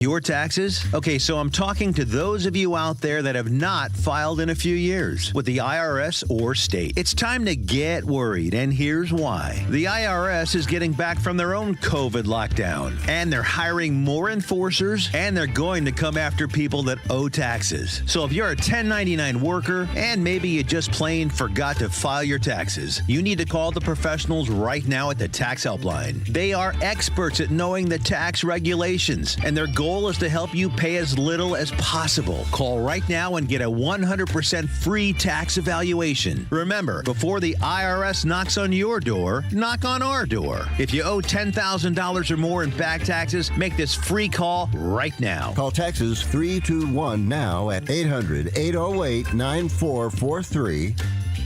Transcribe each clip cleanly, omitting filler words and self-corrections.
Your taxes? Okay, so I'm talking to those of you out there that have not filed in a few years with the IRS or state. It's time to get worried, and here's why. The IRS is getting back from their own COVID lockdown, and they're hiring more enforcers, and they're going to come after people that owe taxes. So if you're a 1099 worker, and maybe you just plain forgot to file your taxes, you need to call the professionals right now at the Tax Helpline. They are experts at knowing the tax regulations, and their goal is to help you pay as little as possible. Call right now and get a 100% free tax evaluation. Remember, before the IRS knocks on your door, knock on our door. If you owe $10,000 or more in back taxes, make this free call right now. Call Taxes 321 now at 800-808-9443.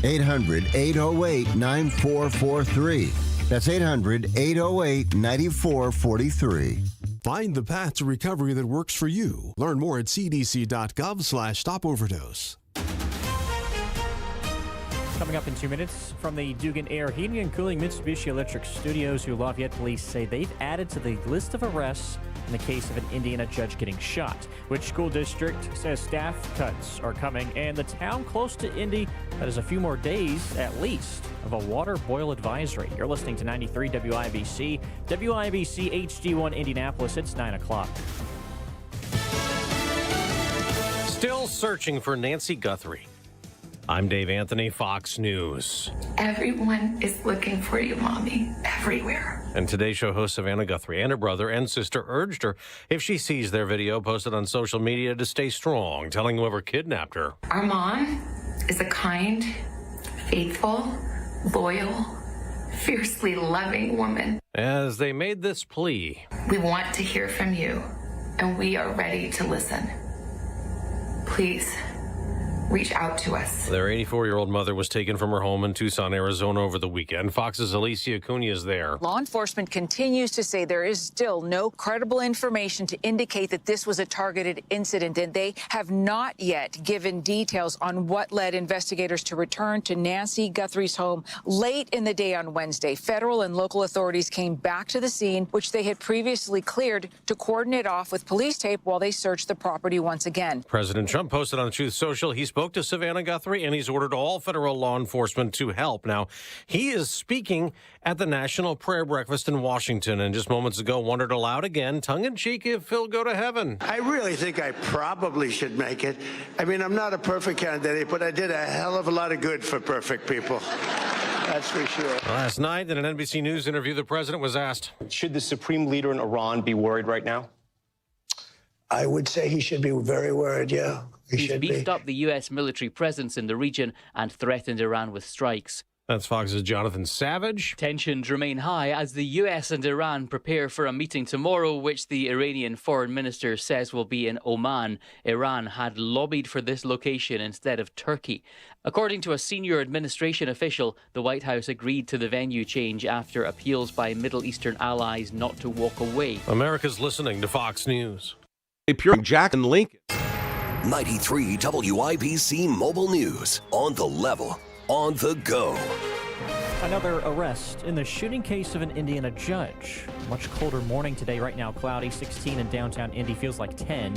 800-808-9443. That's 800-808-9443. Find the path to recovery that works for you. Learn more at cdc.gov/stopoverdose. Coming up in 2 minutes from the Dugan Air Heating and Cooling Mitsubishi Electric Studios, who Lafayette police say they've added to the list of arrests in the case of an Indiana judge getting shot. Which school district says staff cuts are coming, and the town close to Indy that has a few more days, at least, of a water boil advisory. You're listening to 93 WIBC, WIBC HD1 Indianapolis. It's 9 o'clock. Still searching for Nancy Guthrie. I'm Dave Anthony, Fox News. Everyone is looking for you, Mommy, everywhere. And today's show host Savannah Guthrie and her brother and sister urged her, if she sees their video posted on social media, to stay strong, telling whoever kidnapped her. Our mom is a kind, faithful, loyal, fiercely loving woman. As they made this plea, we want to hear from you, and we are ready to listen. Please, reach out to us. Their 84-year-old mother was taken from her home in Tucson, Arizona over the weekend. Fox's Alicia Cunha is there. Law enforcement continues to say there is still no credible information to indicate that this was a targeted incident, and they have not yet given details on what led investigators to return to Nancy Guthrie's home late in the day on Wednesday. Federal and local authorities came back to the scene, which they had previously cleared, to cordon it off with police tape while they searched the property once again. President Trump posted on Truth Social he spoke to Savannah Guthrie, and he's ordered all federal law enforcement to help. Now, he is speaking at the National Prayer Breakfast in Washington, and just moments ago wondered aloud again, tongue-in-cheek, if he'll go to heaven. I really think I probably should make it. I mean, I'm not a perfect candidate, but I did a hell of a lot of good for perfect people. That's for sure. Last night, in an NBC News interview, the president was asked, should the supreme leader in Iran be worried right now? I would say he should be very worried, yeah. He's beefed up the U.S. military presence in the region and threatened Iran with strikes. That's Fox's Jonathan Savage. Tensions remain high as the U.S. and Iran prepare for a meeting tomorrow, which the Iranian foreign minister says will be in Oman. Iran had lobbied for this location instead of Turkey. According to a senior administration official, the White House agreed to the venue change after appeals by Middle Eastern allies not to walk away. America's listening to Fox News. Pure Jack and Lincoln. 93 WIBC Mobile News. On the level, on the go. Another arrest in the shooting case of an Indiana judge. Much colder morning today. Right now, cloudy, 16 in downtown Indy. Feels like 10.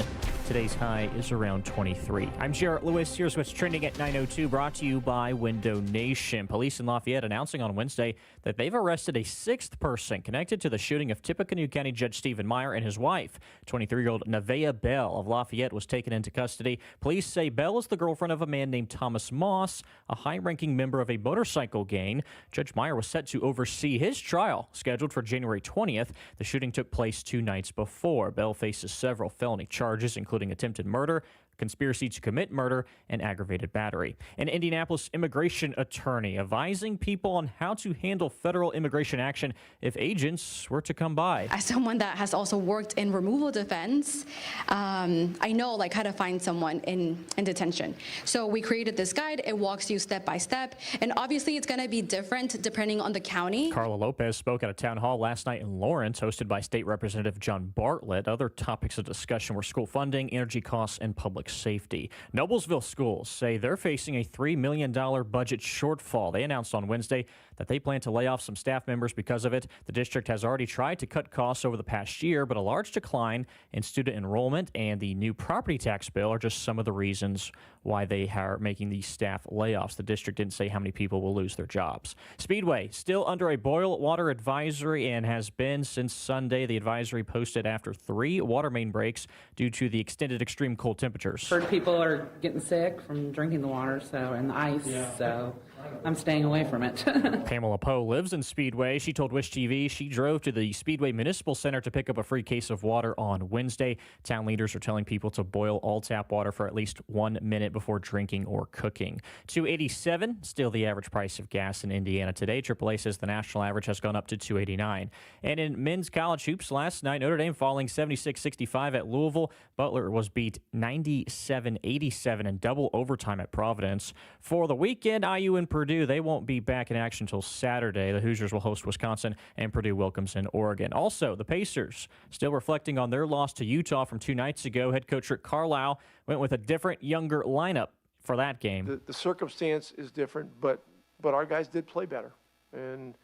Today's high is around 23. I'm Jarrett Lewis. Here's what's trending at 9:02, brought to you by Window Nation. Police in Lafayette announcing on Wednesday that they've arrested a sixth person connected to the shooting of Tippecanoe County Judge Stephen Meyer and his wife. 23-year-old Nevaeh Bell of Lafayette was taken into custody. Police say Bell is the girlfriend of a man named Thomas Moss, a high-ranking member of a motorcycle gang. Judge Meyer was set to oversee his trial, scheduled for January 20th. The shooting took place 2 nights before. Bell faces several felony charges, including attempted murder, conspiracy to commit murder, and aggravated battery. An Indianapolis immigration attorney advising people on how to handle federal immigration action if agents were to come by. As someone that has also worked in removal defense, I know how to find someone in detention. So we created this guide. It walks you step by step, and obviously it's going to be different depending on the county. Carla Lopez spoke at a town hall last night in Lawrence, hosted by State Representative John Bartlett. Other topics of discussion were school funding, energy costs, and public public safety. Noblesville schools say they're facing a $3 million budget shortfall. They announced on Wednesday that they plan to lay off some staff members because of it. The district has already tried to cut costs over the past year, but a large decline in student enrollment and the new property tax bill are just some of the reasons why they are making these staff layoffs. The district didn't say how many people will lose their jobs. Speedway still under a boil water advisory and has been since Sunday. The advisory posted after 3 water main breaks due to the extended extreme cold temperatures. Heard people are getting sick from drinking the water and the ice, so I'm staying away from it. Pamela Poe lives in Speedway. She told Wish TV she drove to the Speedway Municipal Center to pick up a free case of water on Wednesday. Town leaders are telling people to boil all tap water for at least 1 minute before drinking or cooking. $2.87, still the average price of gas in Indiana today. AAA says the national average has gone up to $2.89. And in men's college hoops last night, Notre Dame falling 76-65 at Louisville. Butler was beat 97-87 in double overtime at Providence. For the weekend, IU and Purdue, they won't be back in action until Saturday. The Hoosiers will host Wisconsin and Purdue welcomes in Oregon. Also, the Pacers, still reflecting on their loss to Utah from 2 nights ago. Head coach Rick Carlisle went with a different, younger lineup for that game. The circumstance is different, but our guys did play better. And,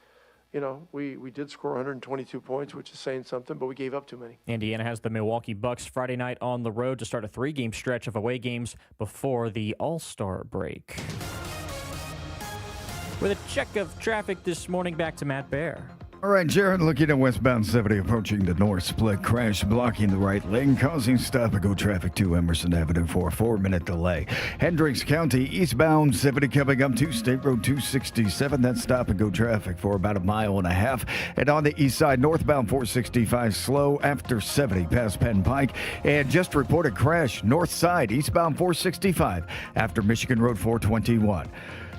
you know, we did score 122 points, which is saying something, but we gave up too many. Indiana has the Milwaukee Bucks Friday night on the road to start a 3-game stretch of away games before the All-Star break. With a check of traffic this morning, back to Matt Baer. All right, Jared, looking at westbound 70 approaching the north split. Crash blocking the right lane, causing stop-and-go traffic to Emerson Avenue for a 4-minute delay. Hendricks County eastbound 70 coming up to State Road 267. That's stop-and-go traffic for about 1.5 miles. And on the east side, northbound 465 slow after 70 past Penn Pike. And just reported crash north side, eastbound 465 after Michigan Road 421.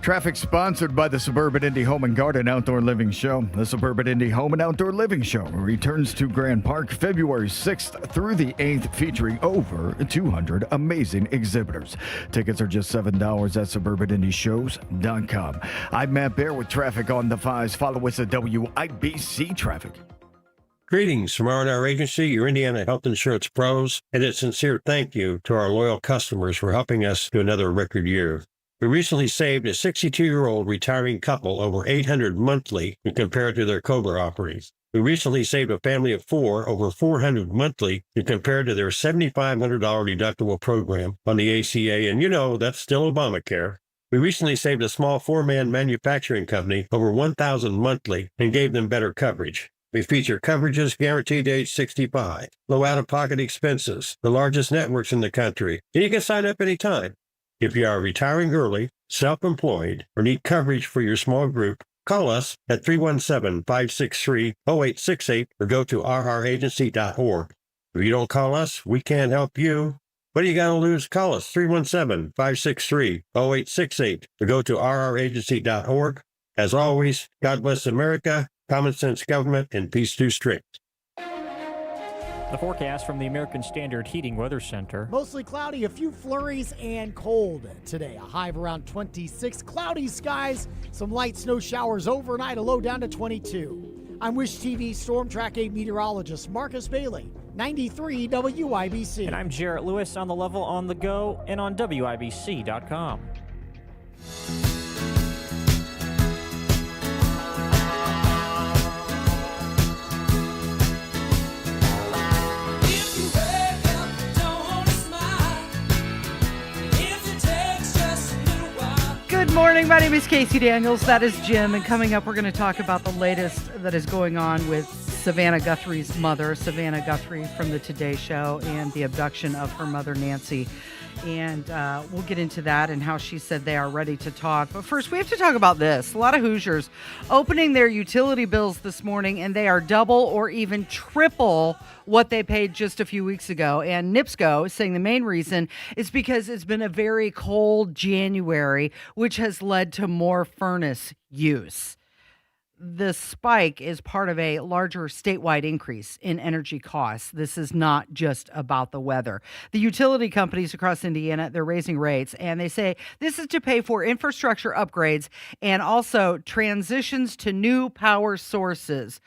Traffic sponsored by the Suburban Indy Home and Garden Outdoor Living Show. The Suburban Indy Home and Outdoor Living Show returns to Grand Park February 6th through the 8th, featuring over 200 amazing exhibitors. Tickets are just $7 at suburbanindyshows.com. I'm Matt Baer with traffic on the 5s. Follow us at WIBC Traffic. Greetings from R&R Agency, your Indiana health insurance pros, and a sincere thank you to our loyal customers for helping us to another record year. We recently saved a 62-year-old retiring couple over $800 monthly when compared to their COBRA offerings. We recently saved a family of 4 over $400 monthly when compared to their $7,500 deductible program on the ACA, and you know that's still Obamacare. We recently saved a small 4-man manufacturing company over $1,000 monthly and gave them better coverage. We feature coverages guaranteed to age 65, low out-of-pocket expenses, the largest networks in the country, and you can sign up anytime. If you are retiring early, self-employed, or need coverage for your small group, call us at 317-563-0868 or go to rragency.org. If you don't call us, we can't help you. What do you got to lose? Call us 317-563-0868 or go to rragency.org. As always, God bless America, common sense government, and peace too strict. The forecast from the American Standard Heating Weather Center. Mostly cloudy, a few flurries and cold today. A high of around 26. Cloudy skies, some light snow showers overnight, a low down to 22. I'm Wish TV Storm Track 8 meteorologist Marcus Bailey, 93 WIBC. And I'm Jarrett Lewis on the level, on the go, and on WIBC.com. Good morning. My name is Casey Daniels. That is Jim. And coming up, we're going to talk about the latest that is going on with Savannah Guthrie's mother, Savannah Guthrie from the Today Show, and the abduction of her mother, Nancy. And we'll get into that and how she said they are ready to talk. But first, we have to talk about this. A lot of Hoosiers opening their utility bills this morning, and they are double or even triple what they paid just a few weeks ago. And NIPSCO is saying the main reason is because it's been a very cold January, which has led to more furnace use. The spike is part of a larger statewide increase in energy costs. This is not just about the weather. The utility companies across Indiana, they're raising rates, and they say this is to pay for infrastructure upgrades and also transitions to new power sources.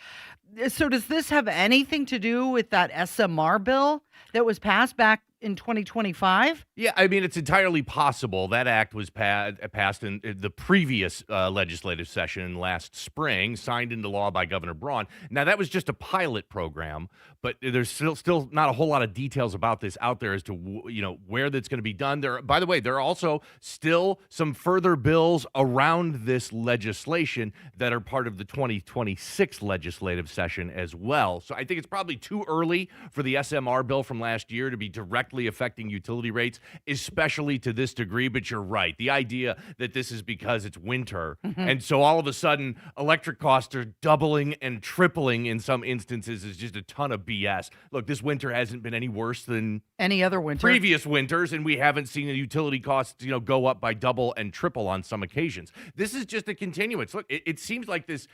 So does this have anything to do with that SMR bill that was passed back in 2025? Yeah, I mean, it's entirely possible. That act was passed in the previous legislative session last spring, signed into law by Governor Braun. Now, that was just a pilot program, but there's still not a whole lot of details about this out there as to where that's going to be done. By the way, there are also still some further bills around this legislation that are part of the 2026 legislative session as well. So I think it's probably too early for the SMR bill from last year to be directly affecting utility rates, especially to this degree. But you're right. The idea that this is because it's winter, and so all of a sudden electric costs are doubling and tripling in some instances is just a ton of BS. Look, this winter hasn't been any worse than any other winter, previous winters, and we haven't seen the utility costs, go up by double and triple on some occasions. This is just a continuance. Look, it seems like this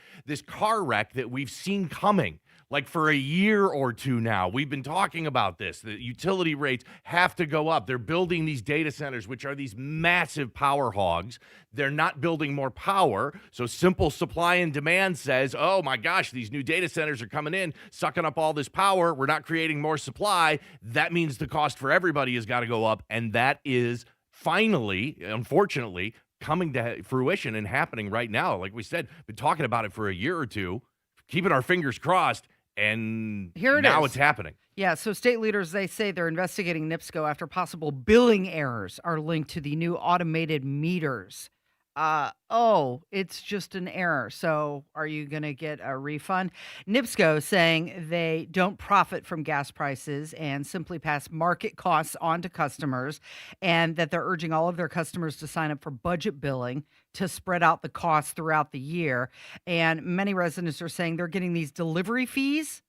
car wreck that we've seen coming, like for a year or two now. We've been talking about this. The utility rates have to go up. They're building these data centers, which are these massive power hogs. They're not building more power. So simple supply and demand says, oh my gosh, these new data centers are coming in, sucking up all this power. We're not creating more supply. That means the cost for everybody has got to go up. And that is finally, unfortunately, coming to fruition and happening right now. Like we said, been talking about it for a year or two, keeping our fingers crossed. And now it's happening. Yeah, so state leaders, they say they're investigating NIPSCO after possible billing errors are linked to the new automated meters. It's just an error. So are you going to get a refund? NIPSCO saying they don't profit from gas prices and simply pass market costs on to customers, and that they're urging all of their customers to sign up for budget billing to spread out the costs throughout the year. And many residents are saying they're getting these delivery fees,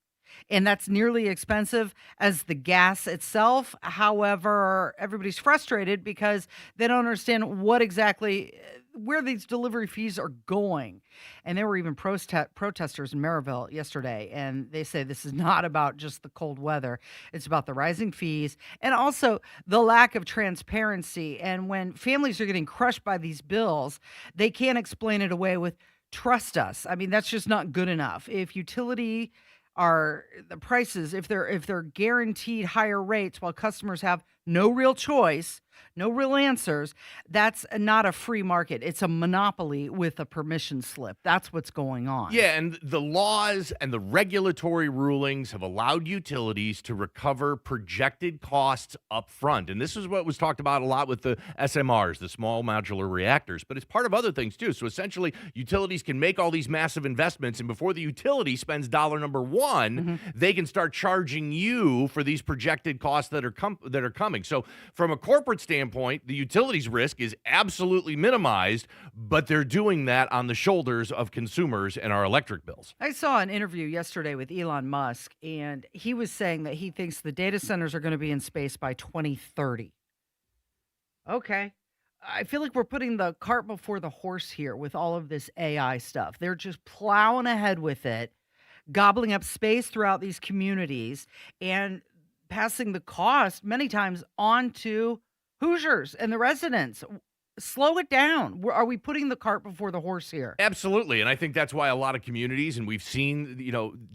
and that's nearly expensive as the gas itself. However, everybody's frustrated because they don't understand where these delivery fees are going. And there were even protesters in Maryville yesterday, and they say this is not about just the cold weather. It's about the rising fees and also the lack of transparency. And when families are getting crushed by these bills, they can't explain it away with trust us. I mean, that's just not good enough. If utility are the prices, if they're guaranteed higher rates while customers have no real choice, no real answers, that's not a free market. It's a monopoly with a permission slip. That's what's going on. Yeah, and the laws and the regulatory rulings have allowed utilities to recover projected costs up front. And this is what was talked about a lot with the SMRs, the small modular reactors, but it's part of other things too. So essentially, utilities can make all these massive investments, and before the utility spends dollar number one, they can start charging you for these projected costs that are coming. So from a corporate standpoint, the utilities risk is absolutely minimized, but they're doing that on the shoulders of consumers and our electric bills. I saw an interview yesterday with Elon Musk, and he was saying that he thinks the data centers are going to be in space by 2030. Okay. I feel like we're putting the cart before the horse here with all of this AI stuff. They're just plowing ahead with it, gobbling up space throughout these communities, and passing the cost many times on to Hoosiers and the residents. Slow it down. Are we putting the cart before the horse here? Absolutely. And I think that's why a lot of communities, and we've seen,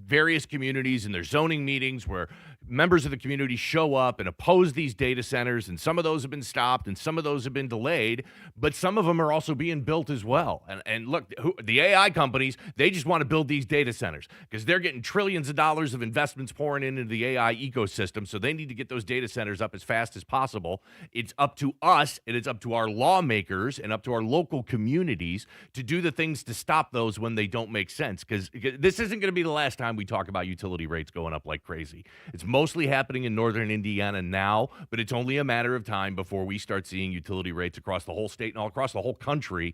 various communities in their zoning meetings where members of the community show up and oppose these data centers, and some of those have been stopped and some of those have been delayed, but some of them are also being built as well. And look, the AI companies, they just want to build these data centers because they're getting trillions of dollars of investments pouring into the AI ecosystem, so they need to get those data centers up as fast as possible. It's up to us, and it's up to our lawmakers and up to our local communities to do the things to stop those when they don't make sense, because this isn't going to be the last time we talk about utility rates going up like crazy. It's mostly happening in northern Indiana now, but it's only a matter of time before we start seeing utility rates across the whole state and all across the whole country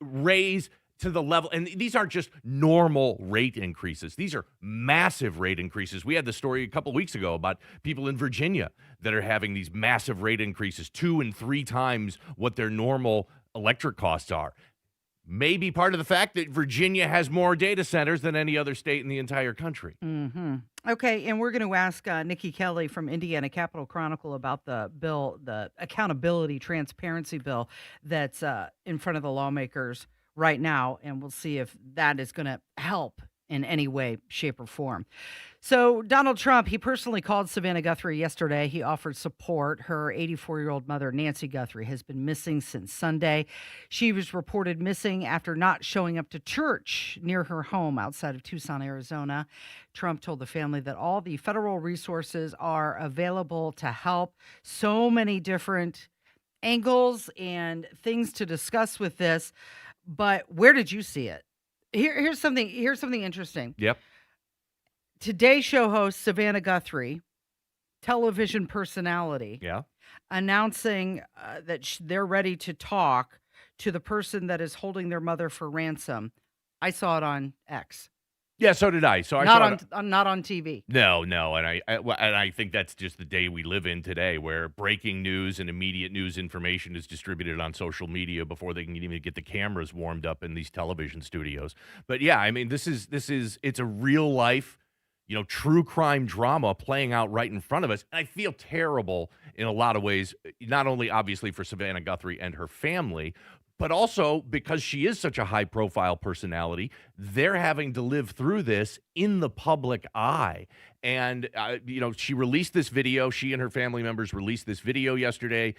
raise to the level. And these aren't just normal rate increases. These are massive rate increases. We had the story a couple weeks ago about people in Virginia that are having these massive rate increases, 2 and 3 times what their normal electric costs are. Maybe part of the fact that Virginia has more data centers than any other state in the entire country. Mm-hmm. Okay, and we're going to ask Nikki Kelly from Indiana Capitol Chronicle about the bill, the accountability transparency bill that's in front of the lawmakers right now, and we'll see if that is going to help in any way, shape, or form. So Donald Trump, he personally called Savannah Guthrie yesterday. He offered support. Her 84-year-old mother, Nancy Guthrie, has been missing since Sunday. She was reported missing after not showing up to church near her home outside of Tucson, Arizona. Trump told the family that all the federal resources are available to help. So many different angles and things to discuss with this. But where did you see it? Here's something interesting. Yep. Today Show host Savannah Guthrie, television personality, announcing that they're ready to talk to the person that is holding their mother for ransom. I saw it on X. Yeah, so did I. So I not on TV. No, and I think that's just the day we live in today, where breaking news and immediate news information is distributed on social media before they can even get the cameras warmed up in these television studios. But yeah, I mean, it's a real life, true crime drama playing out right in front of us. And I feel terrible in a lot of ways, not only obviously for Savannah Guthrie and her family, but also because she is such a high-profile personality, they're having to live through this in the public eye. And, she released this video. She and her family members released this video yesterday,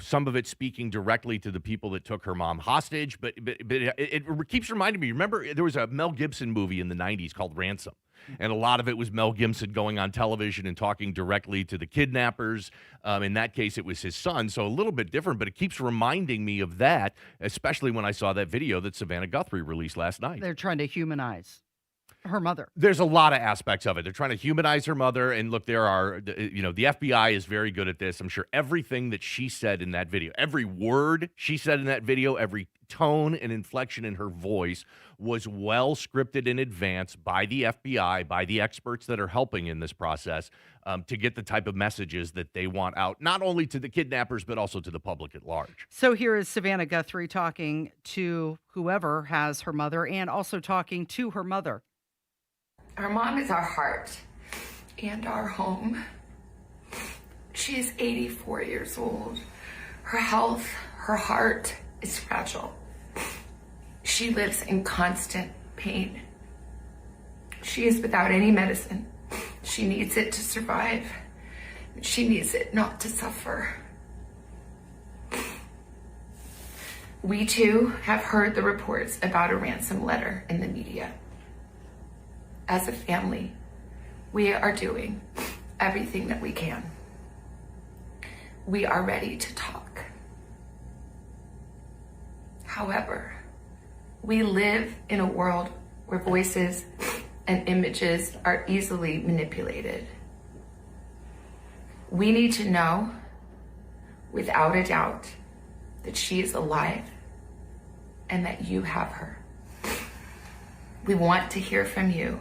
some of it speaking directly to the people that took her mom hostage. But it keeps reminding me, remember, there was a Mel Gibson movie in the 90s called Ransom. And a lot of it was Mel Gibson going on television and talking directly to the kidnappers. In that case, it was his son, so a little bit different, but it keeps reminding me of that, especially when I saw that video that Savannah Guthrie released last night. They're trying to humanize her mother. There's a lot of aspects of it. They're trying to humanize her mother, and look, the FBI is very good at this. I'm sure everything that she said in that video, every word she said in that video, every tone and inflection in her voice was well scripted in advance by the FBI, by the experts that are helping in this process, to get the type of messages that they want out, not only to the kidnappers, but also to the public at large. So here is Savannah Guthrie talking to whoever has her mother and also talking to her mother. Our mom is our heart and our home. She is 84 years old. Her health, her heart is fragile. She lives in constant pain. She is without any medicine. She needs it to survive. She needs it not to suffer. We too have heard the reports about a ransom letter in the media. As a family, we are doing everything that we can. We are ready to talk. However, we live in a world where voices and images are easily manipulated. We need to know, without a doubt, that she is alive and that you have her. We want to hear from you,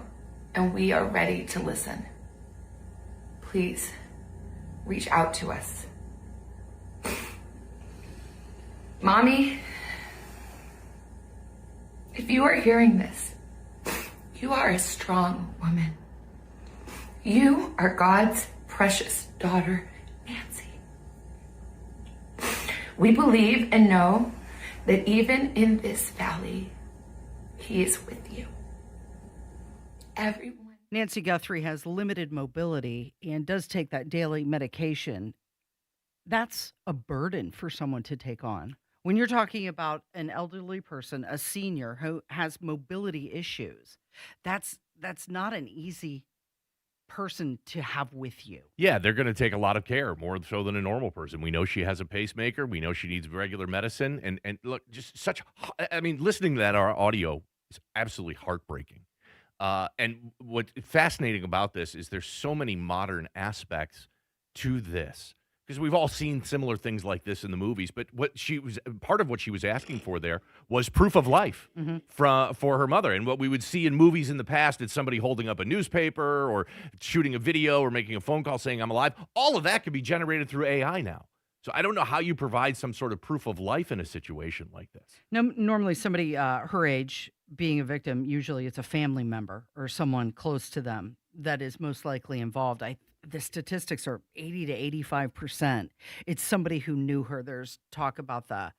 and we are ready to listen. Please reach out to us. Mommy, if you are hearing this, you are a strong woman. You are God's precious daughter, Nancy. We believe and know that even in this valley, He is with you. Everyone. Nancy Guthrie has limited mobility and does take that daily medication. That's a burden for someone to take on. When you're talking about an elderly person, a senior who has mobility issues, that's not an easy person to have with you. Yeah, they're going to take a lot of care, more so than a normal person. We know she has a pacemaker. We know she needs regular medicine. And look, just listening to that audio is absolutely heartbreaking. And what's fascinating about this is there's so many modern aspects to this, because we've all seen similar things like this in the movies. But part of what she was asking for there was proof of life for her mother. And what we would see in movies in the past, it's somebody holding up a newspaper or shooting a video or making a phone call saying I'm alive. All of that could be generated through AI now. So I don't know how you provide some sort of proof of life in a situation like this. No, normally somebody her age being a victim, usually it's a family member or someone close to them that is most likely involved. The statistics are 80 to 85%. It's somebody who knew her. There's talk about the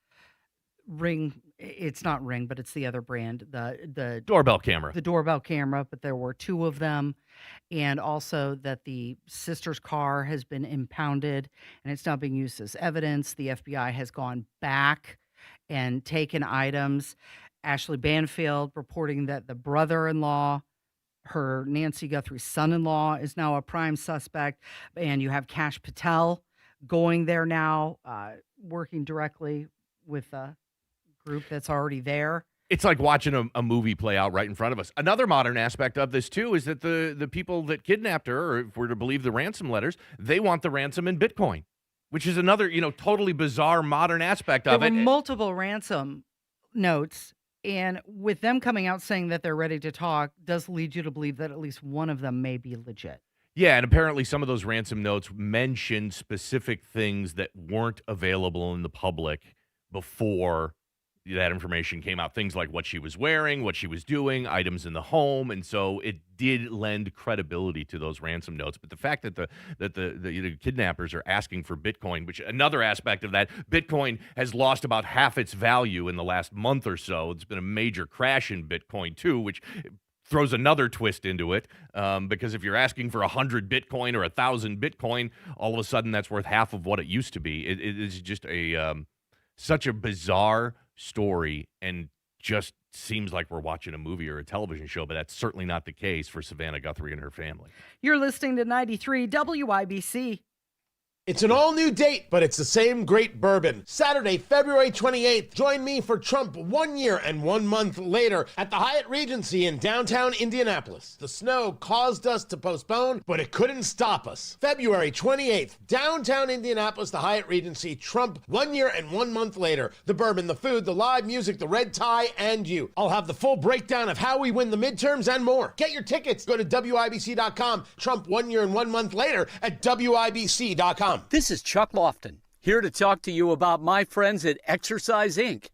Ring. It's not Ring, but it's the other brand. The Doorbell camera. The doorbell camera, but there were 2 of them. And also that the sister's car has been impounded and it's now being used as evidence. The FBI has gone back and taken items. Ashley Banfield reporting that the brother-in-law, her Nancy Guthrie's son-in-law, is now a prime suspect. And you have Kash Patel going there now, working directly with a group that's already there. It's like watching a movie play out right in front of us. Another modern aspect of this, too, is that the people that kidnapped her, or if we're to believe the ransom letters, they want the ransom in Bitcoin, which is another, totally bizarre modern aspect of it. There were multiple ransom notes, and with them coming out saying that they're ready to talk does lead you to believe that at least one of them may be legit. Yeah, and apparently some of those ransom notes mentioned specific things that weren't available in the public before that information came out. Things like what she was wearing, what she was doing, items in the home, and so it did lend credibility to those ransom notes. But the fact that the kidnappers are asking for Bitcoin, which another aspect of that, Bitcoin has lost about half its value in the last month or so. It's been a major crash in Bitcoin too, which throws another twist into it, because if you're asking for 100 Bitcoin or 1,000 Bitcoin, all of a sudden that's worth half of what it used to be. It is just such a bizarre story, and just seems like we're watching a movie or a television show, but that's certainly not the case for Savannah Guthrie and her family. You're listening to 93 WIBC. It's an all-new date, but it's the same great bourbon. Saturday, February 28th, join me for Trump 1 year and 1 month later at the Hyatt Regency in downtown Indianapolis. The snow caused us to postpone, but it couldn't stop us. February 28th, downtown Indianapolis, the Hyatt Regency, Trump 1 year and 1 month later. The bourbon, the food, the live music, the red tie, and you. I'll have the full breakdown of how we win the midterms and more. Get your tickets. Go to WIBC.com. Trump 1 year and 1 month later at WIBC.com. This is Chuck Lofton, here to talk to you about my friends at Exercise Inc.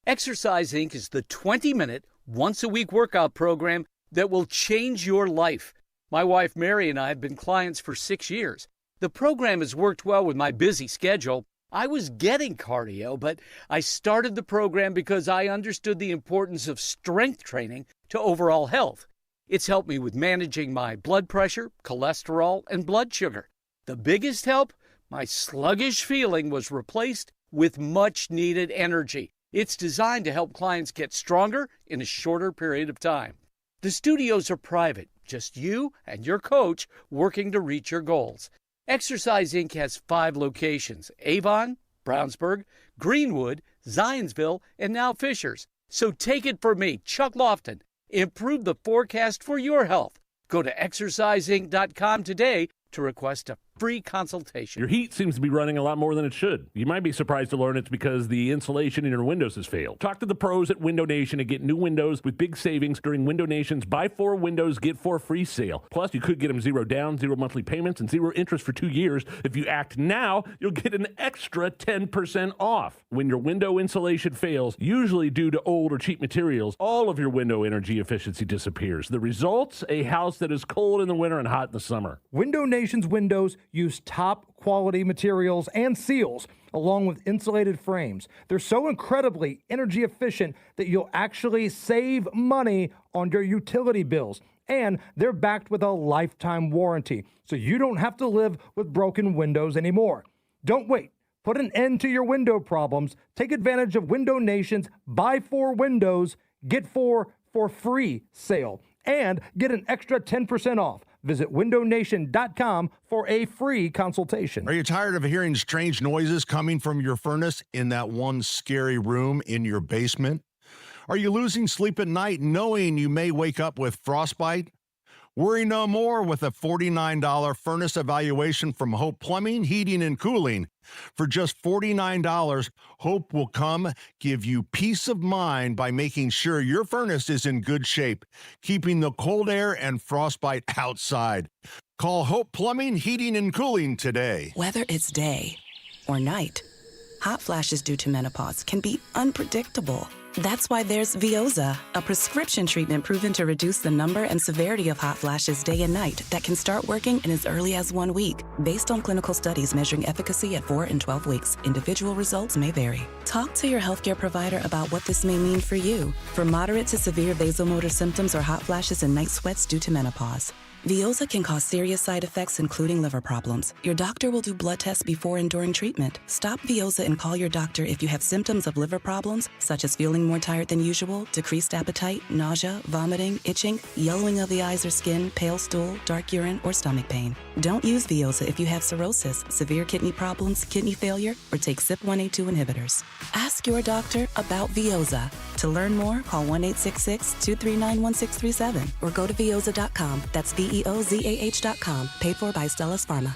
Exercise Inc. is the 20-minute, once-a-week workout program that will change your life. My wife Mary and I have been clients for 6 years. The program has worked well with my busy schedule. I was getting cardio, but I started the program because I understood the importance of strength training to overall health. It's helped me with managing my blood pressure, cholesterol, and blood sugar. The biggest help? My sluggish feeling was replaced with much-needed energy. It's designed to help clients get stronger in a shorter period of time. The studios are private, just you and your coach working to reach your goals. Exercise Inc. has 5 locations: Avon, Brownsburg, Greenwood, Zionsville, and now Fishers. So take it from me, Chuck Lofton. Improve the forecast for your health. Go to exerciseinc.com today to request a free consultation. Your heat seems to be running a lot more than it should. You might be surprised to learn it's because the insulation in your windows has failed. Talk to the pros at Window Nation and get new windows with big savings during Window Nation's Buy 4 Windows, Get 4 free sale. Plus, you could get them 0 down, 0 monthly payments, and 0 interest for 2 years. If you act now, you'll get an extra 10% off. When your window insulation fails, usually due to old or cheap materials, all of your window energy efficiency disappears. The results? A house that is cold in the winter and hot in the summer. Window Nation's windows use top quality materials and seals along with insulated frames. They're so incredibly energy efficient that you'll actually save money on your utility bills. And they're backed with a lifetime warranty, so you don't have to live with broken windows anymore. Don't wait. Put an end to your window problems. Take advantage of Window Nation's Buy 4 Windows, Get 4 for free sale and get an extra 10% off. Visit windownation.com for a free consultation. Are you tired of hearing strange noises coming from your furnace in that one scary room in your basement? Are you losing sleep at night knowing you may wake up with frostbite? Worry no more with a $49 furnace evaluation from Hope Plumbing, Heating, and Cooling. For just $49, Hope will come give you peace of mind by making sure your furnace is in good shape, keeping the cold air and frostbite outside. Call Hope Plumbing, Heating, and Cooling today. Whether it's day or night, hot flashes due to menopause can be unpredictable. That's why there's Veoza, a prescription treatment proven to reduce the number and severity of hot flashes day and night that can start working in as early as 1 week. Based on clinical studies measuring efficacy at 4 and 12 weeks, individual results may vary. Talk to your healthcare provider about what this may mean for you. For moderate to severe vasomotor symptoms or hot flashes and night sweats due to menopause. Veoza can cause serious side effects, including liver problems. Your doctor will do blood tests before and during treatment. Stop Veoza and call your doctor if you have symptoms of liver problems, such as feeling more tired than usual, decreased appetite, nausea, vomiting, itching, yellowing of the eyes or skin, pale stool, dark urine, or stomach pain. Don't use Veoza if you have cirrhosis, severe kidney problems, kidney failure, or take CYP1A2 inhibitors. Ask your doctor about Veoza. To learn more, call 1-866-239-1637 or go to Veoza.com. That's VEOZAH.com. Paid for by Stellus Pharma.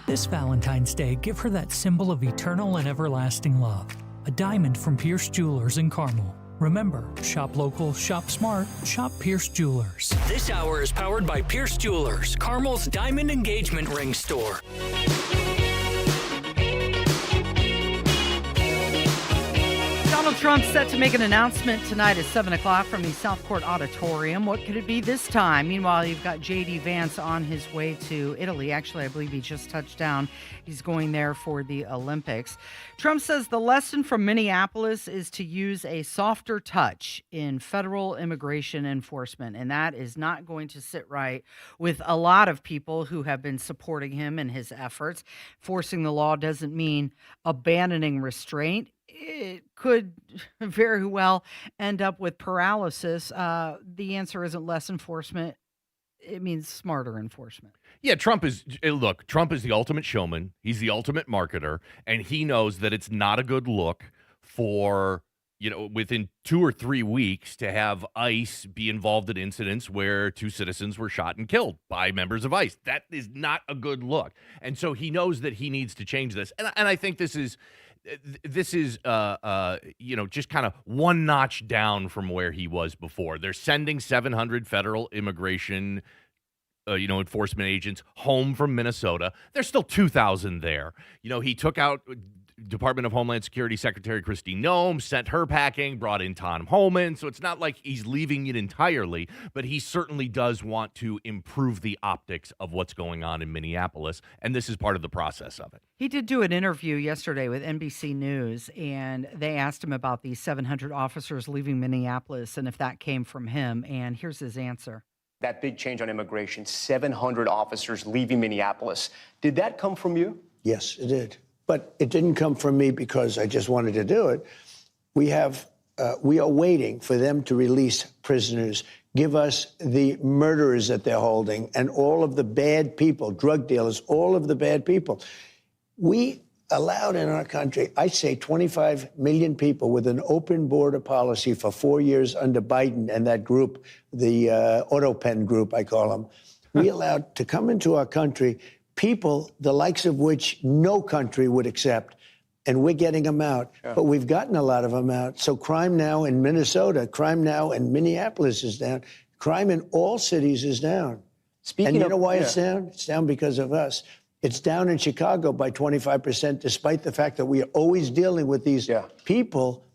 This Valentine's Day, give her that symbol of eternal and everlasting love. A diamond from Pierce Jewelers in Carmel. Remember, shop local, shop smart, shop Pierce Jewelers. This hour is powered by Pierce Jewelers, Carmel's diamond engagement ring store. Donald Trump set to make an announcement tonight at 7 o'clock from the South Court Auditorium. What could it be this time? Meanwhile, you've got J.D. Vance on his way to Italy. Actually, I believe he just touched down. He's going there for the Olympics. Trump says the lesson from Minneapolis is to use a softer touch in federal immigration enforcement, and that is not going to sit right with a lot of people who have been supporting him in his efforts. Forcing the law doesn't mean abandoning restraint. It could very well end up with paralysis. The answer isn't less enforcement. It means smarter enforcement. Yeah, Trump is the ultimate showman. He's the ultimate marketer, and he knows that it's not a good look for, within 2 or 3 weeks to have ICE be involved in incidents where 2 citizens were shot and killed by members of ICE. That is not a good look. And so he knows that he needs to change this. And I think this is just kind of one notch down from where he was before. They're sending 700 federal immigration, enforcement agents home from Minnesota. There's still 2,000 there. He took out Department of Homeland Security Secretary Kristi Noem, sent her packing, brought in Tom Homan. So it's not like he's leaving it entirely, but he certainly does want to improve the optics of what's going on in Minneapolis, and this is part of the process of it. He did do an interview yesterday with NBC News, and they asked him about these 700 officers leaving Minneapolis and if that came from him, and here's his answer. That big change on immigration, 700 officers leaving Minneapolis. Did that come from you? Yes, it did. But it didn't come from me because I just wanted to do it. We are waiting for them to release prisoners, give us the murderers that they're holding, and all of the bad people, drug dealers, all of the bad people. We allowed in our country, I say 25 million people with an open border policy for 4 years under Biden and that group, the Autopen group, I call them. We allowed to come into our country people the likes of which no country would accept, and we're getting them out. Yeah. But we've gotten a lot of them out. So crime now in Minnesota, crime now in Minneapolis is down. Crime in all cities is down. And you know why it's down? It's down because of us. It's down in Chicago by 25%, despite the fact that we are always dealing with these people,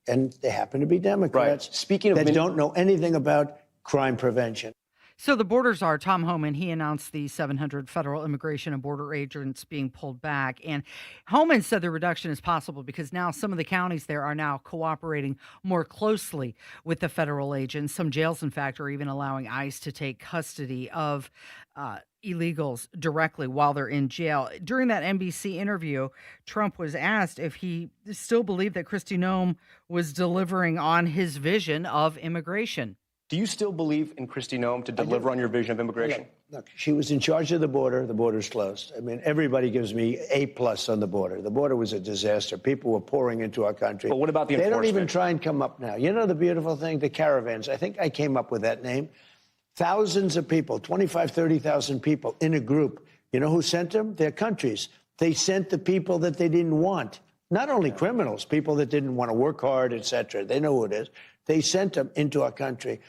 and they happen to be Democrats, that don't know anything about crime prevention. So the border czar, Tom Homan, he announced the 700 federal immigration and border agents being pulled back. And Homan said the reduction is possible because now some of the counties there are now cooperating more closely with the federal agents. Some jails, in fact, are even allowing ICE to take custody of illegals directly while they're in jail. During that NBC interview, Trump was asked if he still believed that Kristi Noem was delivering on his vision of immigration. Do you still believe in Kristi Noem to deliver on your vision of immigration? Look, she was in charge of the border. The border's closed. I mean, everybody gives me A+ on the border. The border was a disaster. People were pouring into our country. But what about the enforcement? They don't even try and come up now. You know the beautiful thing? The caravans. I think I came up with that name. Thousands of people, 25, 30,000 people in a group. You know who sent them? Their countries. They sent the people that they didn't want. Not only criminals, people that didn't want to work hard, etc. They know who it is. They sent them into our country.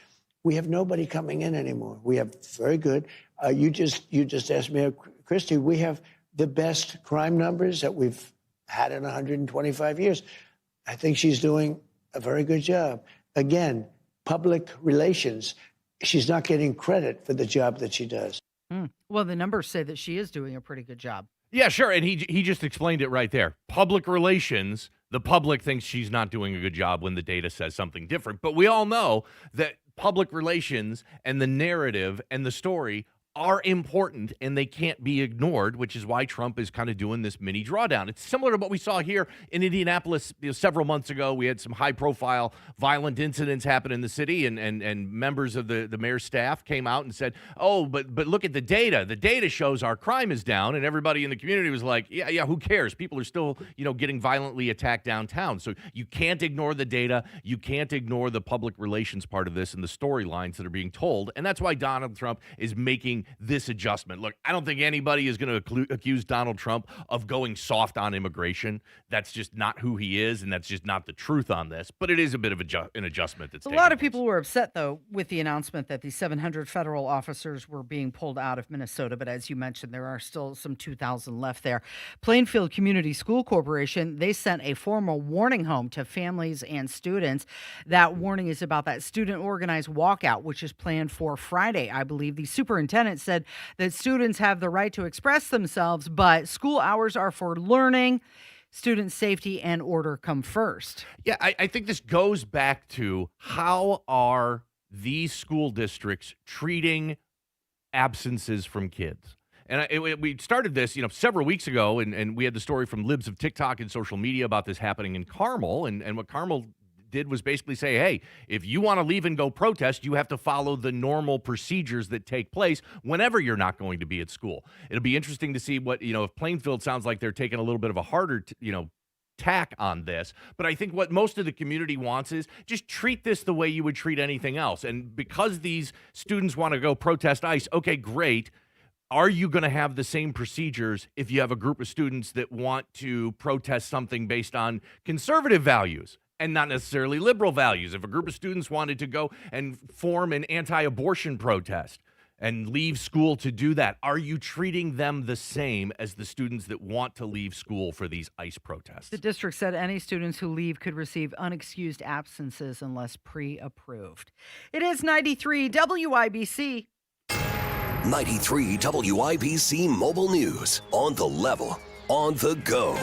We have nobody coming in anymore. We have very good. You just asked me, Kristi, we have the best crime numbers that we've had in 125 years. I think she's doing a very good job. Again, public relations. She's not getting credit for the job that she does. Well, the numbers say that she is doing a pretty good job. Yeah, sure. And he just explained it right there. Public relations, the public thinks she's not doing a good job when the data says something different. But we all know that public relations and the narrative and the story are important and they can't be ignored, which is why Trump is kind of doing this mini drawdown. It's similar to what we saw here in Indianapolis several months ago. We had some high-profile violent incidents happen in the city, and members of the mayor's staff came out and said, oh, but look at the data. The data shows our crime is down, and everybody in the community was like, yeah, who cares? People are still, getting violently attacked downtown. So you can't ignore the data. You can't ignore the public relations part of this and the storylines that are being told, and that's why Donald Trump is making this adjustment. Look, I don't think anybody is going to accuse Donald Trump of going soft on immigration. That's just not who he is, and that's just not the truth on this. But it is a bit of an adjustment. That's a lot of people were upset, though, with the announcement that the 700 federal officers were being pulled out of Minnesota. But as you mentioned, there are still some 2,000 left there. Plainfield Community School Corporation, they sent a formal warning home to families and students. That warning is about that student-organized walkout, which is planned for Friday, I believe. The superintendent said that students have the right to express themselves, but school hours are for learning. Student safety and order come first. Yeah, I think this goes back to how are these school districts treating absences from kids? And we started this, several weeks ago, and we had the story from Libs of TikTok and social media about this happening in Carmel, and what Carmel did was basically say, hey, if you want to leave and go protest, you have to follow the normal procedures that take place whenever you're not going to be at school. It'll be interesting to see what, if Plainfield sounds like they're taking a little bit of a harder, tack on this. But I think what most of the community wants is just treat this the way you would treat anything else. And because these students want to go protest ICE, okay, great. Are you going to have the same procedures if you have a group of students that want to protest something based on conservative values and not necessarily liberal values? If a group of students wanted to go and form an anti-abortion protest and leave school to do that, are you treating them the same as the students that want to leave school for these ICE protests? The district said any students who leave could receive unexcused absences unless pre-approved. It is 93 WIBC. 93 WIBC Mobile News. On the level, on the go.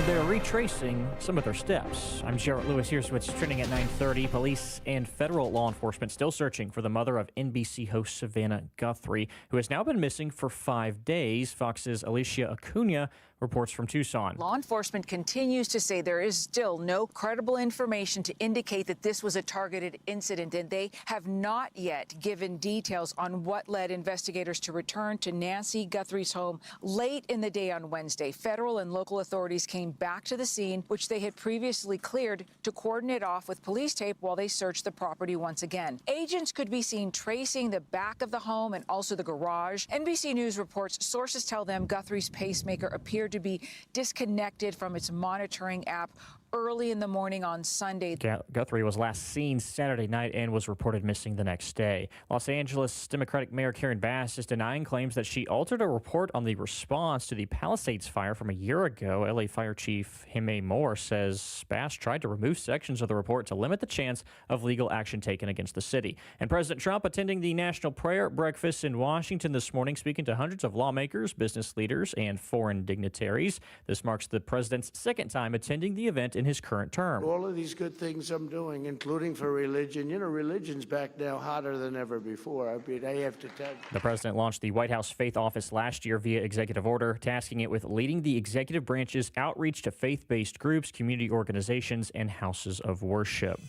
They're retracing some of their steps. I'm Jarrett Lewis. Here's what's trending at 9:30. Police and federal law enforcement still searching for the mother of NBC host Savannah Guthrie, who has now been missing for 5 days. Fox's Alicia Acuna reports from Tucson. Law enforcement continues to say there is still no credible information to indicate that this was a targeted incident, and they have not yet given details on what led investigators to return to Nancy Guthrie's home late in the day on Wednesday. Federal and local authorities came back to the scene, which they had previously cleared, to cordon it off with police tape while they searched the property once again. Agents could be seen tracing the back of the home and also the garage. NBC News reports sources tell them Guthrie's pacemaker appeared to be disconnected from its monitoring app early in the morning on Sunday. Guthrie was last seen Saturday night and was reported missing the next day. Los Angeles Democratic Mayor Karen Bass is denying claims that she altered a report on the response to the Palisades fire from a year ago. LA Fire Chief Jaime Moore says Bass tried to remove sections of the report to limit the chance of legal action taken against the city. And President Trump attending the National Prayer Breakfast in Washington this morning, speaking to hundreds of lawmakers, business leaders, and foreign dignitaries. This marks the president's second time attending the event in his current term. All of these good things I'm doing, including for religion. Religion's back now hotter than ever before. I mean, I have to tell you. The president launched the White House Faith Office last year via executive order, tasking it with leading the executive branch's outreach to faith-based groups, community organizations, and houses of worship.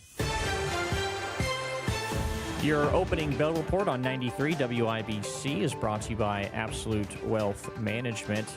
Your opening bell report on 93 WIBC is brought to you by Absolute Wealth Management.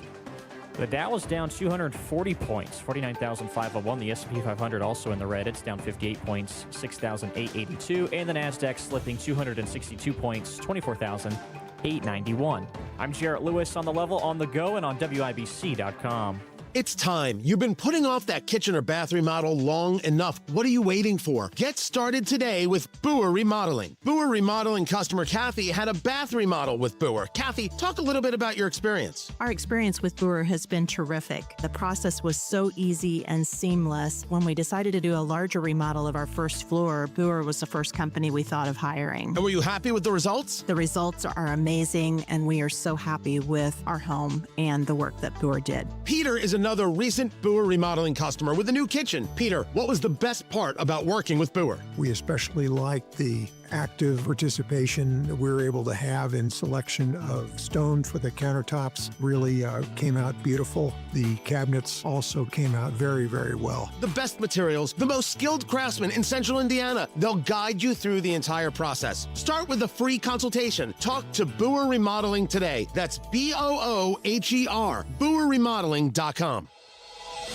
The Dow is down 240 points, 49,501. The S&P 500 also in the red. It's down 58 points, 6,882. And the NASDAQ slipping 262 points, 24,891. I'm Jarrett Lewis on the level, on the go, and on WIBC.com. It's time. You've been putting off that kitchen or bath remodel long enough. What are you waiting for? Get started today with Boer Remodeling. Boer Remodeling customer Kathy had a bath remodel with Boer. Kathy, talk a little bit about your experience. Our experience with Boer has been terrific. The process was so easy and seamless. When we decided to do a larger remodel of our first floor, Boer was the first company we thought of hiring. And were you happy with the results? The results are amazing, and we are so happy with our home and the work that Boer did. Peter is another recent Boer Remodeling customer with a new kitchen. Peter, what was the best part about working with Boer? We especially liked the active participation that we were able to have in selection of stone for the countertops. Really came out beautiful. The cabinets also came out very, very well. The best materials, the most skilled craftsmen in Central Indiana. They'll guide you through the entire process. Start with a free consultation. Talk to Boer Remodeling today. That's BOOHER, BoerRemodeling.com.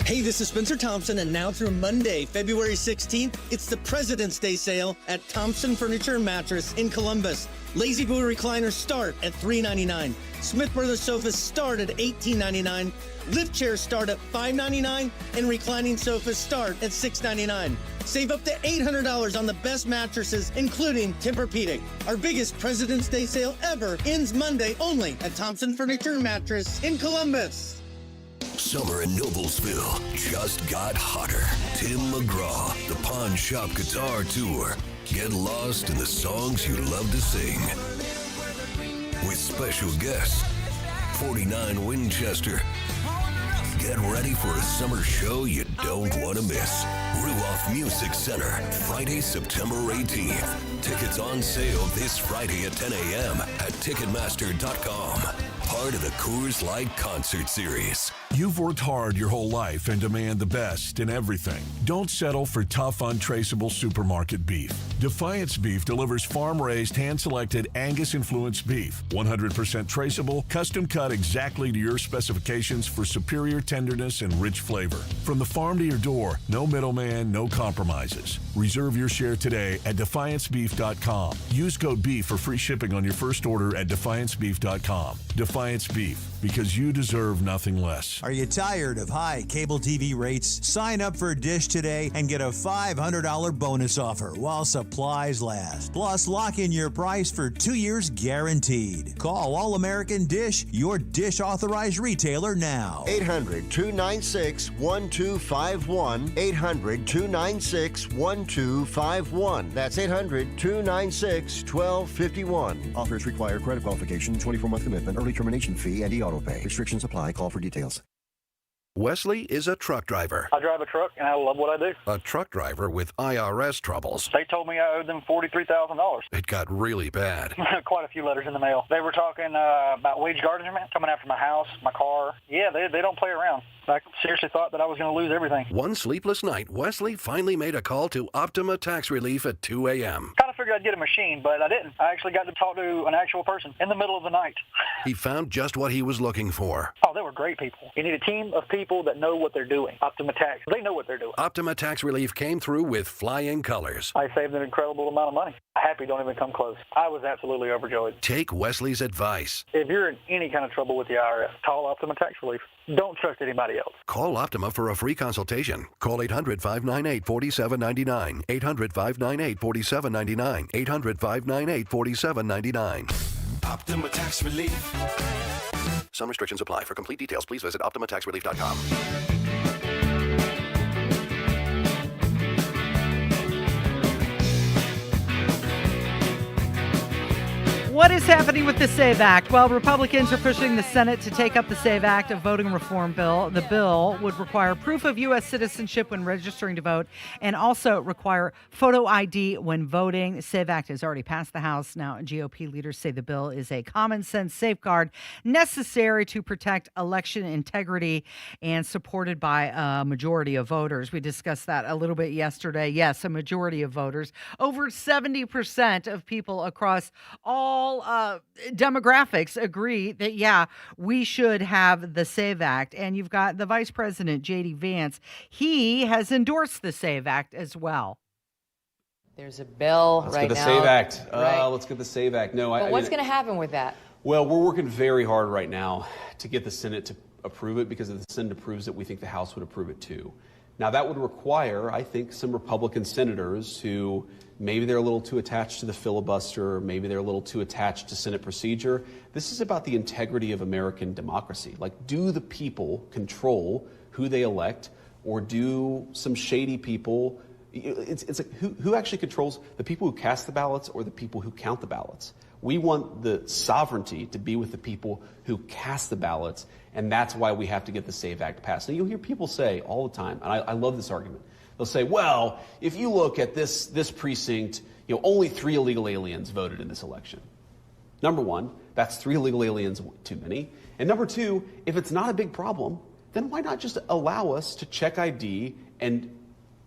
Hey, this is Spencer Thompson, and now through Monday, February 16th, it's the President's Day sale at Thompson Furniture and Mattress in Columbus. Lazy Boy recliners start at $399. Smith Brothers sofas start at $18.99. Lift chairs start at $5.99, and reclining sofas start at $6.99. Save up to $800 on the best mattresses, including Tempur-Pedic. Our biggest President's Day sale ever ends Monday only at Thompson Furniture and Mattress in Columbus. Summer in Noblesville just got hotter. Tim McGraw, the Pawn Shop Guitar Tour. Get lost in the songs you love to sing. With special guests, 49 Winchester. Get ready for a summer show you don't want to miss. Ruoff Music Center, Friday, September 18th. Tickets on sale this Friday at 10 a.m. at Ticketmaster.com. Part of the Coors Light Concert Series. You've worked hard your whole life and demand the best in everything. Don't settle for tough, untraceable supermarket beef. Defiance Beef delivers farm-raised, hand-selected Angus-influenced beef. 100% traceable, custom cut exactly to your specifications for superior tenderness and rich flavor. From the farm to your door, no middleman, no compromises. Reserve your share today at DefianceBeef.com. Use code BEEF for free shipping on your first order at DefianceBeef.com. Defiance Beef, because you deserve nothing less. Are you tired of high cable TV rates? Sign up for Dish today and get a $500 bonus offer while supplies last. Plus, lock in your price for 2 years guaranteed. Call All American Dish, your Dish authorized retailer now. 800-296-1251. 800-296-1251. That's 800-296-1251. Offers require credit qualification, 24-month commitment, early termination fee, and e-auto pay. Restrictions apply. Call for details. Wesley is a truck driver. I drive a truck, and I love what I do. A truck driver with IRS troubles. They told me I owed them $43,000. It got really bad. Quite a few letters in the mail. They were talking about wage garnishment, coming after my house, my car. Yeah, they don't play around. I seriously thought that I was going to lose everything. One sleepless night, Wesley finally made a call to Optima Tax Relief at 2 a.m. Kind of figured I'd get a machine, but I didn't. I actually got to talk to an actual person in the middle of the night. He found just what he was looking for. Oh, they were great people. You need a team of people that know what they're doing. Optima Tax, they know what they're doing. Optima Tax Relief came through with flying colors. I saved an incredible amount of money. Happy don't even come close. I was absolutely overjoyed. Take Wesley's advice. If you're in any kind of trouble with the IRS, call Optima Tax Relief. Don't trust anybody else. Call Optima for a free consultation. Call 800-598-4799. 800-598-4799. 800-598-4799. Optima Tax Relief. Some restrictions apply. For complete details, please visit OptimaTaxRelief.com. What is happening with the SAVE Act? Well, Republicans are pushing the Senate to take up the SAVE Act, a voting reform bill. The bill would require proof of U.S. citizenship when registering to vote and also require photo ID when voting. The SAVE Act has already passed the House. Now, GOP leaders say the bill is a common sense safeguard necessary to protect election integrity and supported by a majority of voters. We discussed that a little bit yesterday. Yes, a majority of voters. Over 70% of people across all demographics agree that, yeah, we should have the SAVE Act. And you've got the Vice President, J.D. Vance. He has endorsed the SAVE Act as well. There's a bill Let's right get the now. SAVE Act. Right. Let's get the SAVE Act. No, But what's going to happen with that? Well, we're working very hard right now to get the Senate to approve it because if the Senate approves it, we think the House would approve it too. Now, that would require, I think, some Republican senators who maybe they're a little too attached to the filibuster, maybe they're a little too attached to Senate procedure. This is about the integrity of American democracy. Like, do the people control who they elect, or do some shady people? It's like who actually controls the people who cast the ballots or the people who count the ballots? We want the sovereignty to be with the people who cast the ballots, and that's why we have to get the SAVE Act passed. Now, you'll hear people say all the time, and I love this argument. They'll say, well, if you look at this precinct, only 3 illegal aliens voted in this election. Number one, that's 3 illegal aliens too many. And number two, if it's not a big problem, then why not just allow us to check ID and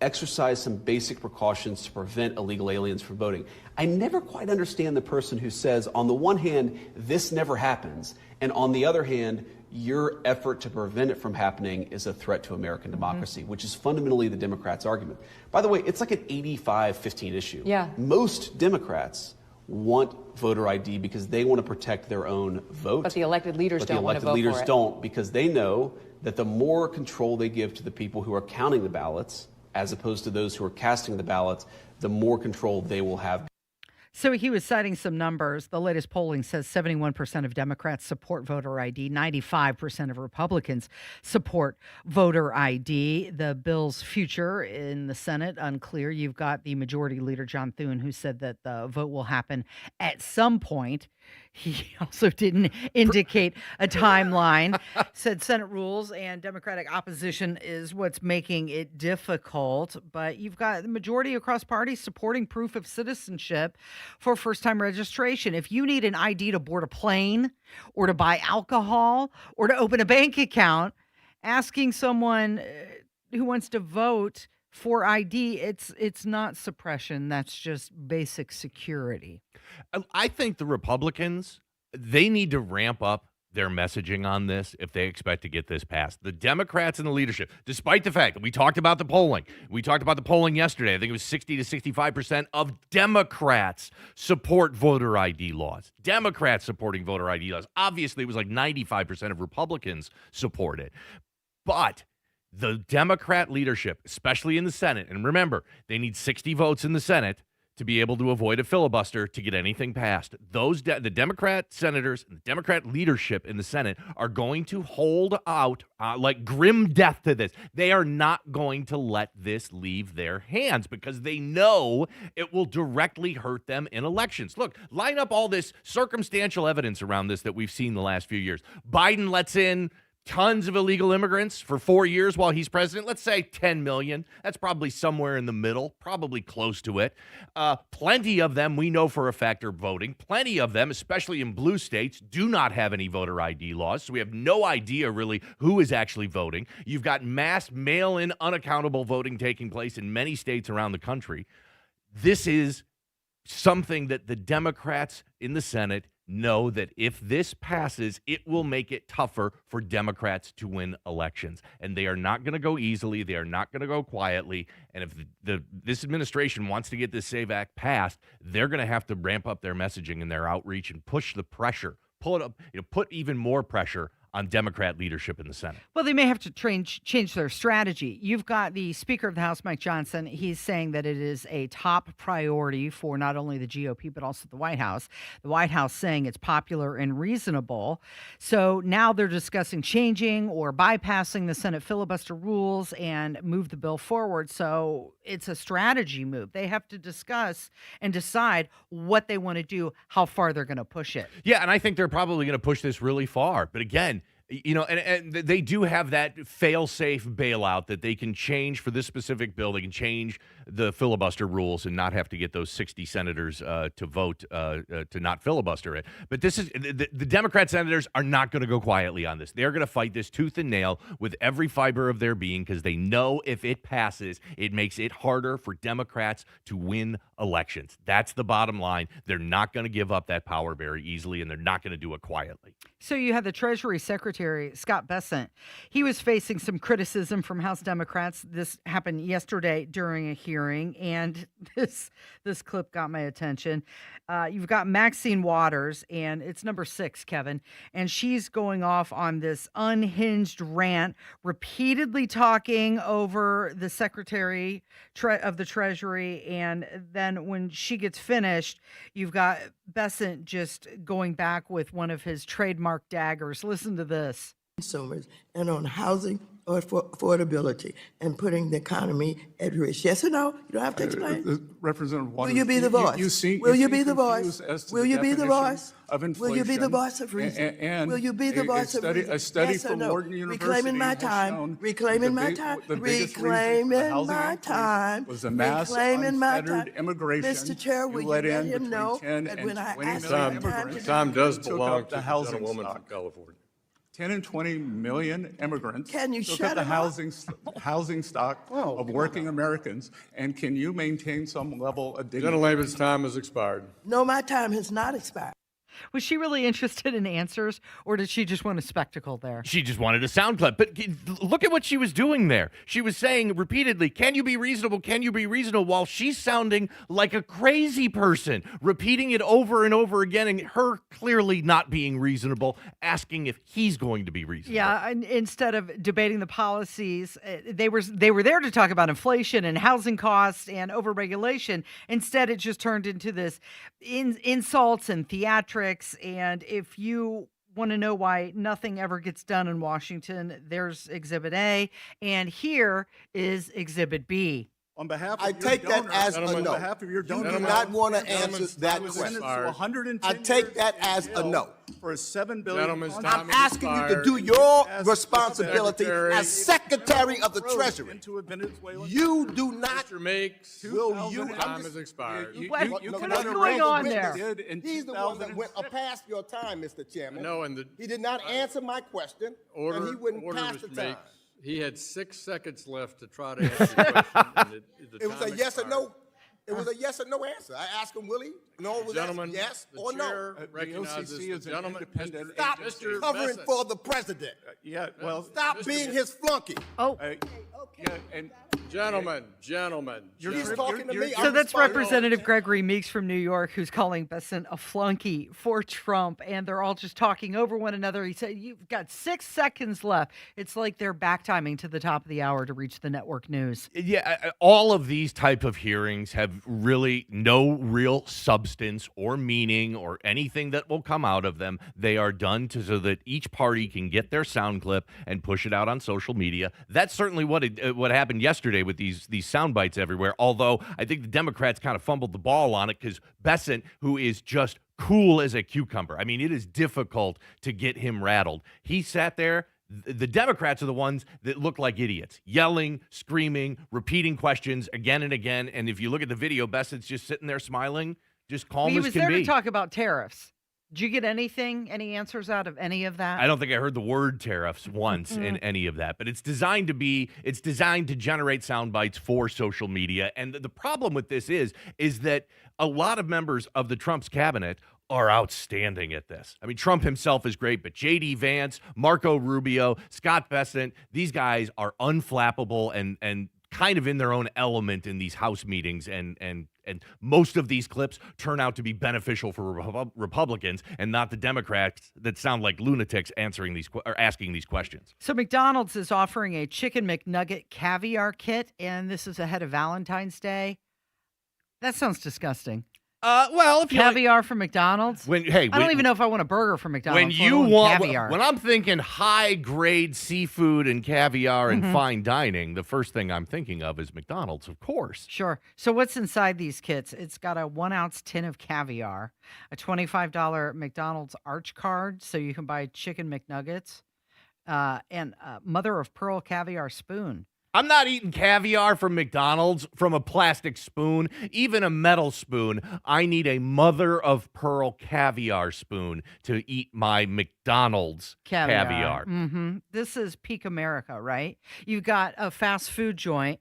exercise some basic precautions to prevent illegal aliens from voting? I never quite understand the person who says, on the one hand, this never happens, and on the other hand, your effort to prevent it from happening is a threat to American democracy, which is fundamentally the Democrats' argument. By the way, it's like an 85-15 issue. Yeah. Most Democrats want voter ID because they want to protect their own vote. But the elected leaders don't want to vote for it. The elected leaders don't, because they know that the more control they give to the people who are counting the ballots, as opposed to those who are casting the ballots, the more control they will have. So he was citing some numbers. The latest polling says 71% of Democrats support voter ID. 95% of Republicans support voter ID. The bill's future in the Senate, unclear. You've got the majority leader, John Thune, who said that the vote will happen at some point. He also didn't indicate a timeline, said Senate rules and Democratic opposition is what's making it difficult. But you've got the majority across parties supporting proof of citizenship for first-time registration. If you need an ID to board a plane or to buy alcohol or to open a bank account, asking someone who wants to vote for ID, it's not suppression. That's just basic security. I think the Republicans, they need to ramp up their messaging on this if they expect to get this passed. The Democrats and the leadership, despite the fact that we talked about the polling. We talked about the polling yesterday. I think it was 60 to 65% of Democrats support voter ID laws. Democrats supporting voter ID laws. Obviously, it was like 95% of Republicans support it. But the Democrat leadership, especially in the Senate, and remember, they need 60 votes in the Senate to be able to avoid a filibuster to get anything passed. The Democrat senators and the Democrat leadership in the Senate are going to hold out like grim death to this. They are not going to let this leave their hands because they know it will directly hurt them in elections. Look, line up all this circumstantial evidence around this that we've seen the last few years. Biden lets in tons of illegal immigrants for 4 years while he's president. Let's say 10 million. That's probably somewhere in the middle, probably close to it. Plenty of them, we know for a fact, are voting. Plenty of them, especially in blue states, do not have any voter ID laws. So we have no idea really who is actually voting. You've got mass mail-in unaccountable voting taking place in many states around the country. This is something that the Democrats in the Senate know that if this passes, it will make it tougher for Democrats to win elections. And they are not going to go easily. They are not going to go quietly. And if this administration wants to get this SAVE Act passed, they're going to have to ramp up their messaging and their outreach and push the pressure, pull it up, put even more pressure on Democrat leadership in the Senate. Well, they may have to change their strategy. You've got the Speaker of the House, Mike Johnson. He's saying that it is a top priority for not only the GOP, but also the White House. The White House saying it's popular and reasonable. So now they're discussing changing or bypassing the Senate filibuster rules and move the bill forward. So it's a strategy move. They have to discuss and decide what they want to do, how far they're going to push it. Yeah, and I think they're probably going to push this really far. But again, and they do have that fail-safe bailout that they can change for this specific bill. They can change the filibuster rules and not have to get those 60 senators to vote to not filibuster it. But this is the Democrat senators are not going to go quietly on this. They're going to fight this tooth and nail with every fiber of their being because they know if it passes, it makes it harder for Democrats to win elections. That's the bottom line. They're not going to give up that power very easily, and they're not going to do it quietly. So you have the Treasury Secretary Secretary Scott Bessent. He was facing some criticism from House Democrats. This happened yesterday during a hearing, and this clip got my attention. You've got Maxine Waters, and it's number 6, Kevin, and she's going off on this unhinged rant, repeatedly talking over the Secretary of the Treasury, and then when she gets finished, you've got Bessent just going back with one of his trademark daggers. Listen to this. Consumers and on housing or affordability and putting the economy at risk. Yes or no? You don't have to explain. Representative Waters, will you be the voice? Will you be the voice? Will you be the voice? Will you be the voice of reason? Will you be the voice of reason? A study yes from no? Wharton University reclaiming my time. Reclaiming my time. Reclaiming my time. Was a mass unfettered immigration. Mr. Chair, will you let him know that when I ask him time does belong to the housing woman from California. 10 and 20 million immigrants took up the housing stock of working Americans, and can you maintain some level of dignity? Gentleman's time has expired. No, my time has not expired. Was she really interested in answers, or did she just want a spectacle there? She just wanted a sound clip. But look at what she was doing there. She was saying repeatedly, can you be reasonable? Can you be reasonable? While she's sounding like a crazy person, repeating it over and over again, and her clearly not being reasonable, asking if he's going to be reasonable. Yeah, and instead of debating the policies, they were there to talk about inflation and housing costs and overregulation. Instead, it just turned into this insults and theatrics. And if you want to know why nothing ever gets done in Washington, there's Exhibit A, and here is Exhibit B. On behalf of I take that as a no. On behalf of your you do not want to answer that question. I take that as a no. For a $7 billion. I'm asking you to do your responsibility as Secretary of the Treasury. You do not. Mr. Makes, will you? Time has expired. What's going on there? He's the one that went past your time, Mr. Chairman. No, and he did not answer my question, and he wouldn't pass the time. He had 6 seconds left to try to answer the question. It was a yes or no. It was a yes or no answer. I asked him, Willie, no, was that yes or no? The OCC is an independent Stop covering for the president. Stop being his flunky. And Gentlemen. He's talking to me. So that's Representative Gregory Meeks from New York, who's calling Bessent a flunky for Trump, and they're all just talking over one another. He said, you've got 6 seconds left. It's like they're backtiming to the top of the hour to reach the network news. Yeah, all of these type of hearings have really no real substance or meaning or anything that will come out of them. They are done so that each party can get their sound clip and push it out on social media. That's certainly what happened yesterday with these sound bites everywhere, although I think the Democrats kind of fumbled the ball on it because Bessent, who is just cool as a cucumber, I mean, it is difficult to get him rattled. He sat there. The Democrats are the ones that look like idiots, yelling, screaming, repeating questions again and again. And if you look at the video, Bessent's just sitting there smiling, just calm as can be. He was there to talk about tariffs. Did you get any answers out of any of that? I don't think I heard the word tariffs once in any of that, but it's designed to generate sound bites for social media. And the problem with this is that a lot of members of the Trump's cabinet are outstanding at this. I mean, Trump himself is great, but J.D. Vance, Marco Rubio, Scott Bessent, these guys are unflappable and kind of in their own element in these House meetings, and most of these clips turn out to be beneficial for Republicans and not the Democrats that sound like lunatics asking these questions. So McDonald's is offering a Chicken McNugget caviar kit, and this is ahead of Valentine's Day. That sounds disgusting. Well, if caviar from McDonald's. I don't even know if I want a burger from McDonald's. When I'm thinking high grade seafood and caviar and fine dining, the first thing I'm thinking of is McDonald's, of course. Sure. So what's inside these kits? It's got a 1-ounce tin of caviar, a $25 McDonald's Arch card, so you can buy chicken McNuggets, and a mother of pearl caviar spoon. I'm not eating caviar from McDonald's from a plastic spoon, even a metal spoon. I need a mother of pearl caviar spoon to eat my McDonald's caviar. This is peak America, right? You've got a fast food joint.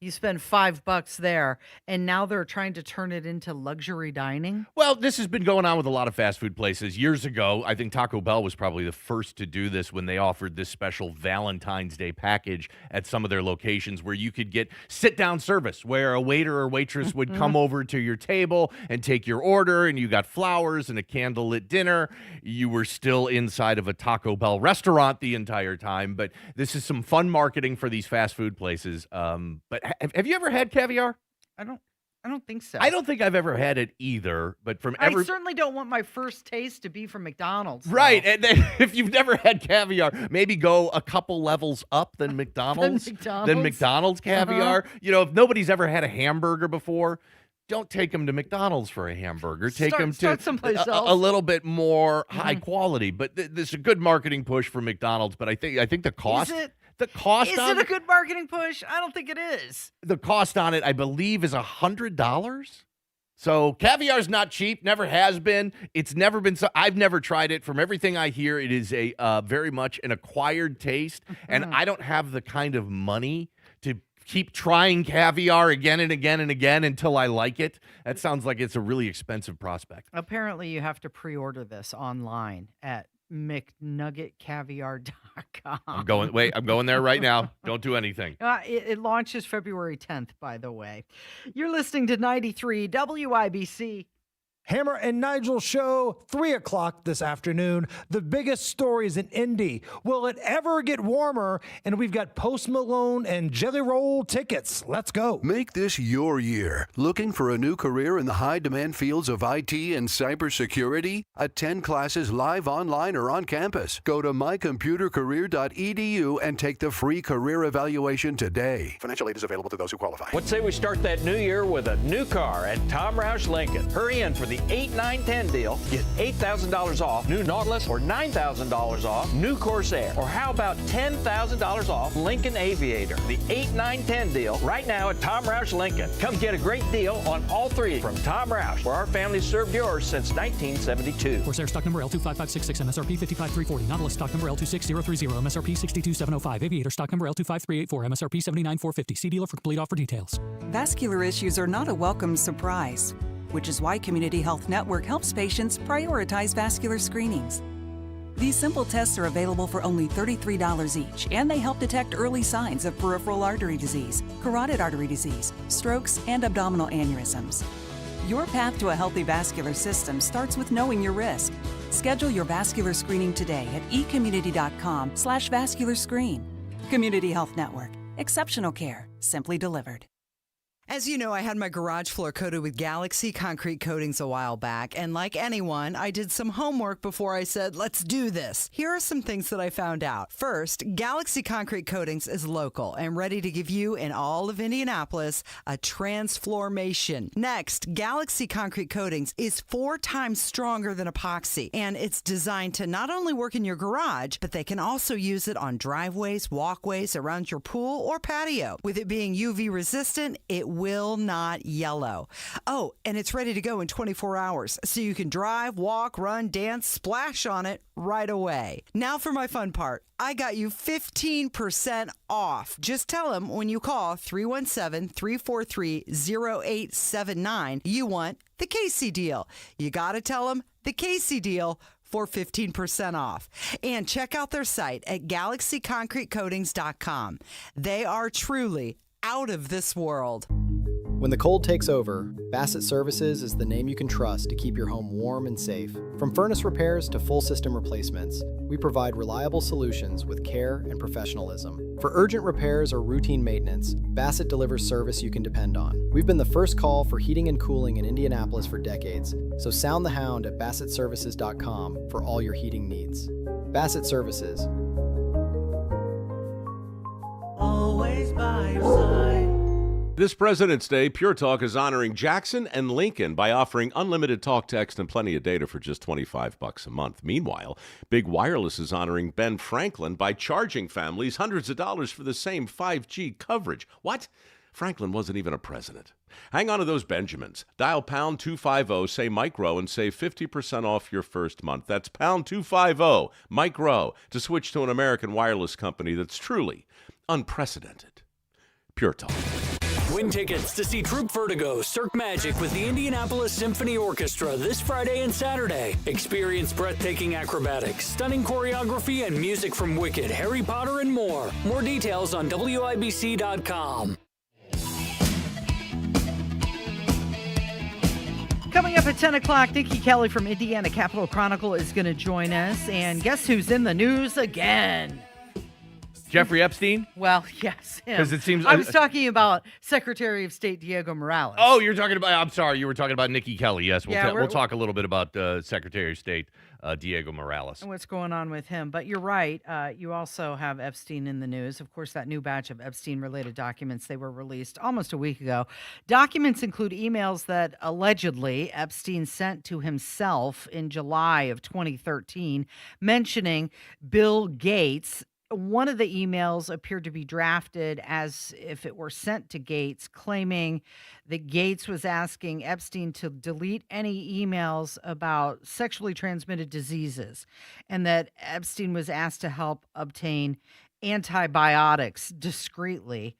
You spend $5 there, and now they're trying to turn it into luxury dining. Well, this has been going on with a lot of fast food places. Years ago, I think Taco Bell was probably the first to do this when they offered this special Valentine's Day package at some of their locations where you could get sit-down service, where a waiter or waitress would come over to your table and take your order, and you got flowers and a candlelit dinner. You were still inside of a Taco Bell restaurant the entire time, but this is some fun marketing for these fast food places. But have you ever had caviar? I don't think so. I don't think I've ever had it either, but I certainly don't want my first taste to be from McDonald's. Right, and then, if you've never had caviar, maybe go a couple levels up than McDonald's. Than McDonald's caviar. You know, if nobody's ever had a hamburger before, don't take them to McDonald's for a hamburger. Take them to someplace else. a little bit more high quality. But this is a good marketing push for McDonald's. But I think the cost. Is it? The cost is on it a good marketing push? I don't think it is. The cost on it, I believe, is $100. So caviar's not cheap. Never has been. It's never been. I've never tried it. From everything I hear, it is a very much an acquired taste, and I don't have the kind of money to keep trying caviar again and again and again until I like it. That sounds like it's a really expensive prospect. Apparently, you have to pre-order this online at McNuggetCaviar.com. I'm going there right now. Don't do anything. It launches February 10th, by the way. You're listening to 93 WIBC. Hammer and Nigel show, 3 o'clock this afternoon. The biggest stories in Indy. Will it ever get warmer? And we've got Post Malone and Jelly Roll tickets. Let's go. Make this your year. Looking for a new career in the high-demand fields of IT and cybersecurity? Attend classes live, online, or on campus. Go to mycomputercareer.edu and take the free career evaluation today. Financial aid is available to those who qualify. What say we start that new year with a new car at Tom Roush Lincoln? Hurry in for the 8-9-10 deal. Get $8,000 off new Nautilus or $9,000 off new Corsair. Or how about $10,000 off Lincoln Aviator? The 8-9-10 deal right now at Tom Roush Lincoln. Come get a great deal on all three from Tom Roush, where our family served yours since 1972. Corsair stock number L25566, MSRP 55340. Nautilus stock number L26030, MSRP 62705. Aviator stock number L25384, MSRP 79450. See dealer for complete offer details. Vascular issues are not a welcome surprise, which is why Community Health Network helps patients prioritize vascular screenings. These simple tests are available for only $33 each, and they help detect early signs of peripheral artery disease, carotid artery disease, strokes, and abdominal aneurysms. Your path to a healthy vascular system starts with knowing your risk. Schedule your vascular screening today at ecommunity.com/vascular screen. Community Health Network. Exceptional care, simply delivered. As you know, I had my garage floor coated with Galaxy concrete coatings a while back, and like anyone, I did some homework before I said, let's do this. Here are some things that I found out. First, Galaxy concrete coatings is local and ready to give you and all of Indianapolis a transformation. Next, Galaxy concrete coatings is 4 times stronger than epoxy, and it's designed to not only work in your garage, but they can also use it on driveways, walkways, around your pool or patio. With it being UV resistant, it will not yellow. Oh, and it's ready to go in 24 hours, so you can drive, walk, run, dance, splash on it right away. Now for my fun part. I got you 15% off. Just tell them when you call 317-343-0879 you want the Casey deal. You got to tell them the Casey deal for 15% off. And check out their site at galaxyconcretecoatings.com. They are truly out of this world. When the cold takes over, Bassett Services is the name you can trust to keep your home warm and safe. From furnace repairs to full system replacements, we provide reliable solutions with care and professionalism. For urgent repairs or routine maintenance, Bassett delivers service you can depend on. We've been the first call for heating and cooling in Indianapolis for decades, so sound the hound at BassettServices.com for all your heating needs. Bassett Services. Always by your side. This President's Day, Pure Talk is honoring Jackson and Lincoln by offering unlimited talk, text, and plenty of data for just $25 a month. Meanwhile, Big Wireless is honoring Ben Franklin by charging families hundreds of dollars for the same 5G coverage. What? Franklin wasn't even a president. Hang on to those Benjamins. Dial pound 250, say Micro, and save 50% off your first month. That's pound 250, Micro, to switch to an American wireless company that's truly unprecedented. Pure Talk. Win tickets to see Troop Vertigo, Cirque Magic with the Indianapolis Symphony Orchestra this Friday and Saturday. Experience breathtaking acrobatics, stunning choreography, and music from Wicked, Harry Potter, and more. More details on WIBC.com. Coming up at 10 o'clock, Nikki Kelly from Indiana Capitol Chronicle is going to join us. And guess who's in the news again? Jeffrey Epstein? Well, yes, him. 'Cause it seems- I was talking about Secretary of State Diego Morales. Oh, you're talking about, I'm sorry, you were talking about Nikki Kelly. Yes, Yeah, we'll talk a little bit about Secretary of State Diego Morales. And what's going on with him. But you're right. You also have Epstein in the news. Of course, that new batch of Epstein-related documents, they were released almost a week ago. Documents include emails that allegedly Epstein sent to himself in July of 2013, mentioning Bill Gates. One of the emails appeared to be drafted as if it were sent to Gates, claiming that Gates was asking Epstein to delete any emails about sexually transmitted diseases, and that Epstein was asked to help obtain antibiotics discreetly.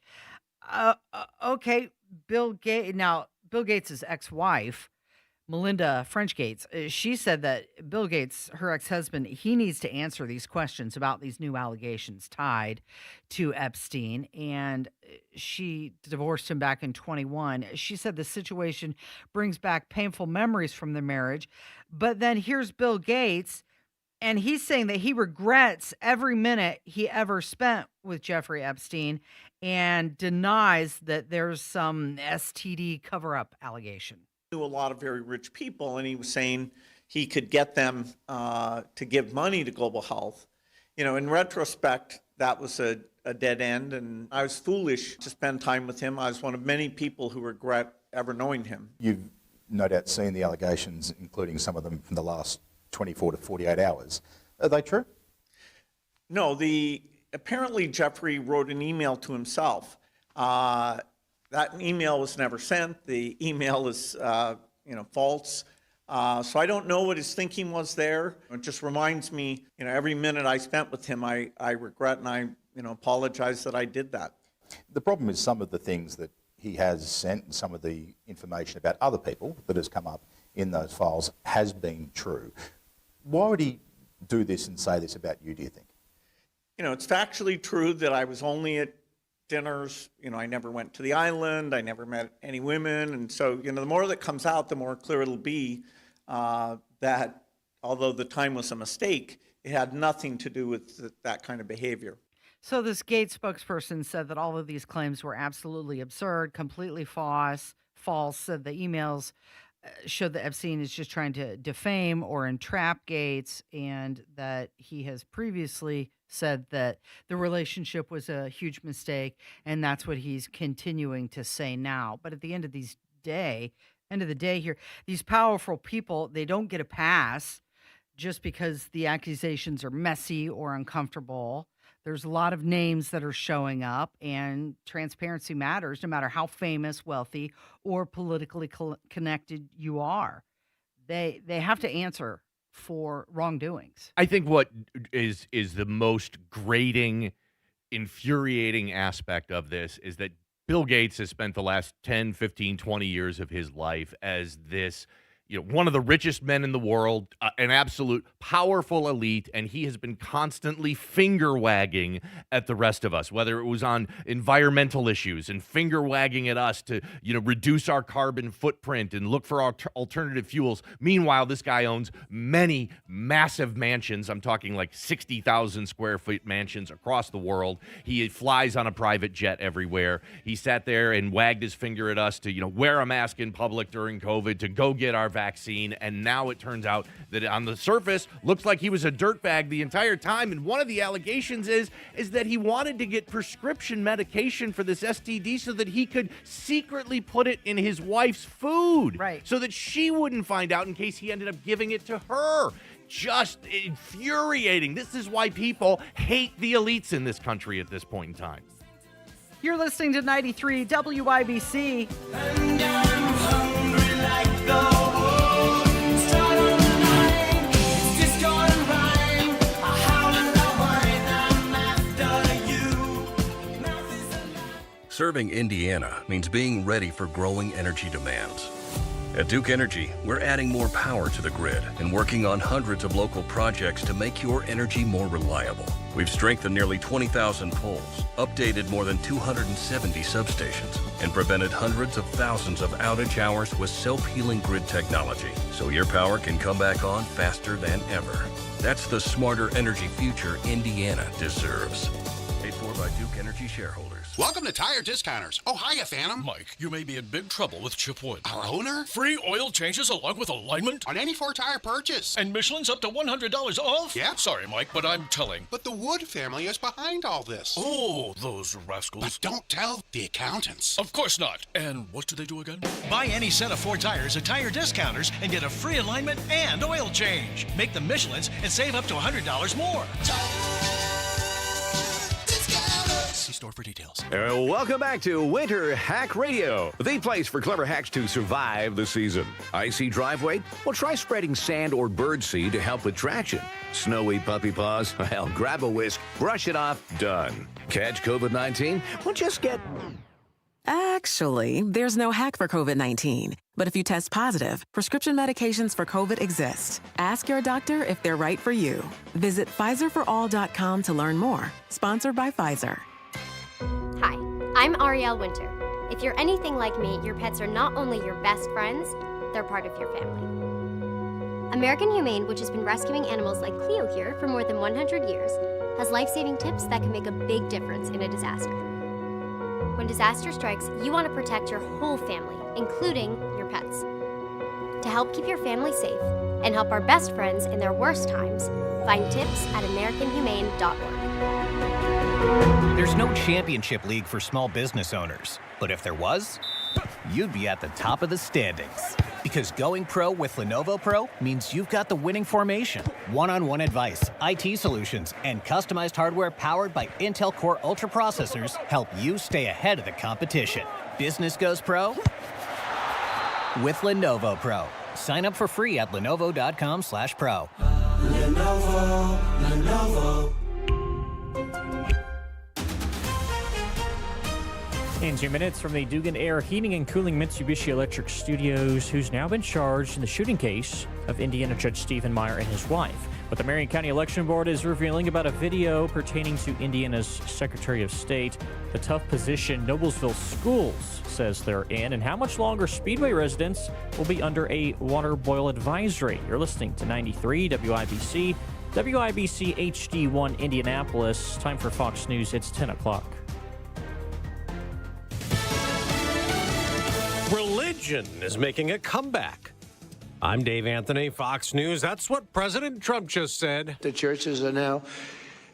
Okay, Bill Gates' ex-wife, Melinda French Gates, she said that Bill Gates, her ex-husband, he needs to answer these questions about these new allegations tied to Epstein. And she divorced him back in 21. She said the situation brings back painful memories from the marriage. But then here's Bill Gates, and he's saying that he regrets every minute he ever spent with Jeffrey Epstein and denies that there's some STD cover-up allegation. Knew a lot of very rich people, and he was saying he could get them to give money to global health. You know, in retrospect, that was a dead end, and I was foolish to spend time with him. I was one of many people who regret ever knowing him. You've no doubt seen the allegations, including some of them from the last 24 to 48 hours. Are they true? No, apparently Jeffrey wrote an email to himself. That email was never sent. The email is, false. So I don't know what his thinking was there. It just reminds me, every minute I spent with him, I regret and I, apologize that I did that. The problem is some of the things that he has sent and some of the information about other people that has come up in those files has been true. Why would he do this and say this about you, do you think? It's factually true that I was only at dinners. I never went to the island. I never met any women. And so, the more that comes out, the more clear it'll be that although the time was a mistake, it had nothing to do with that kind of behavior. So this Gates spokesperson said that all of these claims were absolutely absurd, completely false, said the emails showed that Epstein is just trying to defame or entrap Gates, and that he has previously said that the relationship was a huge mistake, and that's what he's continuing to say now. But at the end of the day here, these powerful people, they don't get a pass just because the accusations are messy or uncomfortable. There's a lot of names that are showing up, and transparency matters no matter how famous, wealthy, or politically connected you are. They have to answer for wrongdoings. I think what is the most grating, infuriating aspect of this is that Bill Gates has spent the last 10, 15, 20 years of his life as this, one of the richest men in the world, an absolute powerful elite, and he has been constantly finger-wagging at the rest of us, whether it was on environmental issues and finger-wagging at us to, reduce our carbon footprint and look for alternative fuels. Meanwhile, this guy owns many massive mansions. I'm talking like 60,000 square foot mansions across the world. He flies on a private jet everywhere. He sat there and wagged his finger at us to, wear a mask in public during COVID, to go get our vaccine, and now it turns out that on the surface looks like he was a dirtbag the entire time. And one of the allegations is that he wanted to get prescription medication for this STD so that he could secretly put it in his wife's food, right, so that she wouldn't find out in case he ended up giving it to her. Just infuriating. This is why people hate the elites in this country at this point in time. You're listening to 93 WIBC. And I'm hungry like the Serving Indiana means being ready for growing energy demands. At Duke Energy, we're adding more power to the grid and working on hundreds of local projects to make your energy more reliable. We've strengthened nearly 20,000 poles, updated more than 270 substations, and prevented hundreds of thousands of outage hours with self-healing grid technology, so your power can come back on faster than ever. That's the smarter energy future Indiana deserves. Paid for by Duke Energy shareholders. Welcome to Tire Discounters. Oh, hiya, Phantom. Mike, you may be in big trouble with Chip Wood. Our owner? Free oil changes along with alignment? On any 4-tire purchase. And Michelin's up to $100 off? Yeah. Sorry, Mike, but I'm telling. But the Wood family is behind all this. Oh, those rascals. But don't tell the accountants. Of course not. And what do they do again? Buy any set of 4 tires at Tire Discounters and get a free alignment and oil change. Make them Michelin's and save up to $100 more. See store for details. Welcome back to Winter Hack Radio, the place for clever hacks to survive the season. Icy driveway? Well, try spreading sand or birdseed to help with traction. Snowy puppy paws? Well, grab a whisk, brush it off, done. Catch COVID-19? Well, just get... Actually, there's no hack for COVID-19. But if you test positive, prescription medications for COVID exist. Ask your doctor if they're right for you. Visit PfizerForAll.com to learn more. Sponsored by Pfizer. Hi, I'm Arielle Winter. If you're anything like me, your pets are not only your best friends, they're part of your family. American Humane, which has been rescuing animals like Cleo here for more than 100 years, has life-saving tips that can make a big difference in a disaster. When disaster strikes, you want to protect your whole family, including your pets. To help keep your family safe and help our best friends in their worst times, find tips at AmericanHumane.org. There's no championship league for small business owners, but if there was, you'd be at the top of the standings. Because going pro with Lenovo Pro means you've got the winning formation, one-on-one advice, IT solutions, and customized hardware powered by Intel Core Ultra processors help you stay ahead of the competition. Business goes pro with Lenovo Pro. Sign up for free at lenovo.com/pro. Lenovo. In 2 minutes from the Dugan Air Heating and Cooling Mitsubishi Electric Studios, who's now been charged in the shooting case of Indiana Judge Stephen Meyer and his wife. What the Marion County Election Board is revealing about a video pertaining to Indiana's Secretary of State, the tough position Noblesville schools says they're in, and how much longer Speedway residents will be under a water boil advisory. You're listening to 93 WIBC, WIBC HD1 Indianapolis. Time for Fox News. It's 10 o'clock. Religion is making a comeback. I'm Dave Anthony, Fox News. That's what President Trump just said. The churches are now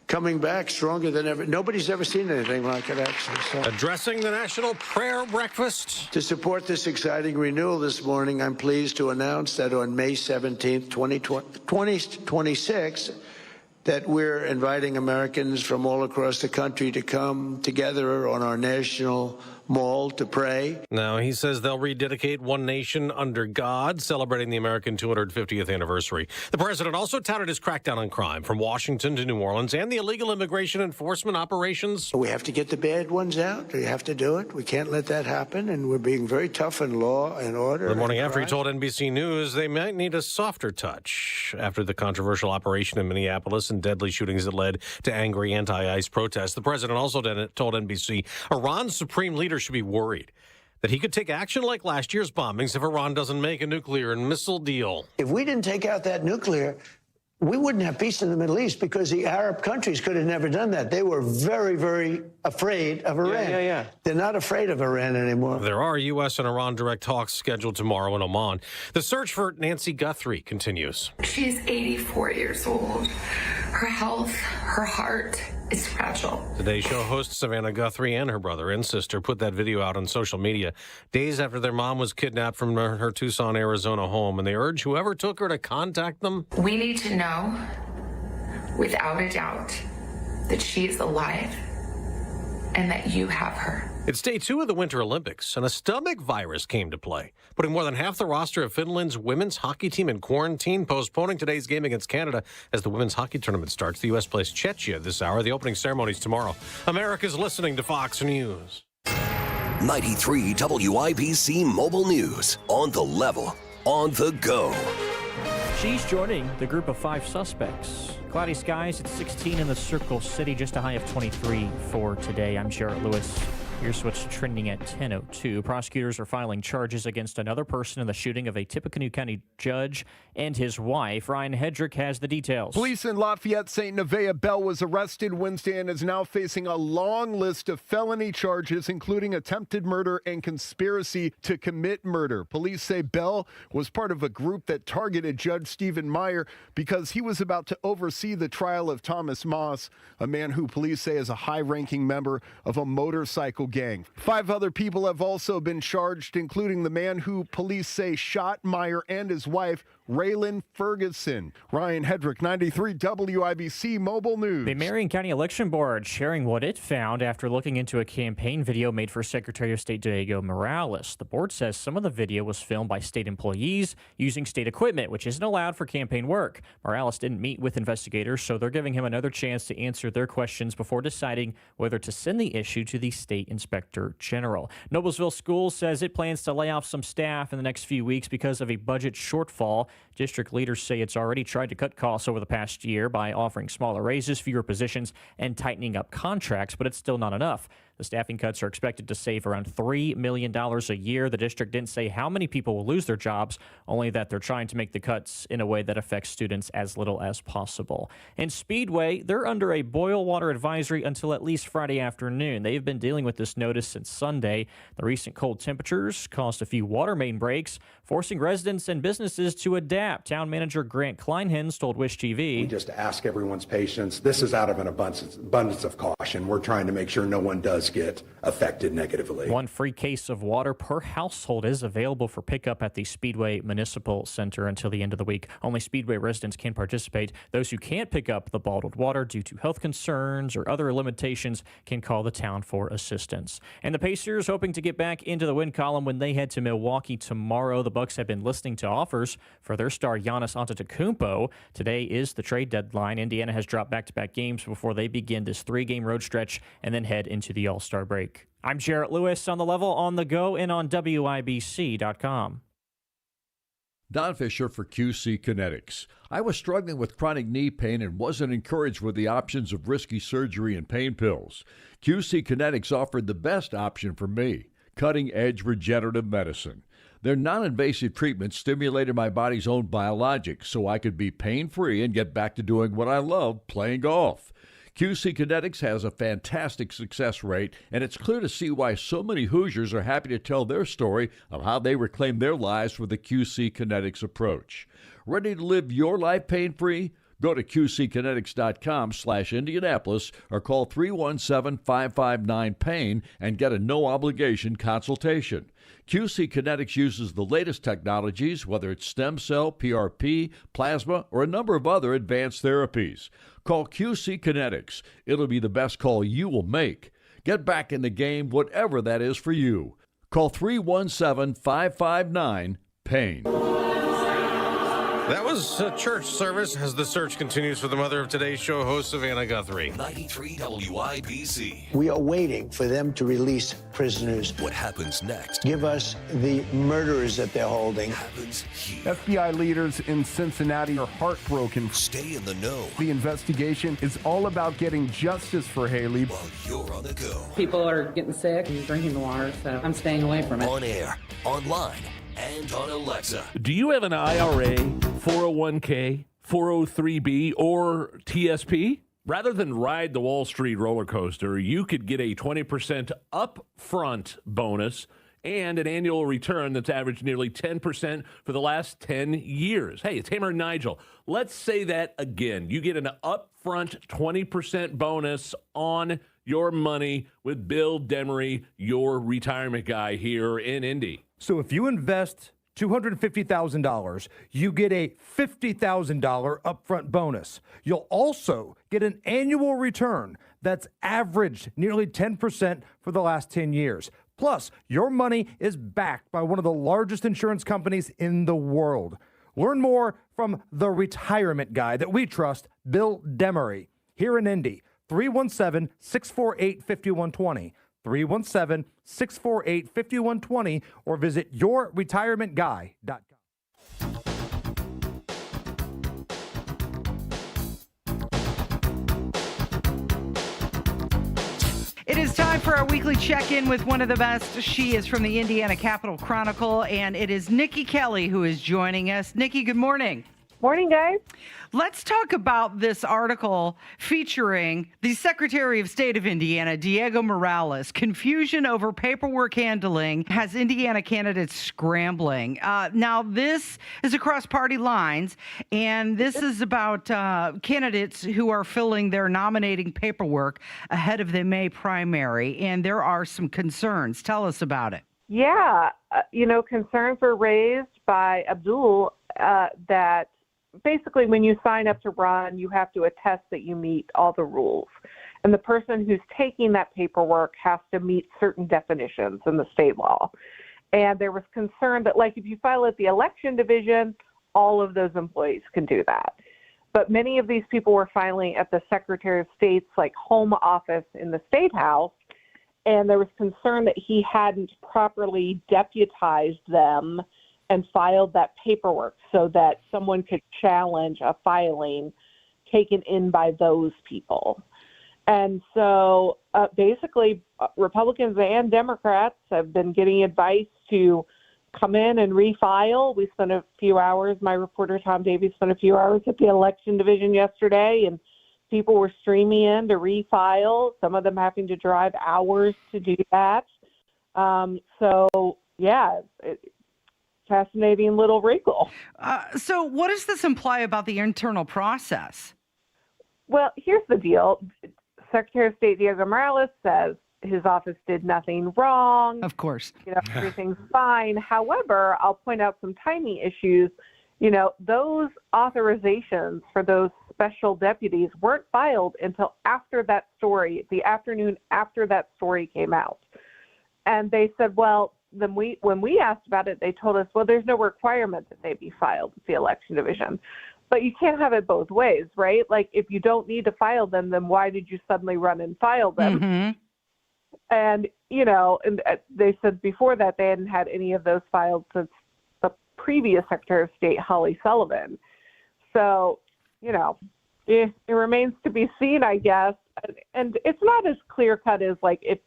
coming back stronger than ever. Nobody's ever seen anything like it, actually. So. Addressing the National Prayer Breakfast. To support this exciting renewal this morning, I'm pleased to announce that on May 17th, 2026, that we're inviting Americans from all across the country to come together on our national mall to pray. Now, he says they'll rededicate One Nation Under God, celebrating the American 250th anniversary. The president also touted his crackdown on crime from Washington to New Orleans and the illegal immigration enforcement operations. We have to get the bad ones out. We have to do it. We can't let that happen, and we're being very tough in law and order. The morning after, he told NBC News they might need a softer touch after the controversial operation in Minneapolis and deadly shootings that led to angry anti-ICE protests. The president also told NBC Iran's supreme leader should be worried that he could take action like last year's bombings if Iran doesn't make a nuclear and missile deal. If we didn't take out that nuclear, we wouldn't have peace in the Middle East because the Arab countries could have never done that. They were very, very afraid of Iran. Yeah. They're not afraid of Iran anymore. There are U.S. and Iran direct talks scheduled tomorrow in Oman. The search for Nancy Guthrie continues. She's 84 years old. Her health, her heart is fragile. Today's show host Savannah Guthrie and her brother and sister put that video out on social media days after their mom was kidnapped from her Tucson, Arizona home, and they urge whoever took her to contact them. We need to know, without a doubt, that she is alive and that you have her. It's day 2 of the Winter Olympics, and a stomach virus came to play, putting more than half the roster of Finland's women's hockey team in quarantine, postponing today's game against Canada as the women's hockey tournament starts. The U.S. plays Czechia this hour. The opening ceremony's tomorrow. America's listening to Fox News. 93 WIBC Mobile News. On the level, on the go. She's joining the group of 5 suspects. Cloudy skies at 16 in the Circle City, just a high of 23 for today. I'm Jarrett Lewis. Here's what's trending at 10:02. Prosecutors are filing charges against another person in the shooting of a Tippecanoe County judge and his wife. Ryan Hedrick has the details. Police in Lafayette St. Nevaeh Bell was arrested Wednesday and is now facing a long list of felony charges, including attempted murder and conspiracy to commit murder. Police say Bell was part of a group that targeted Judge Stephen Meyer because he was about to oversee the trial of Thomas Moss, a man who police say is a high-ranking member of a motorcycle gang. 5 other people have also been charged, including the man who police say shot Meyer and his wife, Raylan Ferguson. Ryan Hedrick, 93 WIBC Mobile News. The Marion County Election Board sharing what it found after looking into a campaign video made for Secretary of State Diego Morales. The board says some of the video was filmed by state employees using state equipment, which isn't allowed for campaign work. Morales didn't meet with investigators, so they're giving him another chance to answer their questions before deciding whether to send the issue to the state inspector general. Noblesville Schools says it plans to lay off some staff in the next few weeks because of a budget shortfall. District leaders say it's already tried to cut costs over the past year by offering smaller raises, fewer positions, and tightening up contracts, but it's still not enough. The staffing cuts are expected to save around $3 million a year. The district didn't say how many people will lose their jobs, only that they're trying to make the cuts in a way that affects students as little as possible. And Speedway, they're under a boil water advisory until at least Friday afternoon. They've been dealing with this notice since Sunday. The recent cold temperatures caused a few water main breaks, forcing residents and businesses to adapt. Town manager Grant Kleinhens told Wish TV. We just ask everyone's patience. This is out of an abundance of caution. We're trying to make sure no one does get affected negatively. 1 free case of water per household is available for pickup at the Speedway Municipal Center until the end of the week. Only Speedway residents can participate. Those who can't pick up the bottled water due to health concerns or other limitations can call the town for assistance. And the Pacers hoping to get back into the win column when they head to Milwaukee tomorrow. The Bucks have been listening to offers for their star Giannis Antetokounmpo. Today is the trade deadline. Indiana has dropped back-to-back games before they begin this 3-game road stretch and then head into the All-Star break. I'm Jarrett Lewis on the level, on the go, and on WIBC.com. Don Fisher for QC Kinetics. I was struggling with chronic knee pain and wasn't encouraged with the options of risky surgery and pain pills. QC Kinetics offered the best option for me, cutting-edge regenerative medicine. Their non-invasive treatment stimulated my body's own biologics so I could be pain-free and get back to doing what I love, playing golf. QC Kinetics has a fantastic success rate, and it's clear to see why so many Hoosiers are happy to tell their story of how they reclaim their lives with the QC Kinetics approach. Ready to live your life pain-free? Go to qckinetics.com/Indianapolis or call 317-559-PAIN and get a no-obligation consultation. QC Kinetics uses the latest technologies, whether it's stem cell, PRP, plasma, or a number of other advanced therapies. Call QC Kinetics. It'll be the best call you will make. Get back in the game, whatever that is for you. Call 317-559-PAIN. That was a church service as the search continues for the mother of today's show host, Savannah Guthrie. 93 WIBC. We are waiting for them to release prisoners. What happens next? Give us the murderers that they're holding. Happens here. FBI leaders in Cincinnati are heartbroken. Stay in the know. The investigation is all about getting justice for Haley. While you're on the go. People are getting sick and drinking the water, so I'm staying away from it. On air, online, and on Alexa. Do you have an IRA, 401k, 403b, or TSP? Rather than ride the Wall Street roller coaster, you could get a 20% upfront bonus and an annual return that's averaged nearly 10% for the last 10 years. Hey, it's Hammer and Nigel. Let's say that again. You get an upfront 20% bonus on your money with Bill Demery, your retirement guy here in Indy. So if you invest $250,000, you get a $50,000 upfront bonus. You'll also get an annual return that's averaged nearly 10% for the last 10 years. Plus, your money is backed by one of the largest insurance companies in the world. Learn more from the retirement guy that we trust, Bill Demery, here in Indy, 317-648-5120. 317-648-5120 or visit yourretirementguy.com. It is time for our weekly check-in with one of the best. She is from the Indiana Capitol Chronicle, and it is Nikki Kelly who is joining us. Nikki, good morning. Morning, guys. Let's talk about this article featuring the Secretary of State of Indiana, Diego Morales. Confusion over paperwork handling has Indiana candidates scrambling. Now, this is across party lines, and this is about candidates who are filling their nominating paperwork ahead of the May primary, and there are some concerns. Tell us about it. Yeah, concerns were raised by Abdul that basically when you sign up to run, you have to attest that you meet all the rules. And the person who's taking that paperwork has to meet certain definitions in the state law. And there was concern that, like, if you file at the election division, all of those employees can do that. But many of these people were filing at the Secretary of State's, like, home office in the State House. And there was concern that he hadn't properly deputized them and filed that paperwork so that someone could challenge a filing taken in by those people. And so basically Republicans and Democrats have been getting advice to come in and refile. We spent a few hours, my reporter Tom Davies spent a few hours at the election division yesterday, and people were streaming in to refile, some of them having to drive hours to do that. Fascinating little wrinkle. So what does this imply about the internal process? Well, here's the deal. Secretary of State Diego Morales says his office did nothing wrong. Of course. Everything's fine. However, I'll point out some timing issues. Those authorizations for those special deputies weren't filed until after that story, the afternoon after that story came out. And they said, well, then when we asked about it, they told us, well, there's no requirement that they be filed with the election division. But you can't have it both ways, right? Like, if you don't need to file them, then why did you suddenly run and file them? Mm-hmm. And, and they said before that they hadn't had any of those filed since the previous Secretary of State, Holly Sullivan. So, it remains to be seen, I guess. And it's not as clear-cut as, like, if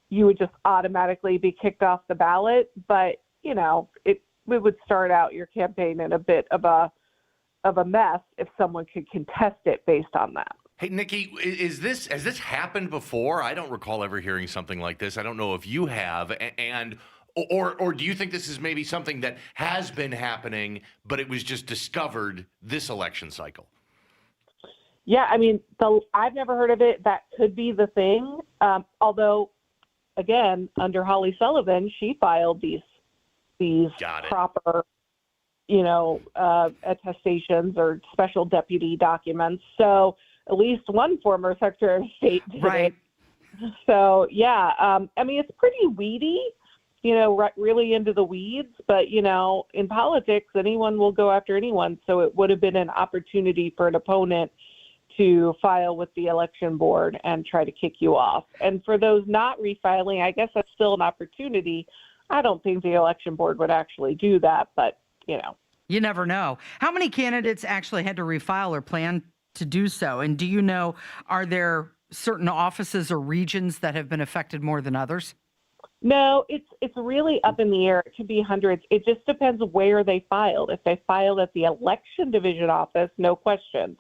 you would just automatically be kicked off the ballot, but it would start out your campaign in a bit of a mess if someone could contest it based on that. Hey, Nikki, has this happened before? I don't recall ever hearing something like this. I don't know if you have, or do you think this is maybe something that has been happening, but it was just discovered this election cycle? Yeah, I mean, I've never heard of it. That could be the thing. Although, again, under Holly Sullivan, she filed these proper, attestations or special deputy documents. So at least one former Secretary of State did right. it. So, yeah, I mean, it's pretty weedy, really into the weeds. But, in politics, anyone will go after anyone. So it would have been an opportunity for an opponent to file with the election board and try to kick you off. And for those not refiling, I guess that's still an opportunity. I don't think the election board would actually do that, but, You never know. How many candidates actually had to refile or plan to do so? And do you know, are there certain offices or regions that have been affected more than others? No, it's really up in the air. It could be hundreds. It just depends where they filed. If they filed at the election division office, no questions.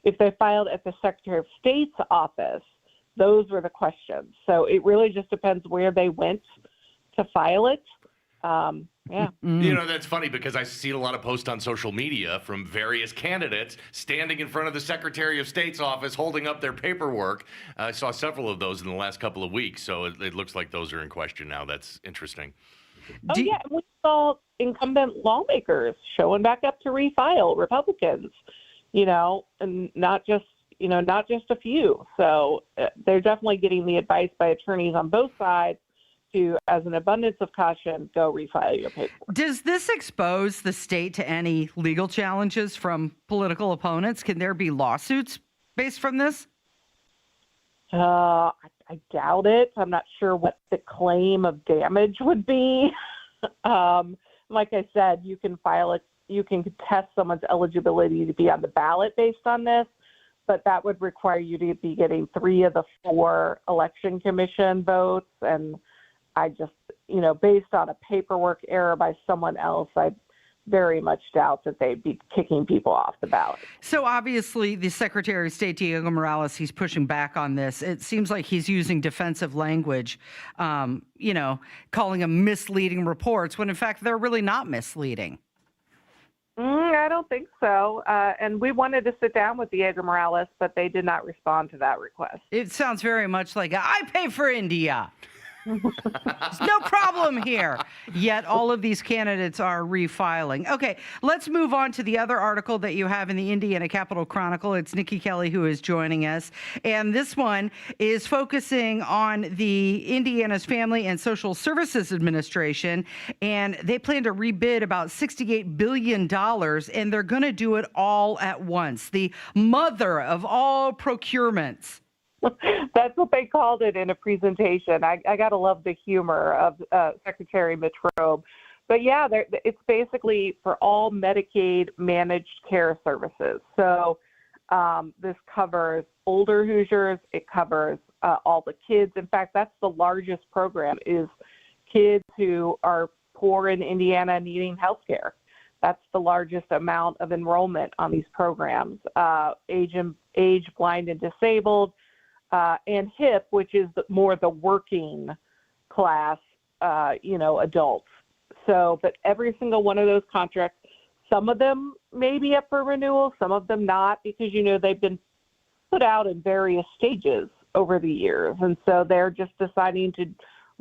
If they filed at the Secretary of State's office, those were the questions. So it really just depends where they went to file it. Yeah. That's funny because I see a lot of posts on social media from various candidates standing in front of the Secretary of State's office holding up their paperwork. I saw several of those in the last couple of weeks, so it looks like those are in question now. That's interesting. Yeah, we saw incumbent lawmakers showing back up to refile, Republicans, and not just a few. So they're definitely getting the advice by attorneys on both sides to, as an abundance of caution, go refile your paperwork. Does this expose the state to any legal challenges from political opponents? Can there be lawsuits based from this? I I doubt it. I'm not sure what the claim of damage would be. Like I said, you can contest someone's eligibility to be on the ballot based on this, but that would require you to be getting 3 of the 4 election commission votes. And I just, based on a paperwork error by someone else, I very much doubt that they'd be kicking people off the ballot. So obviously the Secretary of State, Diego Morales, he's pushing back on this. It seems like he's using defensive language, calling them misleading reports when in fact they're really not misleading. I don't think so. And we wanted to sit down with Diego Morales, but they did not respond to that request. It sounds very much like, I pay for India. There's no problem here. Yet all of these candidates are refiling. Okay, let's move on to the other article that you have in the Indiana Capitol Chronicle. It's Nikki Kelly who is joining us. And this one is focusing on the Indiana's Family and Social Services Administration. And they plan to rebid about $68 billion, and they're going to do it all at once. The mother of all procurements. That's what they called it in a presentation. I got to love the humor of Secretary Mitch Robe. But yeah, it's basically for all Medicaid managed care services. So this covers older Hoosiers. It covers all the kids. In fact, that's the largest program, is kids who are poor in Indiana needing health care. That's the largest amount of enrollment on these programs. Age, blind, and disabled. And HIP, which is more the working class, adults. So, but every single one of those contracts, some of them may be up for renewal, some of them not, because, they've been put out in various stages over the years. And so they're just deciding to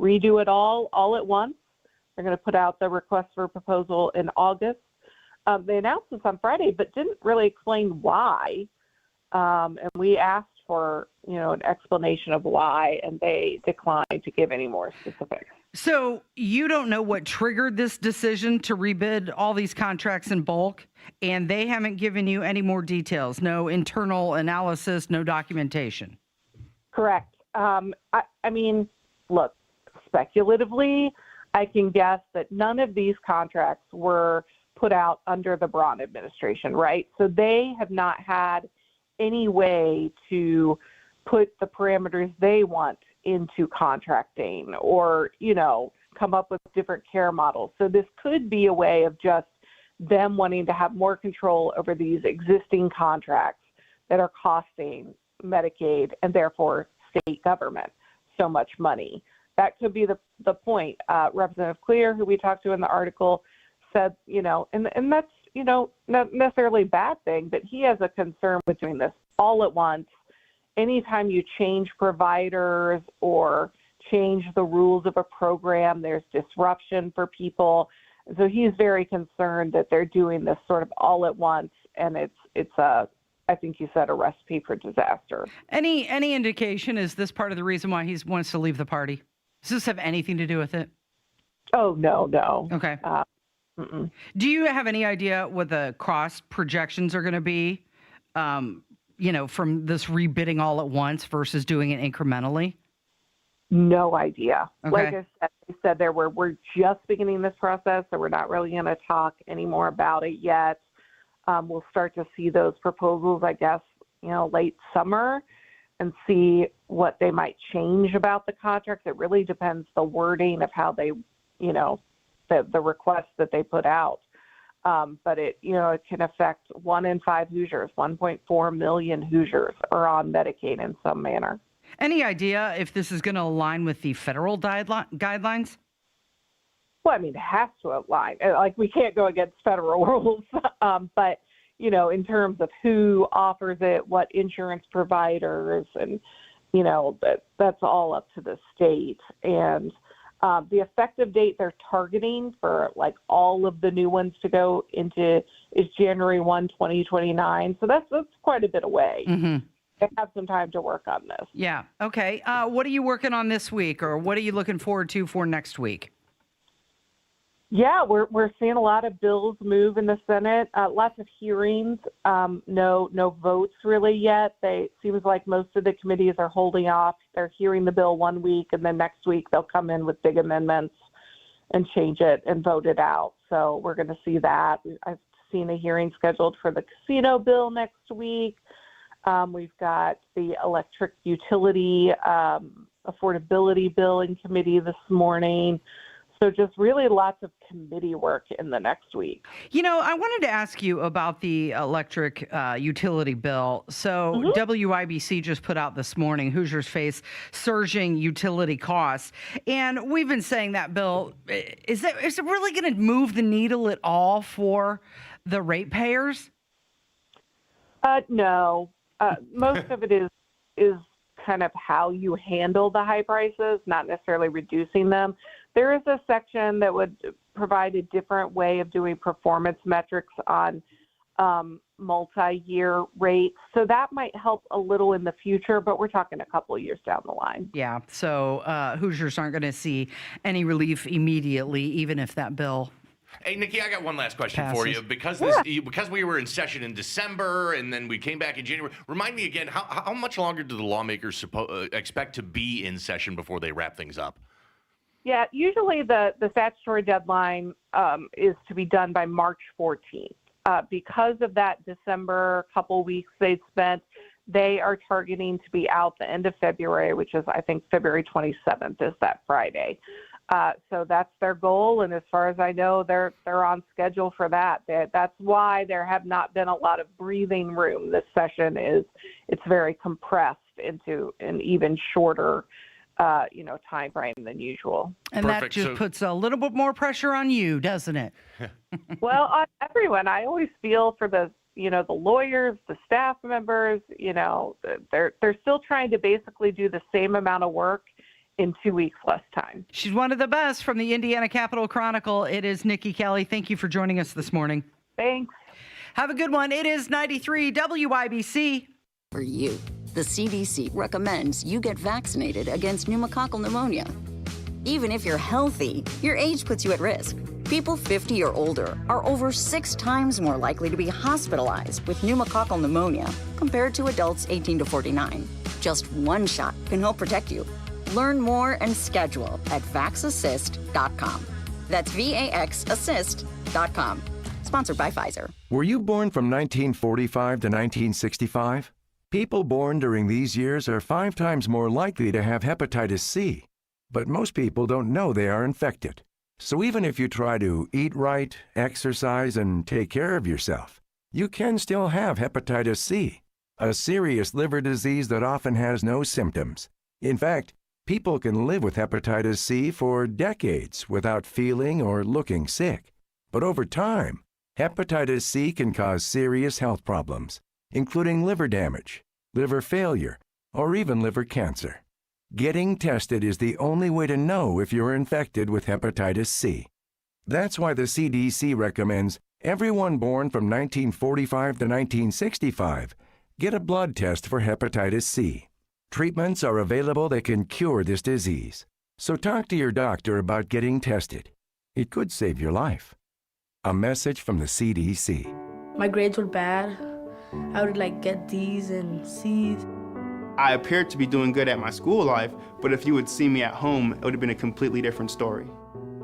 redo it all at once. They're going to put out the request for proposal in August. They announced this on Friday, but didn't really explain why. And we asked for, an explanation of why, and they declined to give any more specifics. So you don't know what triggered this decision to rebid all these contracts in bulk, and they haven't given you any more details, no internal analysis, no documentation. Correct. Look, speculatively, I can guess that none of these contracts were put out under the Braun administration, right? So they have not had any way to put the parameters they want into contracting or, come up with different care models. So this could be a way of just them wanting to have more control over these existing contracts that are costing Medicaid and therefore state government so much money. That could be the point. Representative Clear, who we talked to in the article, said, and that's, not necessarily a bad thing, but he has a concern with doing this all at once. Anytime you change providers or change the rules of a program, there's disruption for people. So he's very concerned that they're doing this sort of all at once, and it's I think you said, a recipe for disaster. Any indication, is this part of the reason why he wants to leave the party? Does this have anything to do with it? Oh, no. Okay. Do you have any idea what the cost projections are going to be, from this rebidding all at once versus doing it incrementally? No idea. Okay. Like I said, we're just beginning this process, so we're not really going to talk any more about it yet. We'll start to see those proposals, I guess, late summer, and see what they might change about the contracts. It really depends the wording of how they, the requests that they put out. But it can affect 1 in 5 Hoosiers. 1.4 million Hoosiers are on Medicaid in some manner. Any idea if this is going to align with the federal guidelines? Well, it has to align. Like, we can't go against federal rules. But, in terms of who offers it, what insurance providers, and, that's all up to the state. And the effective date they're targeting for all of the new ones to go into is January 1, 2029. So that's quite a bit away. Mm-hmm. They have some time to work on this. Yeah. Okay. What are you working on this week, or what are you looking forward to for next week? Yeah, we're seeing a lot of bills move in the Senate. Lots of hearings. No votes really yet. It seems like most of the committees are holding off. They're hearing the bill one week, and then next week they'll come in with big amendments and change it and vote it out. So we're going to see that. I've seen a hearing scheduled for the casino bill next week. We've got the electric utility affordability bill in committee this morning. So just really lots of committee work in the next week. You know, I wanted to ask you about the electric utility bill. So WIBC just put out this morning, Hoosiers face surging utility costs. And we've been saying that bill, is it really going to move the needle at all for the ratepayers? No. Most of it is kind of how you handle the high prices, not necessarily reducing them. There is a section that would provide a different way of doing performance metrics on multi-year rates. So that might help a little in the future, but we're talking a couple of years down the line. Yeah, so Hoosiers aren't going to see any relief immediately, even if that bill. Hey, Nikki, I got one last question passes. for you. Because we were in session in December and then we came back in January, remind me again, how much longer do the lawmakers expect to be in session before they wrap things up? Yeah, usually the statutory deadline is to be done by March 14th. Because of that December couple weeks they spent, they are targeting to be out the end of February, which is, I think, February 27th is that Friday. So that's their goal, and as far as I know, they're on schedule for that. That's why there have not been a lot of breathing room. This session it's very compressed into an even shorter time frame than usual. And that just puts a little bit more pressure on you, doesn't it? Well, on everyone. I always feel for the lawyers, the staff members, they're still trying to basically do the same amount of work in 2 weeks less time. She's one of the best from the Indiana Capitol Chronicle. It is Nikki Kelly. Thank you for joining us this morning. Thanks. Have a good one. It is 93 WIBC. For you, the CDC recommends you get vaccinated against pneumococcal pneumonia. Even if you're healthy, your age puts you at risk. People 50 or older are over 6 times more likely to be hospitalized with pneumococcal pneumonia compared to adults 18 to 49. Just one shot can help protect you. Learn more and schedule at vaxassist.com. That's VAXassist.com. Sponsored by Pfizer. Were you born from 1945 to 1965? People born during these years are 5 times more likely to have hepatitis C. But most people don't know they are infected. So even if you try to eat right, exercise, and take care of yourself, you can still have hepatitis C, a serious liver disease that often has no symptoms. In fact, people can live with hepatitis C for decades without feeling or looking sick. But over time, hepatitis C can cause serious health problems, including liver damage, liver failure, or even liver cancer. Getting tested is the only way to know if you're infected with hepatitis C. That's why the CDC recommends everyone born from 1945 to 1965 get a blood test for hepatitis C. Treatments are available that can cure this disease. So talk to your doctor about getting tested. It could save your life. A message from the CDC. My grades were bad. I would get D's and C's. I appeared to be doing good at my school life, but if you would see me at home, it would have been a completely different story.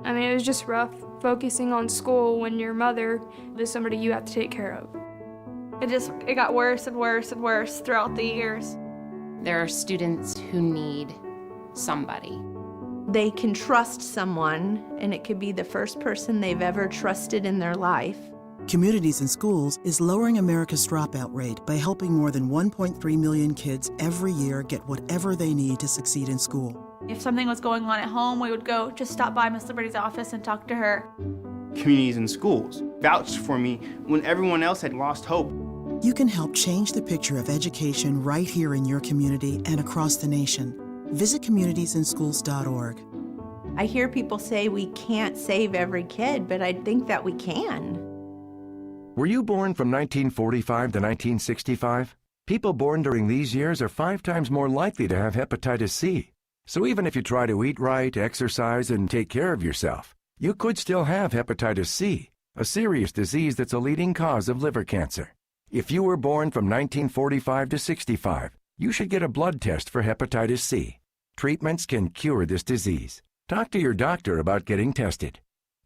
I mean, it was just rough focusing on school when your mother is somebody you have to take care of. It got worse and worse and worse throughout the years. There are students who need somebody. They can trust someone, and it could be the first person they've ever trusted in their life. Communities in Schools is lowering America's dropout rate by helping more than 1.3 million kids every year get whatever they need to succeed in school. If something was going on at home, we would go just stop by Miss Liberty's office and talk to her. Communities in Schools vouched for me when everyone else had lost hope. You can help change the picture of education right here in your community and across the nation. Visit communitiesandschools.org. I hear people say we can't save every kid, but I think that we can. Were you born from 1945 to 1965? People born during these years are 5 times more likely to have hepatitis C. So even if you try to eat right, exercise, and take care of yourself, You could still have hepatitis C, a serious disease that's a leading cause of liver cancer. If you were born from 1945 to 65, you should get a blood test for hepatitis C. Treatments can cure this disease. Talk to your doctor about getting tested.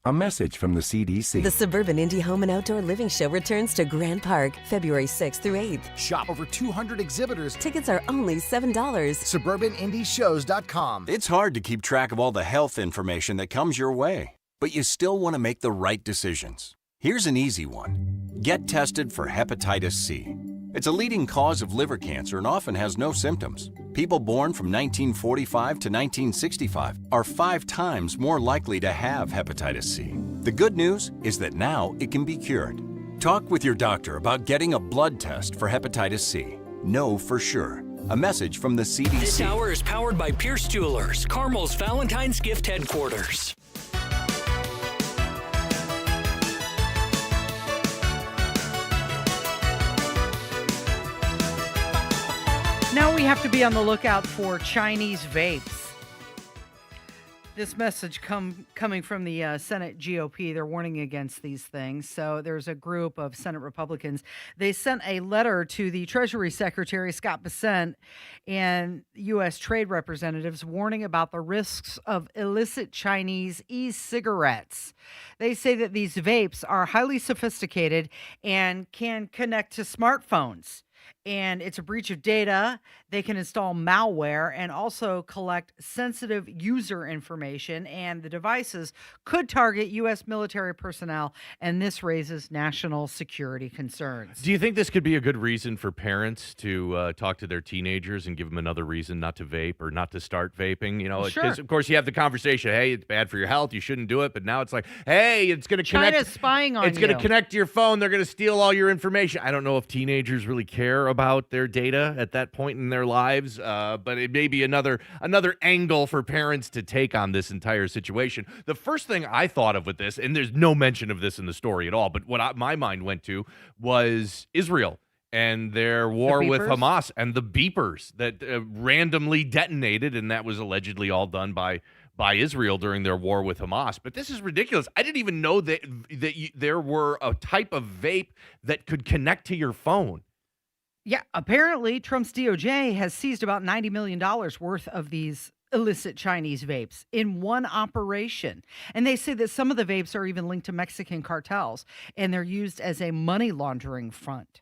A message from the CDC. The Suburban Indie Home and Outdoor Living Show returns to Grand Park, February 6th through 8th. Shop over 200 exhibitors. Tickets are only $7. SuburbanIndieshows.com. It's hard to keep track of all the health information that comes your way, but you still want to make the right decisions. Here's an easy one. Get tested for hepatitis C. It's a leading cause of liver cancer and often has no symptoms. People born from 1945 to 1965 are 5 times more likely to have hepatitis C. The good news is that now it can be cured. Talk with your doctor about getting a blood test for hepatitis C. Know for sure. A message from the CDC. This hour is powered by Pierce Jewelers, Carmel's Valentine's Gift Headquarters. Now we have to be on the lookout for Chinese vapes. This message coming from the Senate GOP. They're warning against these things. So there's a group of Senate Republicans. They sent a letter to the Treasury Secretary, Scott Bessent, and U.S. trade representatives warning about the risks of illicit Chinese e-cigarettes. They say that these vapes are highly sophisticated and can connect to smartphones. And it's a breach of data. They can install malware and also collect sensitive user information. And the devices could target U.S. military personnel. And this raises national security concerns. Do you think this could be a good reason for parents to talk to their teenagers and give them another reason not to vape or not to start vaping? You know, Sure. because of course you have the conversation, hey, it's bad for your health, you shouldn't do it. But now it's like, hey, it's going to connect. China's spying on you. It's going to connect to your phone. They're going to steal all your information. I don't know if teenagers really care about their data at that point in their lives, but it may be another angle for parents to take on this entire situation. The first thing I thought of with this, and there's no mention of this in the story at all, but what my mind went to was Israel and their war with Hamas and the beepers that randomly detonated, and that was allegedly all done by Israel during their war with Hamas. But this is ridiculous. I didn't even know that there were a type of vape that could connect to your phone. Yeah, apparently Trump's DOJ has seized about $90 million worth of these illicit Chinese vapes in one operation. And they say that some of the vapes are even linked to Mexican cartels, and they're used as a money laundering front.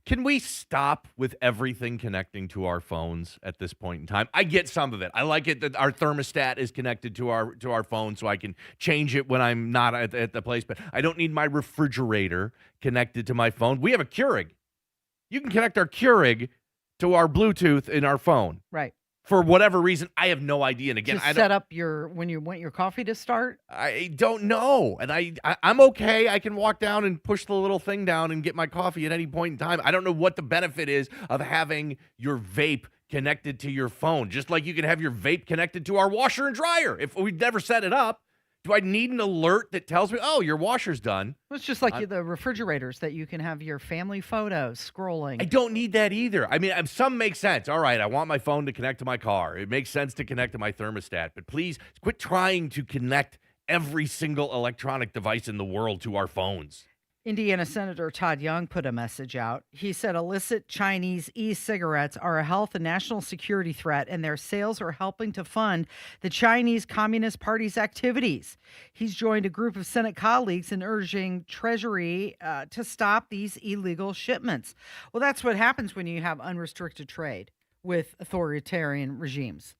Can we stop with everything connecting to our phones at this point in time? I get some of it. I like it that our thermostat is connected to our phone so I can change it when I'm not at the place, but I don't need my refrigerator connected to my phone. We have a Keurig. You can connect our Keurig to our Bluetooth in our phone. Right. For whatever reason, I have no idea. And again, Just set up when you want your coffee to start? I don't know. And I'm okay. I can walk down and push the little thing down and get my coffee at any point in time. I don't know what the benefit is of having your vape connected to your phone. Just like you can have your vape connected to our washer and dryer. If we've never set it up, do I need an alert that tells me, oh, your washer's done? It's just like the refrigerators that you can have your family photos scrolling. I don't need that either. I mean, some make sense. All right, I want my phone to connect to my car. It makes sense to connect to my thermostat. But please quit trying to connect every single electronic device in the world to our phones. Indiana Senator Todd Young put a message out. He said illicit Chinese e-cigarettes are a health and national security threat, and their sales are helping to fund the Chinese Communist Party's activities. He's joined a group of Senate colleagues in urging Treasury to stop these illegal shipments. Well, that's what happens when you have unrestricted trade with authoritarian regimes.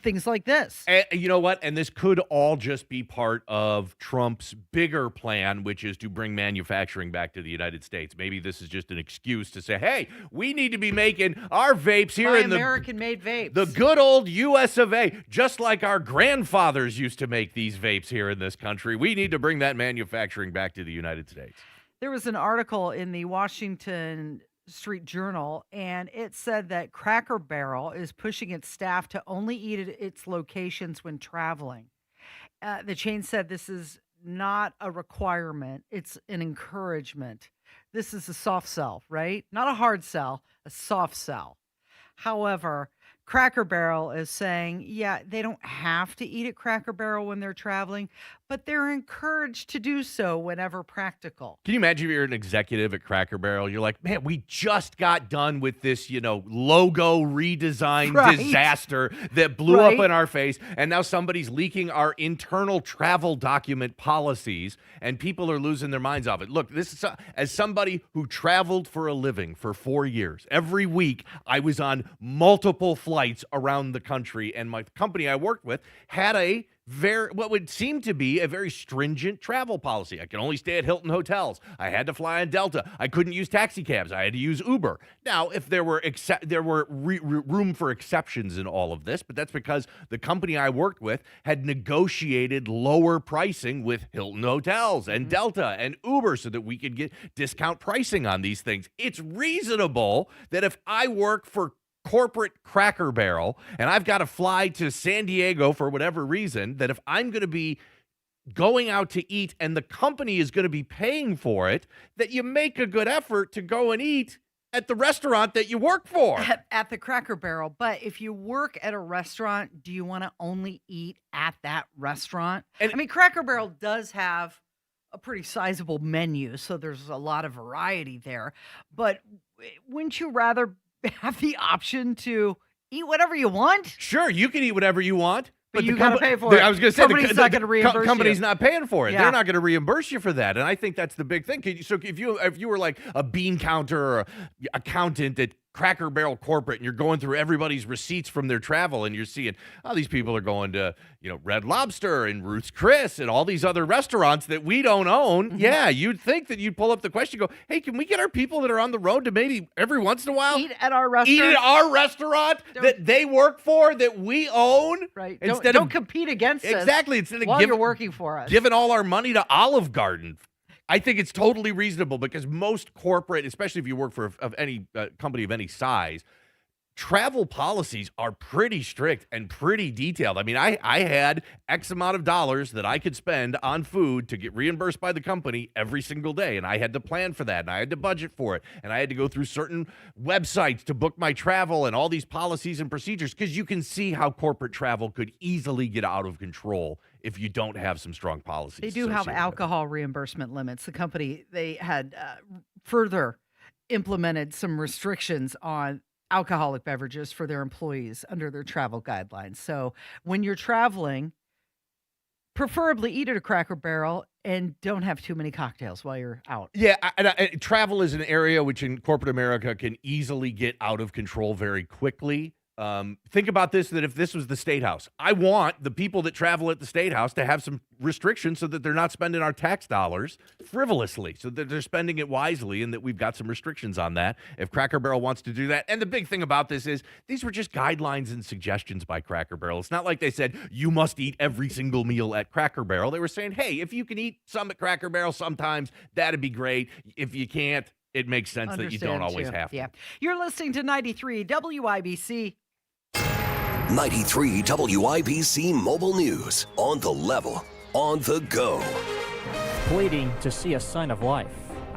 Things like this. And you know what? And this could all just be part of Trump's bigger plan, which is to bring manufacturing back to the United States. Maybe this is just an excuse to say, hey, we need to be making our vapes here in American-made vapes. The good old US of A. Just like our grandfathers used to make these vapes here in this country. We need to bring that manufacturing back to the United States. There was an article in the Washington Street Journal, and it said that Cracker Barrel is pushing its staff to only eat at its locations when traveling. The chain said this is not a requirement, it's an encouragement. This is a soft sell, right? Not a hard sell, a soft sell. However, Cracker Barrel is saying, yeah, they don't have to eat at Cracker Barrel when they're traveling, but they're encouraged to do so whenever practical. Can you imagine if you're an executive at Cracker Barrel? You're like, man, we just got done with this, logo redesign disaster that blew up in our face. And now somebody's leaking our internal travel document policies and people are losing their minds off it. Look, this is as somebody who traveled for a living for 4 years. Every week I was on multiple flights around the country, and my company I worked with had what would seem to be a very stringent travel policy. I could only stay at Hilton hotels. I had to fly on Delta. I couldn't use taxi cabs. I had to use Uber. Now, if there were room for exceptions in all of this, but that's because the company I worked with had negotiated lower pricing with Hilton hotels and Delta and Uber so that we could get discount pricing on these things. It's reasonable that if I work for corporate Cracker Barrel and I've got to fly to San Diego for whatever reason, that if I'm going to be going out to eat and the company is going to be paying for it, that you make a good effort to go and eat at the restaurant that you work for. At the Cracker Barrel. But if you work at a restaurant, do you want to only eat at that restaurant? And I mean, Cracker Barrel does have a pretty sizable menu, so there's a lot of variety there. But wouldn't you rather have the option to eat whatever you want? Sure, you can eat whatever you want. But you got to pay for it. I was going to say, Company's not going to reimburse company's you. not paying for it. Yeah. They're not going to reimburse you for that. And I think that's the big thing. So if you were like a bean counter or accountant at Cracker Barrel corporate and you're going through everybody's receipts from their travel and you're seeing, these people are going to, Red Lobster and Ruth's Chris and all these other restaurants that we don't own. Mm-hmm. Yeah, you'd think that you'd pull up the question and go, hey, can we get our people that are on the road to maybe every once in a while eat at our restaurant? Eat at our restaurant that they work for, that we own? Right. Don't compete against us. Exactly. Instead of while you're working for us. Giving all our money to Olive Garden. I think it's totally reasonable because most corporate, especially if you work for any company of any size, travel policies are pretty strict and pretty detailed. I mean, I had X amount of dollars that I could spend on food to get reimbursed by the company every single day, and I had to plan for that, and I had to budget for it, and I had to go through certain websites to book my travel and all these policies and procedures because you can see how corporate travel could easily get out of control if you don't have some strong policies. They do have alcohol reimbursement limits. The company, they had further implemented some restrictions on alcoholic beverages for their employees under their travel guidelines. So when you're traveling, preferably eat at a Cracker Barrel and don't have too many cocktails while you're out. Yeah, travel is an area which in corporate America can easily get out of control very quickly. Think about this, that if this was the State House, I want the people that travel at the State House to have some restrictions so that they're not spending our tax dollars frivolously, so that they're spending it wisely and that we've got some restrictions on that if Cracker Barrel wants to do that. And the big thing about this is these were just guidelines and suggestions by Cracker Barrel. It's not like they said, you must eat every single meal at Cracker Barrel. They were saying, hey, if you can eat some at Cracker Barrel sometimes, that'd be great. If you can't, it makes sense that you don't always have to. Yeah. You're listening to 93 WIBC. 93 WIBC Mobile News. On the level, on the go. Pleading to see a sign of life.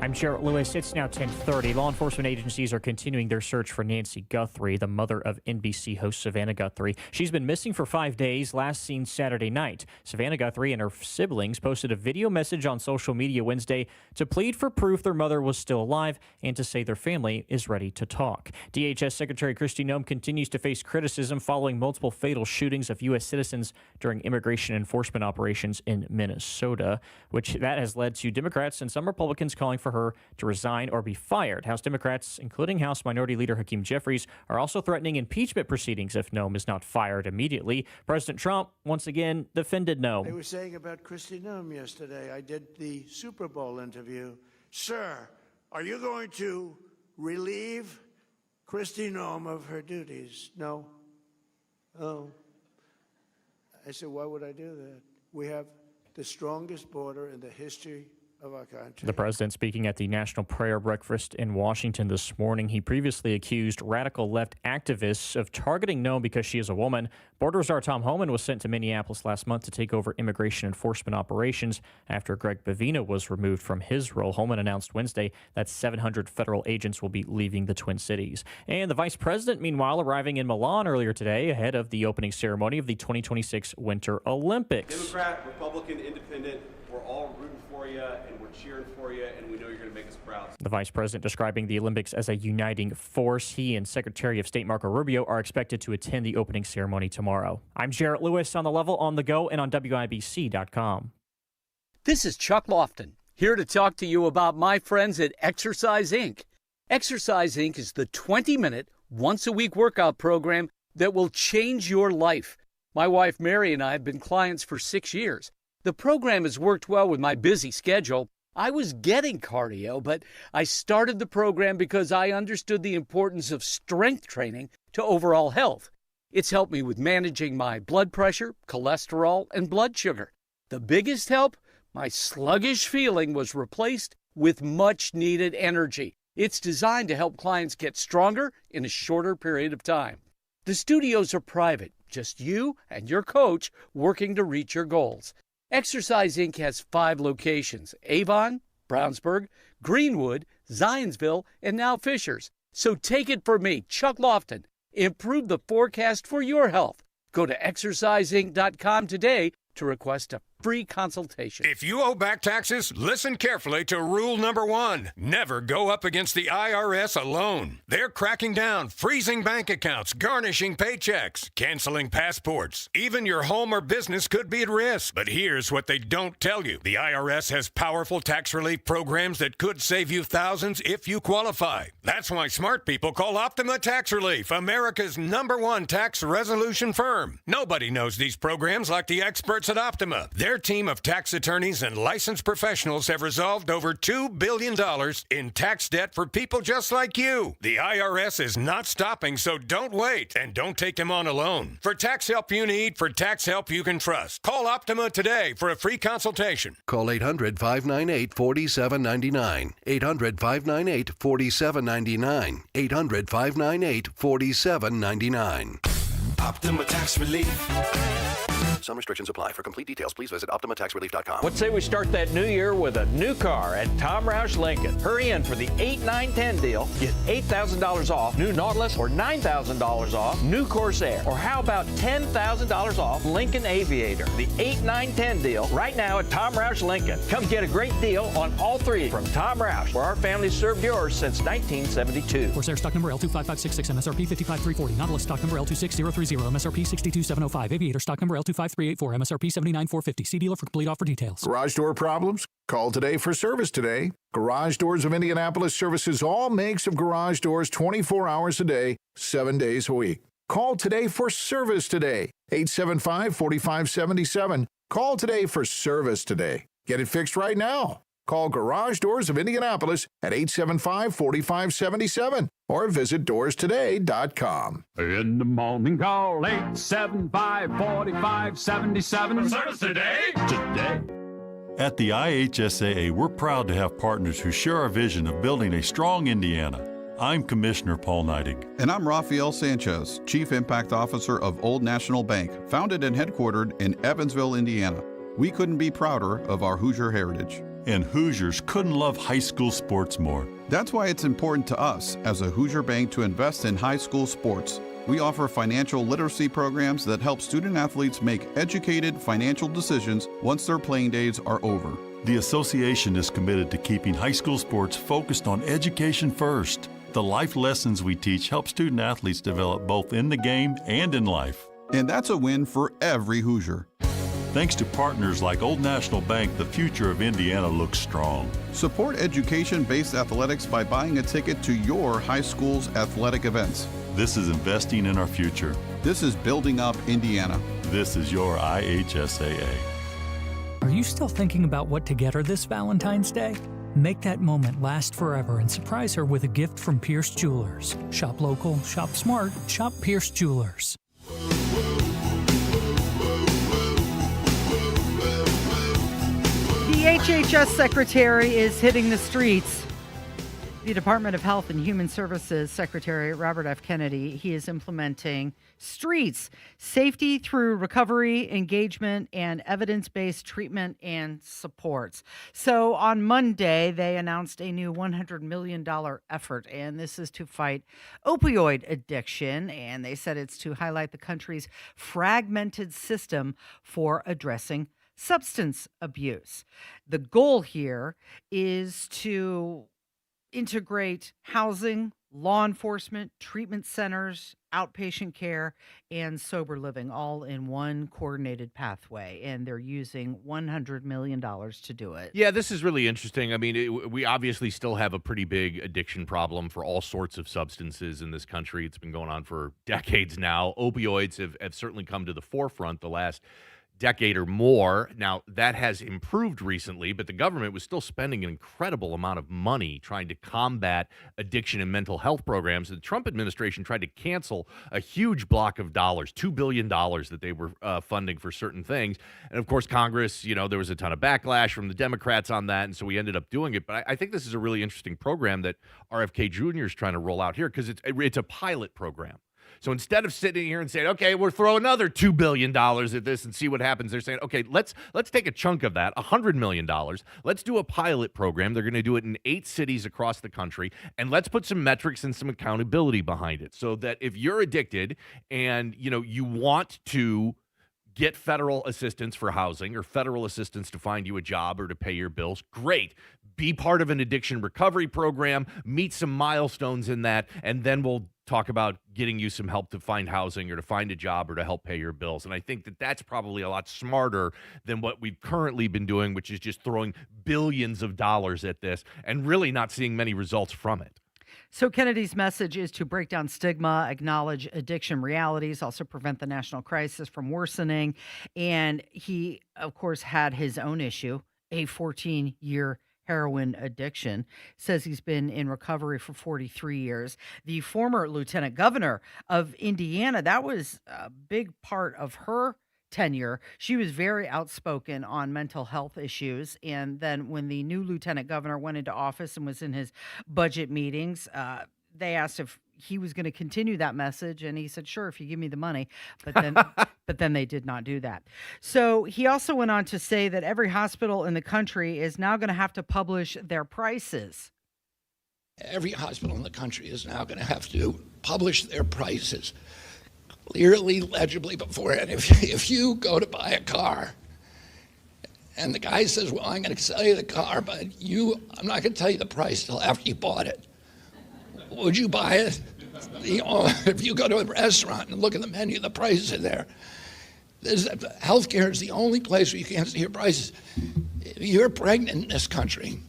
I'm Jarrett Lewis. It's now 10:30. Law enforcement agencies are continuing their search for Nancy Guthrie, the mother of NBC host Savannah Guthrie. She's been missing for 5 days, last seen Saturday night. Savannah Guthrie and her siblings posted a video message on social media Wednesday to plead for proof their mother was still alive and to say their family is ready to talk. DHS Secretary Kristi Noem continues to face criticism following multiple fatal shootings of U.S. citizens during immigration enforcement operations in Minnesota, which that has led to Democrats and some Republicans calling for her to resign or be fired. House Democrats, including House Minority Leader Hakeem Jeffries, are also threatening impeachment proceedings if Noem is not fired immediately. President Trump, once again, defended Noem. They were saying about Kristi Noem yesterday. I did the Super Bowl interview. Sir, are you going to relieve Kristi Noem of her duties? No. Oh. I said, why would I do that? We have the strongest border in the history of our country. The president speaking at the National Prayer Breakfast in Washington this morning. He previously accused radical left activists of targeting Noem because she is a woman. Border Czar Tom Homan was sent to Minneapolis last month to take over immigration enforcement operations after Greg Bavina was removed from his role. Homan announced Wednesday that 700 federal agents will be leaving the Twin Cities. And the vice president, meanwhile, arriving in Milan earlier today ahead of the opening ceremony of the 2026 Winter Olympics. Democrat, Republican, Independent, we're all rooting for you and we're cheering for you, and we know you're going to make us proud. The vice president describing the Olympics as a uniting force. He and Secretary of State Marco Rubio are expected to attend the opening ceremony tomorrow. I'm Jarrett Lewis on The Level, on the go, and on WIBC.com. This is Chuck Lofton, here to talk to you about my friends at Exercise Inc. Exercise Inc. is the 20-minute, once-a-week workout program that will change your life. My wife Mary and I have been clients for 6 years. The program has worked well with my busy schedule. I was getting cardio, but I started the program because I understood the importance of strength training to overall health. It's helped me with managing my blood pressure, cholesterol, and blood sugar. The biggest help? My sluggish feeling was replaced with much-needed energy. It's designed to help clients get stronger in a shorter period of time. The studios are private, just you and your coach working to reach your goals. Exercise Inc. has 5 locations: Avon, Brownsburg, Greenwood, Zionsville, and now Fishers. So take it from me, Chuck Lofton. Improve the forecast for your health. Go to exerciseinc.com today to request a free consultation. If you owe back taxes, listen carefully to rule number 1. Never go up against the IRS alone. They're cracking down, freezing bank accounts, garnishing paychecks, canceling passports. Even your home or business could be at risk. But here's what they don't tell you. The IRS has powerful tax relief programs that could save you thousands if you qualify. That's why smart people call Optima Tax Relief, America's #1 tax resolution firm. Nobody knows these programs like the experts at Optima. Their team of tax attorneys and licensed professionals have resolved over $2 billion in tax debt for people just like you. The IRS is not stopping, so don't wait, and don't take them on alone. For tax help you need, for tax help you can trust, call Optima today for a free consultation. Call 800-598-4799. 800-598-4799. 800-598-4799. Optima Tax Relief. Some restrictions apply. For complete details, please visit OptimaTaxRelief.com. Let's say we start that new year with a new car at Tom Roush Lincoln. Hurry in for the 8-9-10 deal. Get $8,000 off new Nautilus or $9,000 off new Corsair. Or how about $10,000 off Lincoln Aviator? The 8-9-10 deal right now at Tom Roush Lincoln. Come get a great deal on all 3 from Tom Roush, where our family served yours since 1972. Corsair stock number L25566, MSRP 55340. Nautilus stock number L26030, MSRP 62705. Aviator stock number L25384, MSRP 79450. See dealer for complete offer details. Garage door problems? Call today for service today. Garage Doors of Indianapolis services all makes of garage doors 24 hours a day, 7 days a week. Call today for service today. 875-4577. Call today for service today. Get it fixed right now. Call Garage Doors of Indianapolis at 875-4577 or visit doorstoday.com. In the morning, call 875-4577. Service today? Today. At the IHSAA, we're proud to have partners who share our vision of building a strong Indiana. I'm Commissioner Paul Neidig. And I'm Rafael Sanchez, Chief Impact Officer of Old National Bank, founded and headquartered in Evansville, Indiana. We couldn't be prouder of our Hoosier heritage. And Hoosiers couldn't love high school sports more. That's why it's important to us as a Hoosier bank to invest in high school sports. We offer financial literacy programs that help student athletes make educated financial decisions once their playing days are over. The association is committed to keeping high school sports focused on education first. The life lessons we teach help student athletes develop both in the game and in life. And that's a win for every Hoosier. Thanks to partners like Old National Bank, the future of Indiana looks strong. Support education-based athletics by buying a ticket to your high school's athletic events. This is investing in our future. This is building up Indiana. This is your IHSAA. Are you still thinking about what to get her this Valentine's Day? Make that moment last forever and surprise her with a gift from Pierce Jewelers. Shop local, shop smart, shop Pierce Jewelers. The The HHS secretary is hitting the streets. The Department of Health and Human Services Secretary Robert F. Kennedy, he is implementing streets, safety through recovery, engagement, and evidence-based treatment and supports. So on Monday, they announced a new $100 million effort, and this is to fight opioid addiction. And they said it's to highlight the country's fragmented system for addressing substance abuse. The goal here is to integrate housing, law enforcement, treatment centers, outpatient care, and sober living all in one coordinated pathway. And they're using $100 million to do it. Yeah, this is really interesting. I mean, we obviously still have a pretty big addiction problem for all sorts of substances in this country. It's been going on for decades now. Opioids have certainly come to the forefront the last decade or more. Now, that has improved recently, but the government was still spending an incredible amount of money trying to combat addiction and mental health programs. The Trump administration tried to cancel a huge block of dollars, $2 billion that they were funding for certain things. And of course, Congress, there was a ton of backlash from the Democrats on that, and so we ended up doing it. But I think this is a really interesting program that RFK Jr. is trying to roll out here because it's a pilot program. So instead of sitting here and saying, okay, we'll throw another $2 billion at this and see what happens, they're saying, okay, let's take a chunk of that, $100 million. Let's do a pilot program. They're going to do it in 8 cities across the country, and let's put some metrics and some accountability behind it so that if you're addicted and, you want to get federal assistance for housing or federal assistance to find you a job or to pay your bills, great. Be part of an addiction recovery program, meet some milestones in that, and then we'll talk about getting you some help to find housing or to find a job or to help pay your bills. And I think that that's probably a lot smarter than what we've currently been doing, which is just throwing billions of dollars at this and really not seeing many results from it. So Kennedy's message is to break down stigma, acknowledge addiction realities, also prevent the national crisis from worsening. And he, of course, had his own issue, a 14-year heroin addiction. Says he's been in recovery for 43 years. The former lieutenant governor of Indiana, that was a big part of her tenure. She was very outspoken on mental health issues. And then when the new lieutenant governor went into office and was in his budget meetings, they asked if he was going to continue that message, and he said, sure, if you give me the money. But then they did not do that. So he also went on to say that every hospital in the country is now going to have to publish their prices. Every hospital in the country is now going to have to publish their prices clearly, legibly beforehand. If you go to buy a car and the guy says, well, I'm going to sell you the car, but I'm not going to tell you the price till after you bought it. Would you buy it? If you go to a restaurant and look at the menu, the prices are there. Healthcare is the only place where you can't see your prices. If you're pregnant in this country,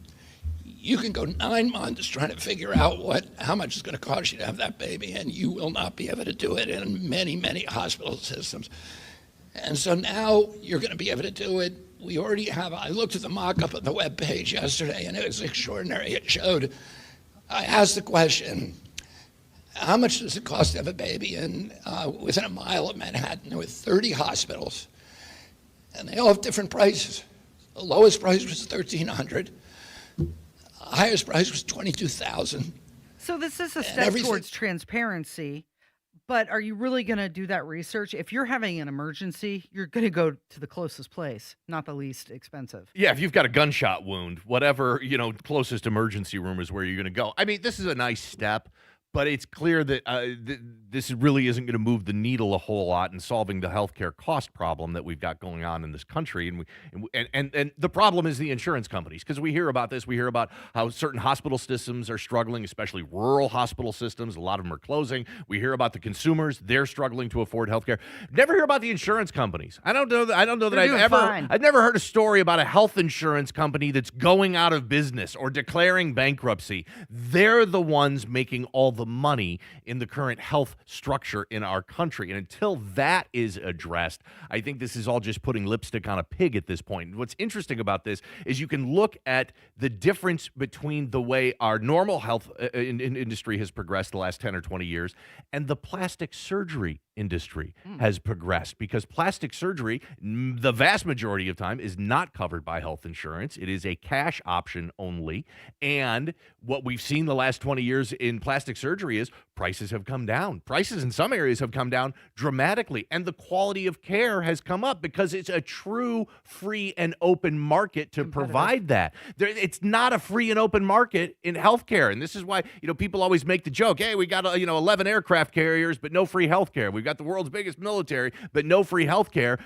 you can go 9 months trying to figure out how much it's going to cost you to have that baby, and you will not be able to do it in many, many hospital systems. And so now you're going to be able to do it. We already have, I looked at the mock-up of the webpage yesterday, and it was extraordinary. It showed, I asked the question, how much does it cost to have a baby within a mile of Manhattan? There were 30 hospitals, and they all have different prices. The lowest price was $1,300. The highest price was $22,000. So this is a step towards transparency, but are you really going to do that research? If you're having an emergency, you're going to go to the closest place, not the least expensive. Yeah, if you've got a gunshot wound, whatever, closest emergency room is where you're going to go. I mean, this is a nice step, but it's clear that this really isn't going to move the needle a whole lot in solving the healthcare cost problem that we've got going on in this country. And the problem is the insurance companies, because we hear about this. We hear about how certain hospital systems are struggling, especially rural hospital systems. A lot of them are closing. We hear about the consumers; they're struggling to afford healthcare. Never hear about the insurance companies. I don't know that I've never heard a story about a health insurance company that's going out of business or declaring bankruptcy. They're the ones making all the the money in the current health structure in our country. And until that is addressed, I think this is all just putting lipstick on a pig at this point. What's interesting about this is you can look at the difference between the way our normal health industry has progressed the last 10 or 20 years and the plastic surgery industry has progressed, because plastic surgery, the vast majority of time, is not covered by health insurance. It is a cash option only. And what we've seen the last 20 years in plastic surgery is prices have come down. Prices in some areas have come down dramatically, and the quality of care has come up because it's a true free and open market to provide that. It's not a free and open market in healthcare, and this is why people always make the joke, hey, we got 11 aircraft carriers but no free healthcare. We've got the world's biggest military but no free healthcare,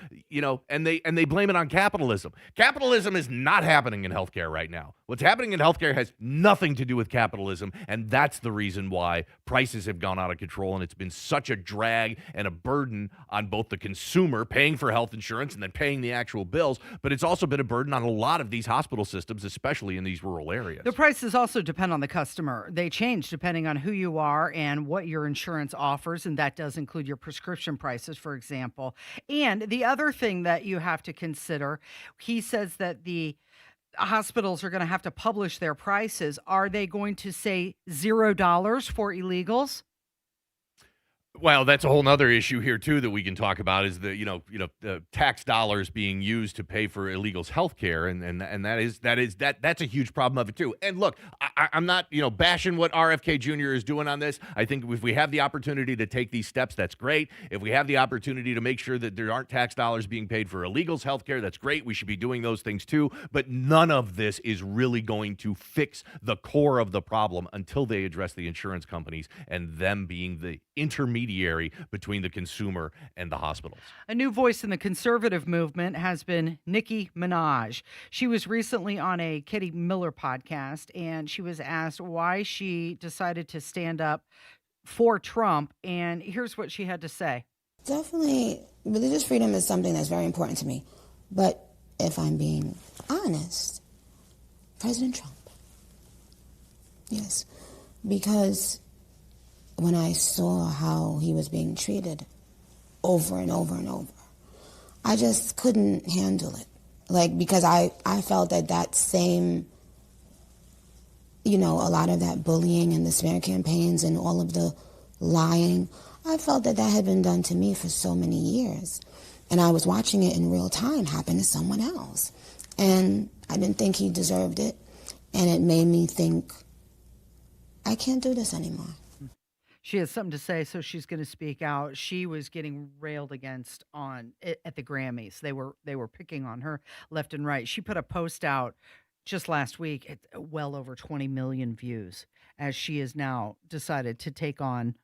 and they blame it on capitalism. Capitalism is not happening in healthcare right now. What's happening in healthcare has nothing to do with capitalism, and that's the reason why prices have gone out of control, and it's been such a drag and a burden on both the consumer paying for health insurance and then paying the actual bills, but it's also been a burden on a lot of these hospital systems, especially in these rural areas. The prices also depend on the customer. They change depending on who you are and what your insurance offers, and that does include your prescription prices, for example. And the other thing that you have to consider, he says that the hospitals are going to have to publish their prices. Are they going to say $0 for illegals? Well, that's a whole nother issue here too that we can talk about, is the tax dollars being used to pay for illegals' health care, and that's a huge problem of it too. And look, I'm not bashing what RFK Jr. is doing on this. I think if we have the opportunity to take these steps, that's great. If we have the opportunity to make sure that there aren't tax dollars being paid for illegals' health care, that's great. We should be doing those things too. But none of this is really going to fix the core of the problem until they address the insurance companies and them being the intermediary between the consumer and the hospitals. A new voice in the conservative movement has been Nikki Minaj. She was recently on a Katie Miller podcast, and she was asked why she decided to stand up for Trump, and here's what she had to say. Definitely, religious freedom is something that's very important to me, but if I'm being honest, President Trump. Yes, because when I saw how he was being treated over and over and over, I just couldn't handle it. Because I felt that same, a lot of that bullying and the smear campaigns and all of the lying, I felt that had been done to me for so many years. And I was watching it in real time happen to someone else. And I didn't think he deserved it. And it made me think, I can't do this anymore. She has something to say, so she's going to speak out. She was getting railed against at the Grammys. They were picking on her left and right. She put a post out just last week at well over 20 million views, as she has now decided to take on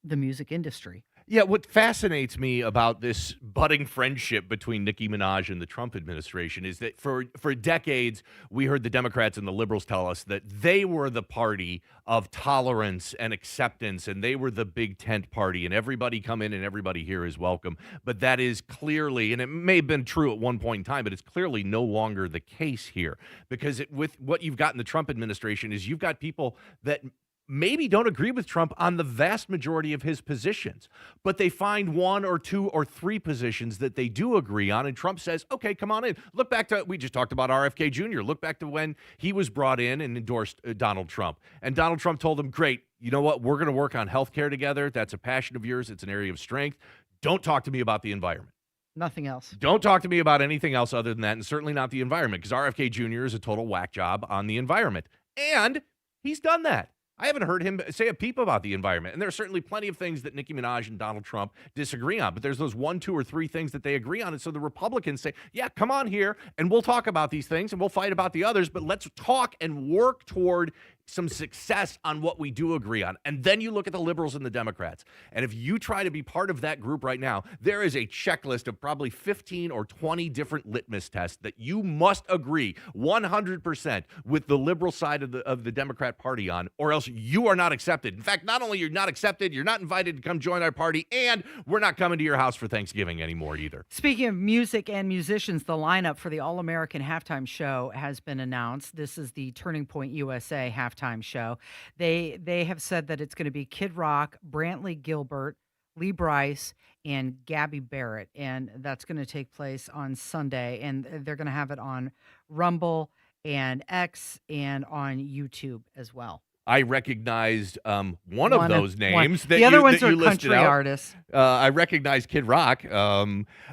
the music industry. Yeah, what fascinates me about this budding friendship between Nicki Minaj and the Trump administration is that for decades, we heard the Democrats and the liberals tell us that they were the party of tolerance and acceptance, and they were the big tent party, and everybody come in and everybody here is welcome. But that is clearly, and it may have been true at one point in time, but it's clearly no longer the case here. Because with what you've got in the Trump administration is you've got people that maybe don't agree with Trump on the vast majority of his positions, but they find one or two or three positions that they do agree on, and Trump says, okay, come on in. Look back to, we just talked about RFK Jr. Look back to when he was brought in and endorsed Donald Trump, and Donald Trump told him, great, you know what, we're going to work on healthcare together. That's a passion of yours. It's an area of strength. Don't talk to me about the environment. Nothing else. Don't talk to me about anything else other than that, and certainly not the environment, because RFK Jr. is a total whack job on the environment, and he's done that. I haven't heard him say a peep about the environment. And there are certainly plenty of things that Nicki Minaj and Donald Trump disagree on, but there's those 1, 2, or 3 things that they agree on. And so the Republicans say, yeah, come on here and we'll talk about these things and we'll fight about the others, but let's talk and work toward some success on what we do agree on. And then you look at the liberals and the Democrats. And if you try to be part of that group right now, there is a checklist of probably 15 or 20 different litmus tests that you must agree 100% with the liberal side of the Democrat Party on, or else you are not accepted. In fact, not only you're not accepted, you're not invited to come join our party, and we're not coming to your house for Thanksgiving anymore either. Speaking of music and musicians, the lineup for the All-American Halftime Show has been announced. This is the Turning Point USA Halftime halftime show. They have said that it's going to be Kid Rock, Brantley Gilbert, Lee Brice, and Gabby Barrett, and that's going to take place on Sunday, and they're going to have it on Rumble and X and on YouTube as well. I recognized one of those names. The other ones are country artists. I recognize Kid Rock.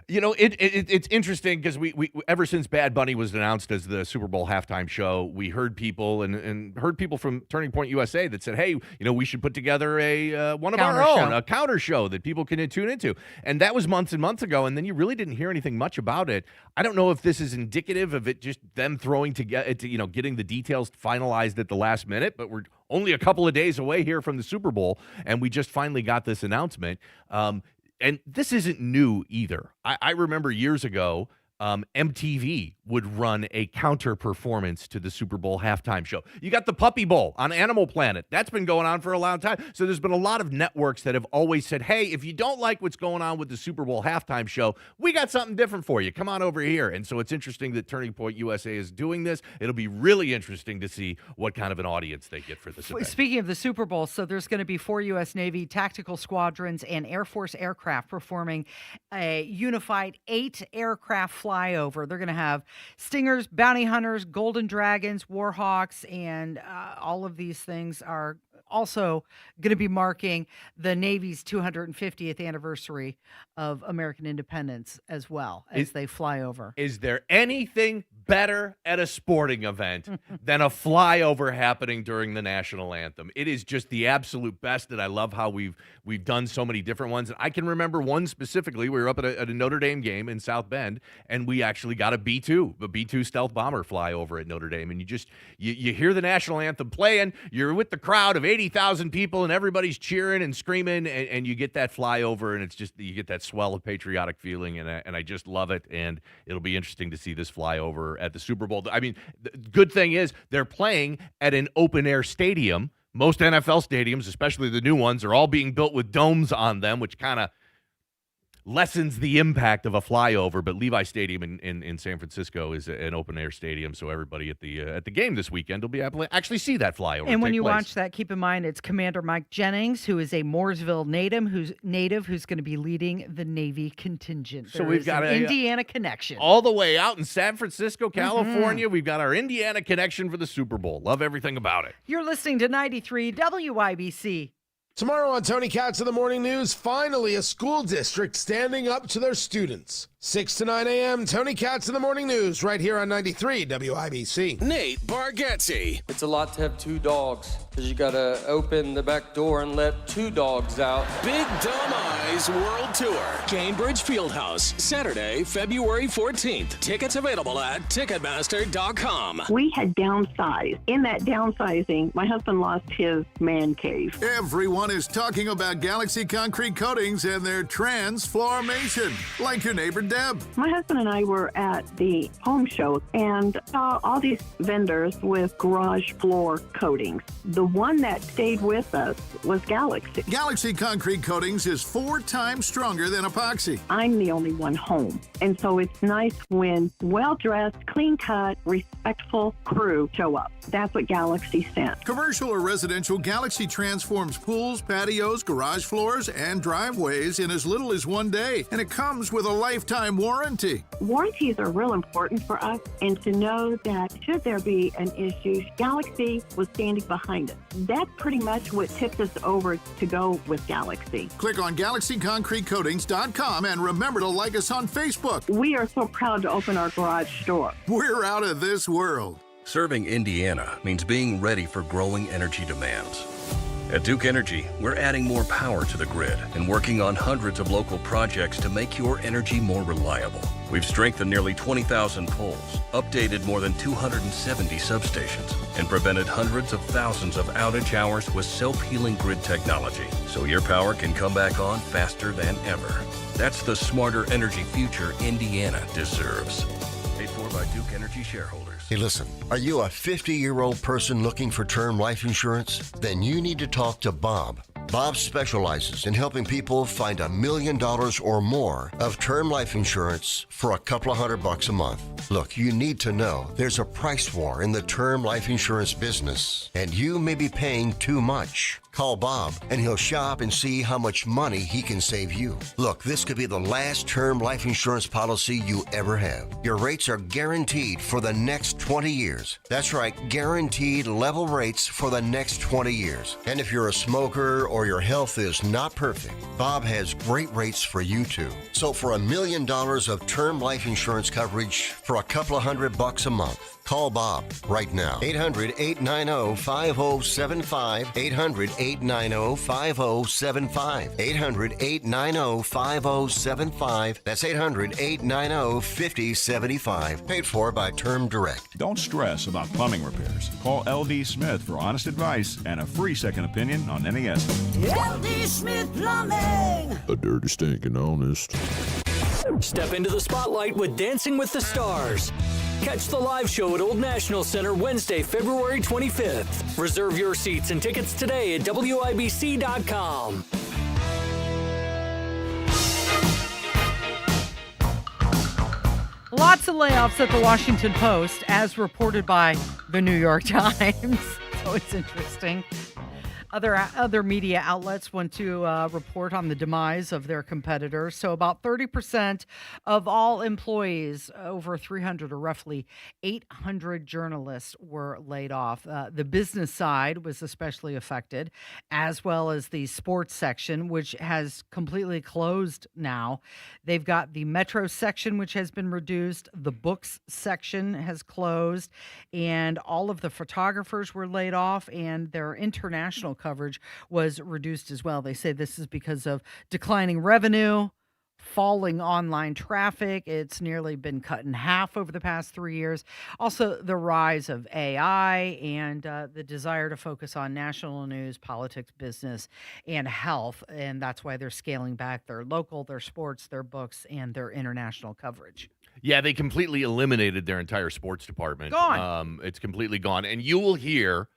It's interesting because we ever since Bad Bunny was announced as the Super Bowl halftime show, we heard people and heard people from Turning Point USA that said, "Hey, we should put together a one of our own, a counter show that people can tune into." And that was months and months ago, and then you really didn't hear anything much about it. I don't know if this is indicative of it just them throwing together, getting the details finalized at the last minute, but we're only a couple of days away here from the Super Bowl, and we just finally got this announcement. And this isn't new either. I remember years ago, MTV would run a counter performance to the Super Bowl halftime show. You got the Puppy Bowl on Animal Planet. That's been going on for a long time. So there's been a lot of networks that have always said, hey, if you don't like what's going on with the Super Bowl halftime show, we got something different for you. Come on over here. And so it's interesting that Turning Point USA is doing this. It'll be really interesting to see what kind of an audience they get for this event. Speaking of the Super Bowl, so there's going to be 4 U.S. Navy tactical squadrons and Air Force aircraft performing a unified 8-aircraft flyover. They're going to have Stingers, Bounty Hunters, Golden Dragons, Warhawks, and all of these things are also going to be marking the Navy's 250th anniversary of American independence as well as they fly over. Is there anything better at a sporting event than a flyover happening during the national anthem? It is just the absolute best, and I love how we've done so many different ones. And I can remember one specifically. We were up at a Notre Dame game in South Bend, and we actually got a B-2 stealth bomber flyover at Notre Dame. And you hear the national anthem playing, you're with the crowd of 80,000 people, and everybody's cheering and screaming, and you get that flyover, and it's just, you get that swell of patriotic feeling, and I just love it. And it'll be interesting to see this flyover at the Super Bowl. I mean, the good thing is they're playing at an open-air stadium. Most NFL stadiums, especially the new ones, are all being built with domes on them, which kind of lessens the impact of a flyover. But Levi Stadium in San Francisco is an open-air stadium, so everybody at the game this weekend will be able to actually see that flyover. And when you watch that, keep in mind it's Commander Mike Jennings, who is a Mooresville native who's going to be leading the Navy contingent. So we've got an Indiana connection. All the way out in San Francisco, California. We've got our Indiana connection for the Super Bowl. Love everything about it. You're listening to 93 WIBC. Tomorrow on Tony Katz in the Morning News, finally a school district standing up to their students. 6 to 9 a.m., Tony Katz in the Morning News, right here on 93 WIBC. Nate Bargatze. It's a lot to have 2 dogs, because you got to open the back door and let 2 dogs out. Big Dumb Eyes World Tour. Cambridge Fieldhouse, Saturday, February 14th. Tickets available at Ticketmaster.com. We had downsized. In that downsizing, my husband lost his man cave. Everyone is talking about Galaxy Concrete Coatings and their transformation, like your neighbor Deb. My husband and I were at the home show and saw all these vendors with garage floor coatings. The one that stayed with us was Galaxy. Galaxy Concrete Coatings is 4 times stronger than epoxy. I'm the only one home, and so it's nice when well-dressed, clean-cut, respectful crew show up. That's what Galaxy sent. Commercial or residential, Galaxy transforms pools, patios, garage floors, and driveways in as little as 1 day, and it comes with a lifetime warranty. Warranties are real important for us, and to know that should there be an issue, Galaxy was standing behind us. That's pretty much what tipped us over to go with Galaxy. Click on GalaxyConcreteCoatings.com and remember to like us on Facebook. We are so proud to open our garage store. We're out of this world. Serving Indiana means being ready for growing energy demands. At Duke Energy, we're adding more power to the grid and working on hundreds of local projects to make your energy more reliable. We've strengthened nearly 20,000 poles, updated more than 270 substations, and prevented hundreds of thousands of outage hours with self-healing grid technology, so your power can come back on faster than ever. That's the smarter energy future Indiana deserves. Paid for by Duke Energy shareholders. Hey, listen, are you a 50-year-old person looking for term life insurance? Then you need to talk to Bob. Bob specializes in helping people find $1 million or more of term life insurance for a couple of $100 a month. Look, you need to know there's a price war in the term life insurance business, and you may be paying too much. Call Bob, and he'll shop and see how much money he can save you. Look, this could be the last term life insurance policy you ever have. Your rates are guaranteed for the next 20 years. That's right, guaranteed level rates for the next 20 years. And if you're a smoker or your health is not perfect, Bob has great rates for you too. So for $1 million of term life insurance coverage for a couple of $100 a month, call Bob right now. 800-890-5075. 800-890-5075. 800-890-5075. That's 800-890-5075. Paid for by Term Direct. Don't stress about plumbing repairs. Call LD Smith for honest advice and a free second opinion on any estimate. LD Smith Plumbing. A dirty, stinking honest. Step into the spotlight with Dancing with the Stars. Catch the live show at Old National Center Wednesday, February 25th. Reserve your seats and tickets today at WIBC.com. Lots of layoffs at the Washington Post, as reported by the New York Times. So it's interesting. Other media outlets want to report on the demise of their competitors. So about 30% of all employees, over 300 or roughly 800 journalists, were laid off. The business side was especially affected, as well as the sports section, which has completely closed now. They've got the Metro section, which has been reduced. The books section has closed, and all of the photographers were laid off, and their international coverage was reduced as well. They say this is because of declining revenue, falling online traffic. It's nearly been cut in half over the past 3 years. Also, the rise of AI and the desire to focus on national news, politics, business, and health. And that's why they're scaling back their local, their sports, their books, and their international coverage. Yeah, they completely eliminated their entire sports department. Gone. It's completely gone. And you will hear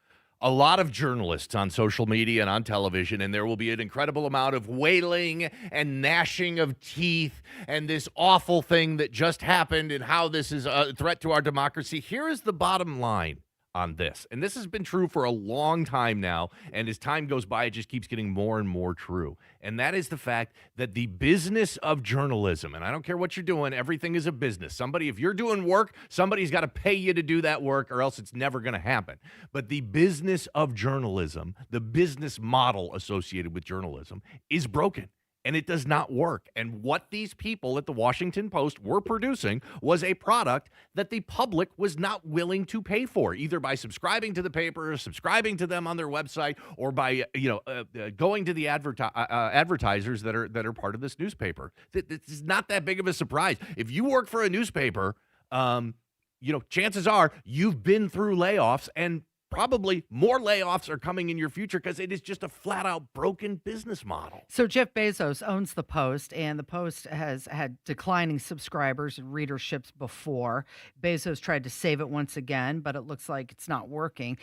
a lot of journalists on social media and on television, and there will be an incredible amount of wailing and gnashing of teeth and this awful thing that just happened and how this is a threat to our democracy. Here is the bottom line on this, and this has been true for a long time now, and as time goes by, it just keeps getting more and more true, and that is the fact that the business of journalism, and I don't care what you're doing, everything is a business. If you're doing work, somebody's got to pay you to do that work, or else it's never going to happen. But the business of journalism, the business model associated with journalism, is broken. And it does not work. And what these people at the Washington Post were producing was a product that the public was not willing to pay for, either by subscribing to the paper, or subscribing to them on their website, or by going to the advertisers that are part of this newspaper. This is not that big of a surprise. If you work for a newspaper, chances are you've been through layoffs, and probably more layoffs are coming in your future because it is just a flat-out broken business model. So Jeff Bezos owns the Post, and the Post has had declining subscribers and readerships before. Bezos tried to save it once again, but it looks like it's not working.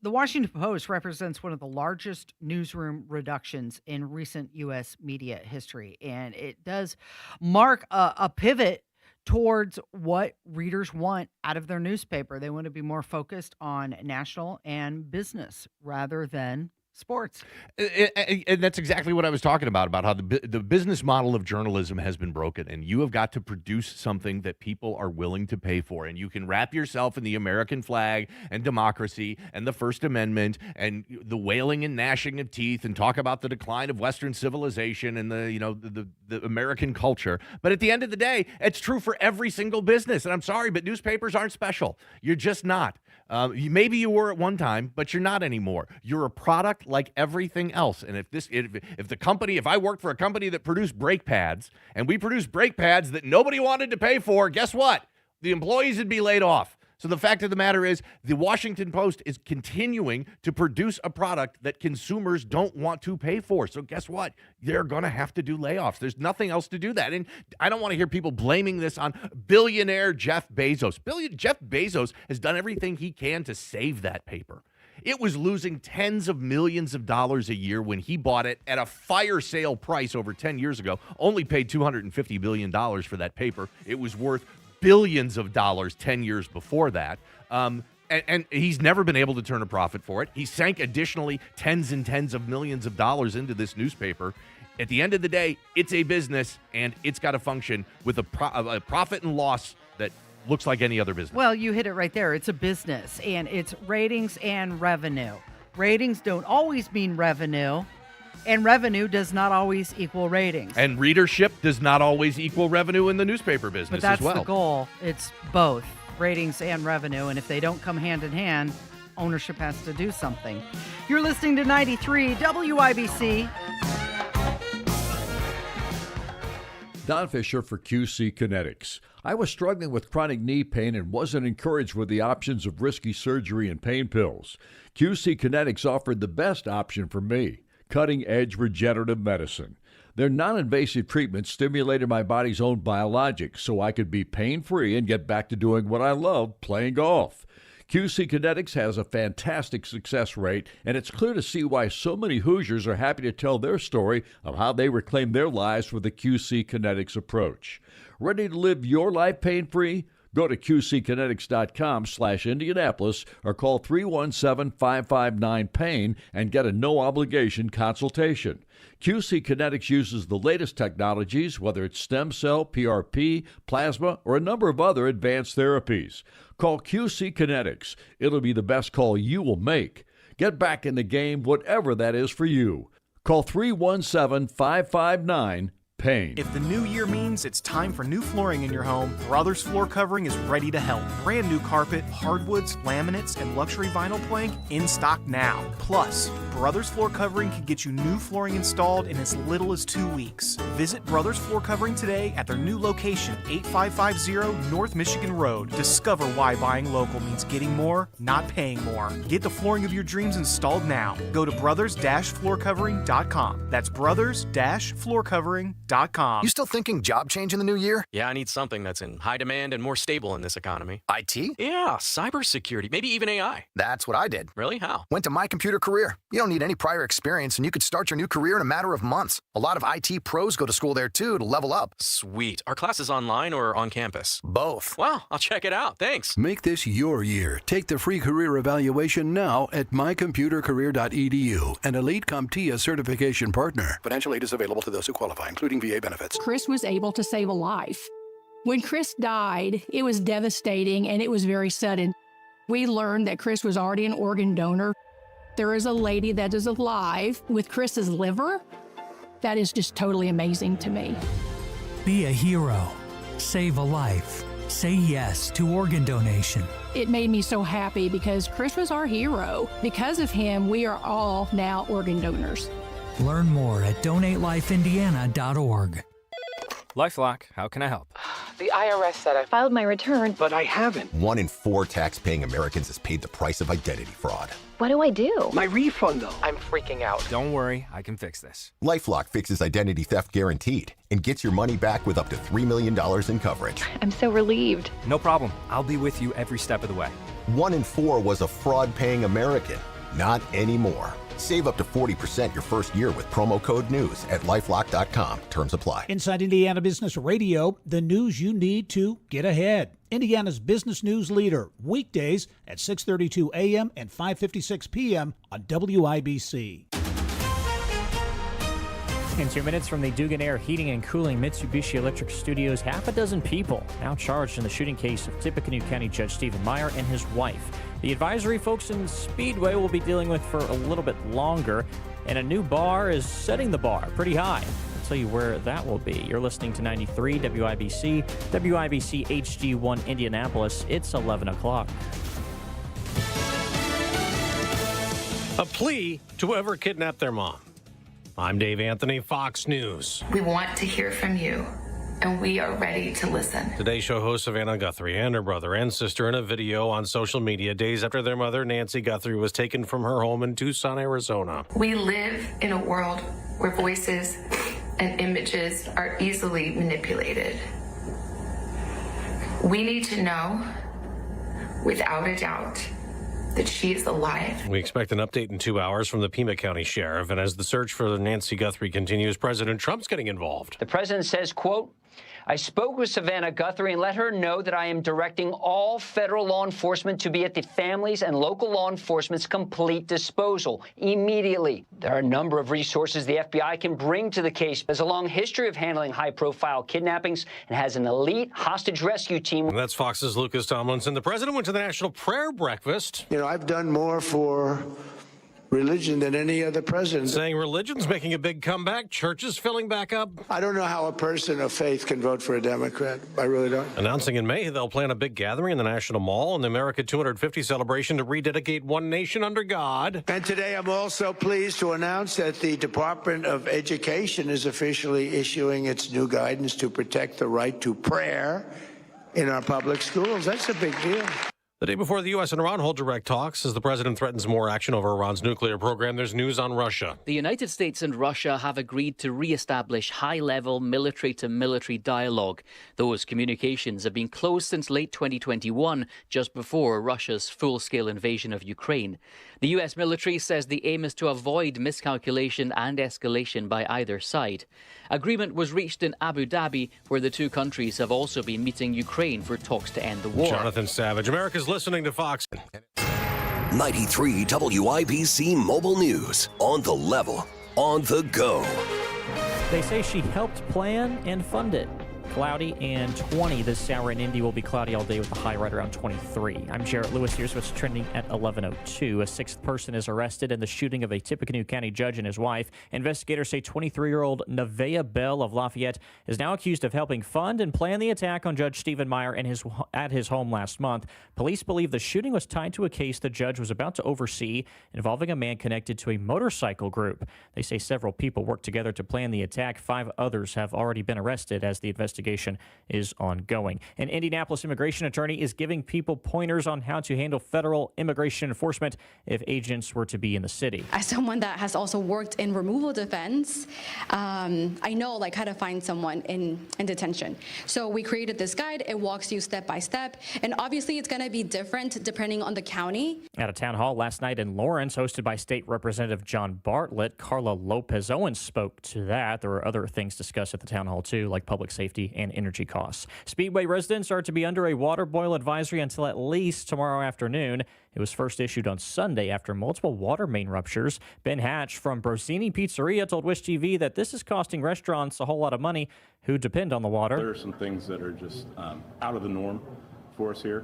The Washington Post represents one of the largest newsroom reductions in recent U.S. media history, and it does mark a pivot towards what readers want out of their newspaper. They want to be more focused on national and business rather than sports. And that's exactly what I was talking about how the business model of journalism has been broken, and you have got to produce something that people are willing to pay for. And you can wrap yourself in the American flag and democracy and the First Amendment and the wailing and gnashing of teeth and talk about the decline of Western civilization and the American culture. But at the end of the day, it's true for every single business. And I'm sorry, but newspapers aren't special. You're just not. Maybe you were at one time, but you're not anymore. You're a product like everything else. And if I worked for a company that produced brake pads, and we produced brake pads that nobody wanted to pay for, guess what? The employees would be laid off. So the fact of the matter is, the Washington Post is continuing to produce a product that consumers don't want to pay for. So guess what? They're going to have to do layoffs. There's nothing else to do that. And I don't want to hear people blaming this on billionaire Jeff Bezos. Jeff Bezos has done everything he can to save that paper. It was losing tens of millions of dollars a year when he bought it at a fire sale price over 10 years ago. Only paid $250 million for that paper. It was worth billions of dollars 10 years before that. And he's never been able to turn a profit for it. He sank additionally tens and tens of millions of dollars into this newspaper. At the end of the day, it's a business, and it's got to function with a profit and loss that looks like any other business. Well, you hit it right there. It's a business, and it's ratings and revenue. Ratings don't always mean revenue, and revenue does not always equal ratings. And readership does not always equal revenue in the newspaper business as well. But that's the goal. It's both ratings and revenue, and if they don't come hand in hand, ownership has to do something. You're listening to 93 WIBC. Don Fisher for QC Kinetics. I was struggling with chronic knee pain and wasn't encouraged with the options of risky surgery and pain pills. QC Kinetics offered the best option for me, cutting-edge regenerative medicine. Their non-invasive treatment stimulated my body's own biologics so I could be pain-free and get back to doing what I love, playing golf. QC Kinetics has a fantastic success rate, and it's clear to see why so many Hoosiers are happy to tell their story of how they reclaimed their lives with the QC Kinetics approach. Ready to live your life pain-free? Go to qckinetics.com/Indianapolis or call 317-559-PAIN and get a no-obligation consultation. QC Kinetics uses the latest technologies, whether it's stem cell, PRP, plasma, or a number of other advanced therapies. Call QC Kinetics. It'll be the best call you will make. Get back in the game, whatever that is for you. Call 317-559-PAIN. If the new year means it's time for new flooring in your home, Brothers Floor Covering is ready to help. Brand new carpet, hardwoods, laminates, and luxury vinyl plank in stock now. Plus, Brothers Floor Covering can get you new flooring installed in as little as 2 weeks. Visit Brothers Floor Covering today at their new location, 8550 North Michigan Road. Discover why buying local means getting more, not paying more. Get the flooring of your dreams installed now. Go to brothers-floorcovering.com. That's brothers-floorcovering.com. You still thinking job change in the new year? Yeah, I need something that's in high demand and more stable in this economy. IT? Yeah, cybersecurity, maybe even AI. That's what I did. Really? How? Went to My Computer Career. You don't need any prior experience, and you could start your new career in a matter of months. A lot of IT pros go to school there, too, to level up. Sweet. Are classes online or on campus? Both. Wow, I'll check it out. Thanks. Make this your year. Take the free career evaluation now at mycomputercareer.edu, an Elite CompTIA certification partner. Financial aid is available to those who qualify, including VA benefits. Chris was able to save a life. When Chris died, it was devastating and it was very sudden. We learned that Chris was already an organ donor. There is a lady that is alive with Chris's liver. That is just totally amazing to me. Be a hero. Save a life. Say yes to organ donation. It made me so happy because Chris was our hero. Because of him, we are all now organ donors. Learn more at donatelifeindiana.org. LifeLock, how can I help? The IRS said I filed my return, but I haven't. 1 in 4 tax-paying Americans has paid the price of identity fraud. What do I do? My refund, though. I'm freaking out. Don't worry, I can fix this. LifeLock fixes identity theft guaranteed and gets your money back with up to $3 million in coverage. I'm so relieved. No problem. I'll be with you every step of the way. 1 in 4 was a fraud-paying American. Not anymore. Save up to 40% your first year with promo code NEWS at LifeLock.com. Terms apply. Inside Indiana Business Radio, the news you need to get ahead. Indiana's business news leader, weekdays at 6:32 a.m. and 5:56 p.m. on WIBC. In 2 minutes from the Dugan Air Heating and Cooling Mitsubishi Electric Studios, half a dozen people now charged in the shooting case of Tippecanoe County Judge Stephen Meyer and his wife. The advisory folks in Speedway will be dealing with for a little bit longer, and a new bar is setting the bar pretty high. I'll tell you where that will be. You're listening to 93 WIBC, WIBC HD1 Indianapolis. It's 11 o'clock. A plea to whoever kidnapped their mom. I'm Dave Anthony, Fox News. We want to hear from you, and we are ready to listen. Today's show host Savannah Guthrie and her brother and sister in a video on social media days after their mother, Nancy Guthrie, was taken from her home in Tucson, Arizona. We live in a world where voices and images are easily manipulated. We need to know, without a doubt, that she is alive. We expect an update in 2 hours from the Pima County Sheriff. And as the search for Nancy Guthrie continues, President Trump's getting involved. The president says, quote, I spoke with Savannah Guthrie and let her know that I am directing all federal law enforcement to be at the families and local law enforcement's complete disposal immediately. There are a number of resources the FBI can bring to the case. There's a long history of handling high-profile kidnappings and has an elite hostage rescue team. And that's Fox's Lucas Tomlinson. The president went to the National Prayer Breakfast. You know, I've done more for religion than any other president. Saying religion's making a big comeback, churches filling back up. I don't know how a person of faith can vote for a Democrat. I really don't. Announcing in May they'll plan a big gathering in the National Mall and the America 250 celebration to rededicate one nation under God. And today I'm also pleased to announce that the Department of Education is officially issuing its new guidance to protect the right to prayer in our public schools. That's a big deal. The day before the U.S. and Iran hold direct talks, as the president threatens more action over Iran's nuclear program, there's news on Russia. The United States and Russia have agreed to re-establish high-level military-to-military dialogue. Those communications have been closed since late 2021, just before Russia's full-scale invasion of Ukraine. The U.S. military says the aim is to avoid miscalculation and escalation by either side. Agreement was reached in Abu Dhabi, where the two countries have also been meeting Ukraine for talks to end the war. Jonathan Savage, America's listening to Fox. 93 WIBC Mobile News. On the level, on the go. They say she helped plan and fund it. Cloudy and 20 this hour in Indy. Will be cloudy all day with a high right around 23. I'm Jarrett Lewis. Here's what's trending at 11:02. A sixth person is arrested in the shooting of a Tippecanoe County judge and his wife. Investigators say 23-year-old Nevaeh Bell of Lafayette is now accused of helping fund and plan the attack on Judge Stephen Meyer and at his home last month. Police believe the shooting was tied to a case the judge was about to oversee involving a man connected to a motorcycle group. They say several people worked together to plan the attack. 5 others have already been arrested as the investigation is ongoing. An Indianapolis immigration attorney is giving people pointers on how to handle federal immigration enforcement if agents were to be in the city. As someone that has also worked in removal defense, I know how to find someone in detention. So we created this guide. It walks you step by step. And obviously it's going to be different depending on the county. At a town hall last night in Lawrence, hosted by State Representative John Bartlett, Carla Lopez Owens spoke to that. There were other things discussed at the town hall too, like public safety and energy costs. Speedway residents are to be under a water boil advisory until at least tomorrow afternoon. It was first issued on Sunday after multiple water main ruptures. Ben Hatch from Brosini Pizzeria told Wish TV that this is costing restaurants a whole lot of money who depend on the water. There are some things that are just out of the norm for us here.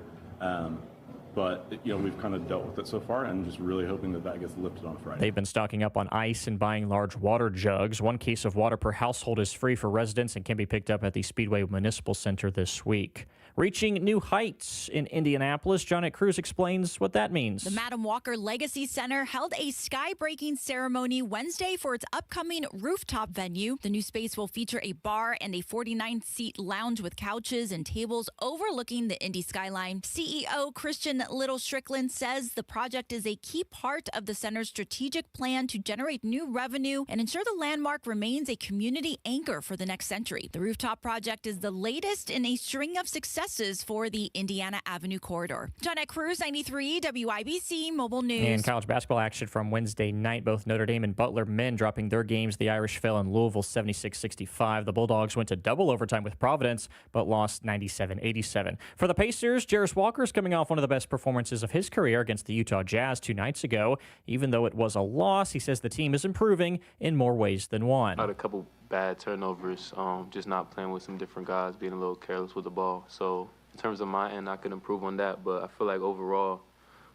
But, we've kind of dealt with it so far and just really hoping that gets lifted on Friday. They've been stocking up on ice and buying large water jugs. 1 case of water per household is free for residents and can be picked up at the Speedway Municipal Center this week. Reaching new heights in Indianapolis, Johnette Cruz explains what that means. The Madam Walker Legacy Center held a sky-breaking ceremony Wednesday for its upcoming rooftop venue. The new space will feature a bar and a 49-seat lounge with couches and tables overlooking the Indy skyline. CEO Christian Little Strickland says the project is a key part of the center's strategic plan to generate new revenue and ensure the landmark remains a community anchor for the next century. The rooftop project is the latest in a string of successes for the Indiana Avenue corridor. Johnette Cruz, 93 WIBC Mobile News. And college basketball action from Wednesday night. Both Notre Dame and Butler men dropping their games. The Irish fell in Louisville 76-65. The Bulldogs went to double overtime with Providence, but lost 97-87. For the Pacers, Jarris Walker is coming off one of the best performances of his career against the Utah Jazz 2 nights ago. Even though it was a loss, he says the team is improving in more ways than one. I had a couple bad turnovers, just not playing with some different guys, being a little careless with the ball. So in terms of my end, I could improve on that, but I feel like overall,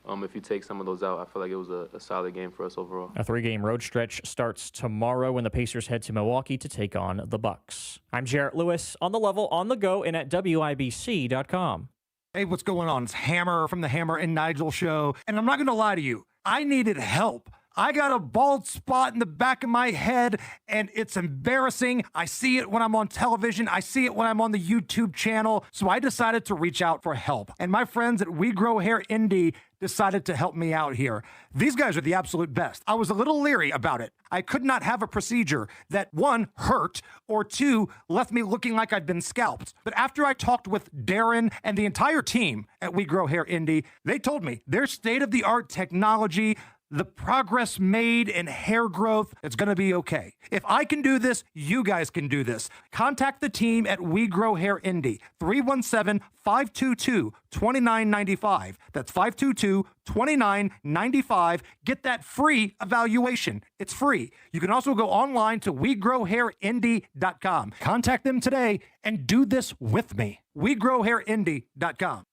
if you take some of those out, I feel like it was a solid game for us overall. A 3-game road stretch starts tomorrow when the Pacers head to Milwaukee to take on the Bucks. I'm Jarrett Lewis, on the level, on the go, and at WIBC.com. Hey, what's going on? It's Hammer from the Hammer and Nigel show. And I'm not going to lie to you. I needed help. I got a bald spot in the back of my head, and it's embarrassing. I see it when I'm on television. I see it when I'm on the YouTube channel. So I decided to reach out for help. And my friends at We Grow Hair Indie decided to help me out here. These guys are the absolute best. I was a little leery about it. I could not have a procedure that, one, hurt, or two, left me looking like I'd been scalped. But after I talked with Darren and the entire team at We Grow Hair Indie, they told me their state-of-the-art technology, the progress made in hair growth, it's going to be okay. If I can do this, you guys can do this. Contact the team at We Grow Hair Indie, 317-522-2995. That's 522-2995. Get that free evaluation. It's free. You can also go online to WeGrowHairIndie.com. Contact them today and do this with me. WeGrowHairIndie.com.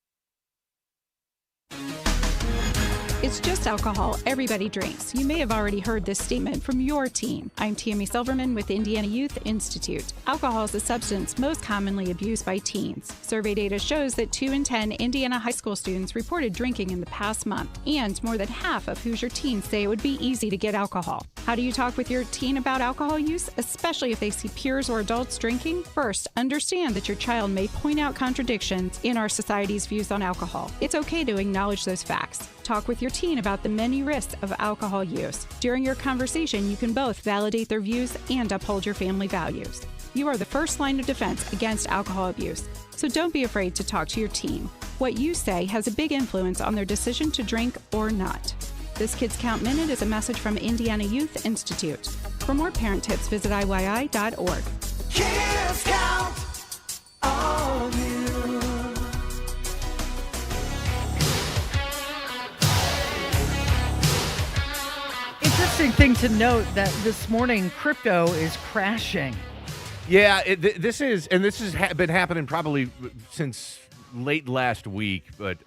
It's just alcohol. Everybody drinks. You may have already heard this statement from your teen. I'm Tammy Silverman with Indiana Youth Institute. Alcohol is a substance most commonly abused by teens. Survey data shows that 2 in 10 Indiana high school students reported drinking in the past month, and more than half of Hoosier teens say it would be easy to get alcohol. How do you talk with your teen about alcohol use, especially if they see peers or adults drinking? First, understand that your child may point out contradictions in our society's views on alcohol. It's okay to acknowledge those facts. Talk with your teen about the many risks of alcohol use. During your conversation, you can both validate their views and uphold your family values. You are the first line of defense against alcohol abuse, so don't be afraid to talk to your teen. What you say has a big influence on their decision to drink or not. This Kids Count Minute is a message from Indiana Youth Institute. For more parent tips, visit IYI.org. Kids count on you. Interesting thing to note that this morning crypto is crashing. Yeah, this has been happening probably since late last week, but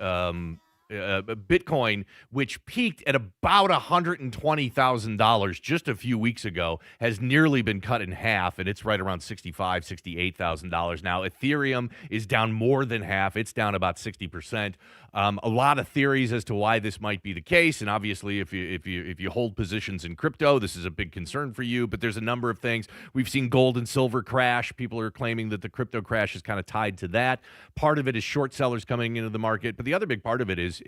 Bitcoin, which peaked at about $120,000 just a few weeks ago, has nearly been cut in half, and it's right around $65,000, $68,000 now. Ethereum is down more than half. It's down about 60%. A lot of theories as to why this might be the case, and obviously if you hold positions in crypto, this is a big concern for you, but there's a number of things. We've seen gold and silver crash. People are claiming that the crypto crash is kind of tied to that. Part of it is short sellers coming into the market, but the other big part of it is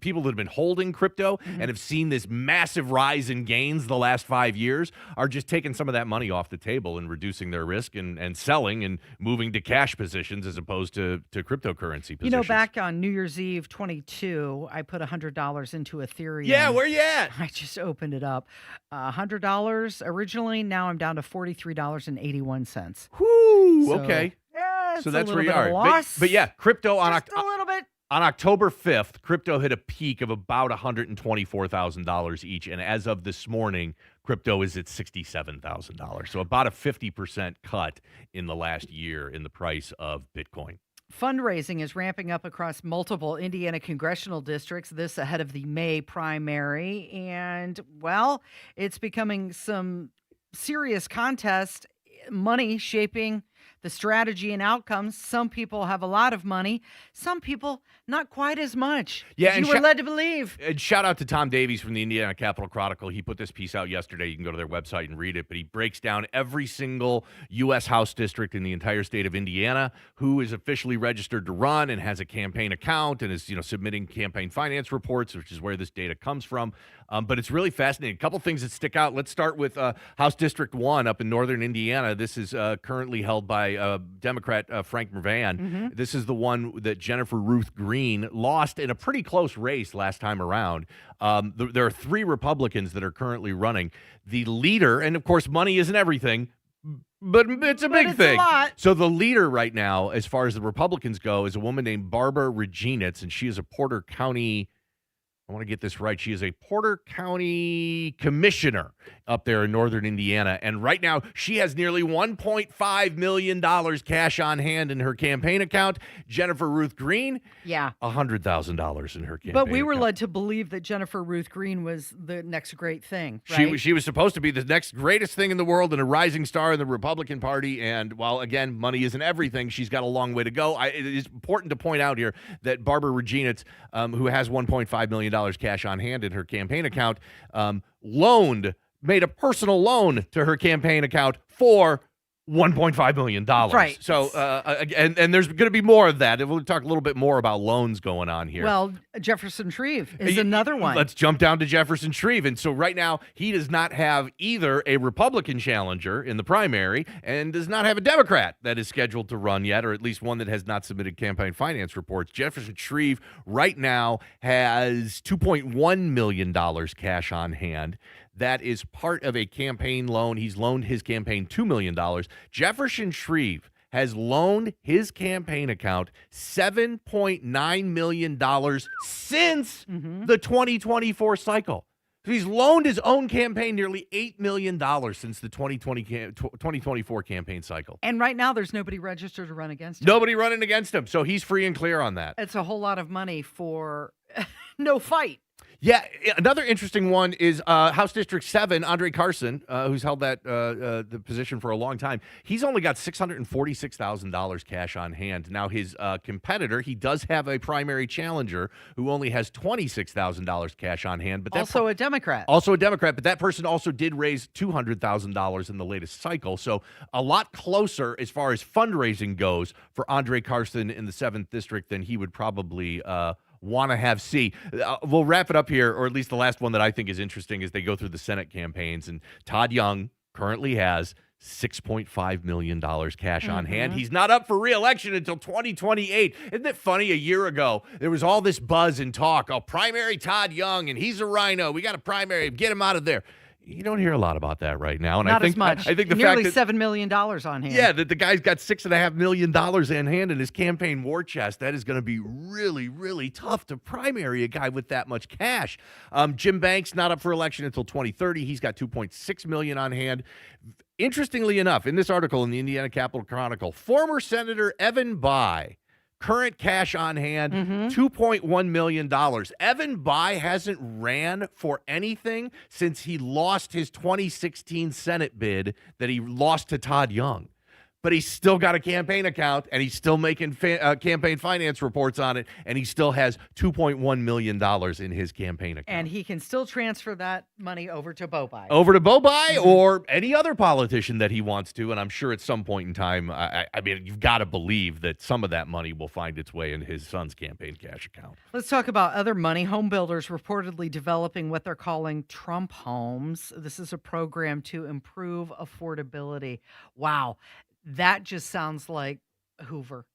people that have been holding crypto and have seen this massive rise in gains the last 5 years are just taking some of that money off the table and reducing their risk and selling and moving to cash positions as opposed to cryptocurrency positions. You know, back on New Year's Eve 22, I put $100 into Ethereum. Yeah, where you at? I just opened it up. $100 originally. Now I'm down to $43.81. Whoo, so, okay. Yeah, so that's a where you bit of are. a loss. But yeah, crypto on a little bit. On October 5th, crypto hit a peak of about $124,000 each, and as of this morning, crypto is at $67,000. So about a 50% cut in the last year in the price of Bitcoin. Fundraising is ramping up across multiple Indiana congressional districts, this ahead of the May primary. And, well, it's becoming some serious contest, money shaping the strategy and outcomes. Some people have a lot of money. Some people not quite as much. Yeah, you were led to believe. And shout out to Tom Davies from the Indiana Capital Chronicle. He put this piece out yesterday. You can go to their website and read it. But he breaks down every single U.S. House district in the entire state of Indiana who is officially registered to run and has a campaign account and is submitting campaign finance reports, which is where this data comes from. But it's really fascinating. A couple things that stick out. Let's start with House District 1 up in northern Indiana. This is currently held by Democrat Frank Mervan. This is the one that Jennifer Ruth Green lost in a pretty close race last time around. There are 3 Republicans that are currently running. The leader, and of course, money isn't everything, but it's a big thing. So the leader right now, as far as the Republicans go, is a woman named Barbara Reginitz, and she is a Porter County, I want to get this right. She is a Porter County commissioner up there in northern Indiana. And right now, she has nearly $1.5 million cash on hand in her campaign account. Jennifer Ruth Green, $100,000 in her campaign But we were account. led to believe that Jennifer Ruth Green was the next great thing, right? She was supposed to be the next greatest thing in the world and a rising star in the Republican Party. And while, again, money isn't everything, she's got a long way to go. It is important to point out here that Barbara Reginitz, who has $1.5 million cash on hand in her campaign account, made a personal loan to her campaign account for $1.5 million. Right. So, and there's going to be more of that. We'll talk a little bit more about loans going on here. Well, Jefferson Shreve is another one. Let's jump down to Jefferson Shreve. And so right now, he does not have either a Republican challenger in the primary and does not have a Democrat that is scheduled to run yet, or at least one that has not submitted campaign finance reports. Jefferson Shreve right now has $2.1 million cash on hand. That is part of a campaign loan. He's loaned his campaign $2 million. Jefferson Shreve has loaned his campaign account $7.9 million since the 2024 cycle. So he's loaned his own campaign nearly $8 million since the 2024 campaign cycle. And right now, there's nobody registered to run against him. Nobody running against him. So he's free and clear on that. It's a whole lot of money for no fight. Yeah, another interesting one is House District 7, Andre Carson, who's held that the position for a long time. He's only got $646,000 cash on hand. Now, his competitor, he does have a primary challenger who only has $26,000 cash on hand. But also a Democrat. Also a Democrat, but that person also did raise $200,000 in the latest cycle. So a lot closer as far as fundraising goes for Andre Carson in the 7th District than he would probably want to have see. We'll wrap it up here, or at least the last one that I think is interesting is they go through the Senate campaigns, and Todd Young currently has $6.5 million cash on hand. He's not up for re-election until 2028. Isn't it funny? A year ago, there was all this buzz and talk. Oh, primary Todd Young, and he's a rhino. We got a primary. Get him out of there. You don't hear a lot about that right now, and Not I think as much. I think the nearly fact that $7 million on hand. yeah, that the guy's got $6.5 million in hand in his campaign war chest. That is going to be really, really tough to primary a guy with that much cash. Jim Banks not up for election until 2030. He's got $2.6 million on hand. Interestingly enough, in this article in the Indiana Capital Chronicle, former Senator Evan Bayh, current cash on hand, $2.1 million. Evan Bayh hasn't ran for anything since he lost his 2016 Senate bid that he lost to Todd Young. But he's still got a campaign account, and he's still making campaign finance reports on it, and he still has $2.1 million in his campaign account. And he can still transfer that money over to Bayh. Over to Bayh or any other politician that he wants to, and I'm sure at some point in time, I mean, you've got to believe that some of that money will find its way in his son's campaign cash account. Let's talk about other money. Home builders reportedly developing what they're calling Trump homes. This is a program to improve affordability. Wow. That just sounds like Hoover.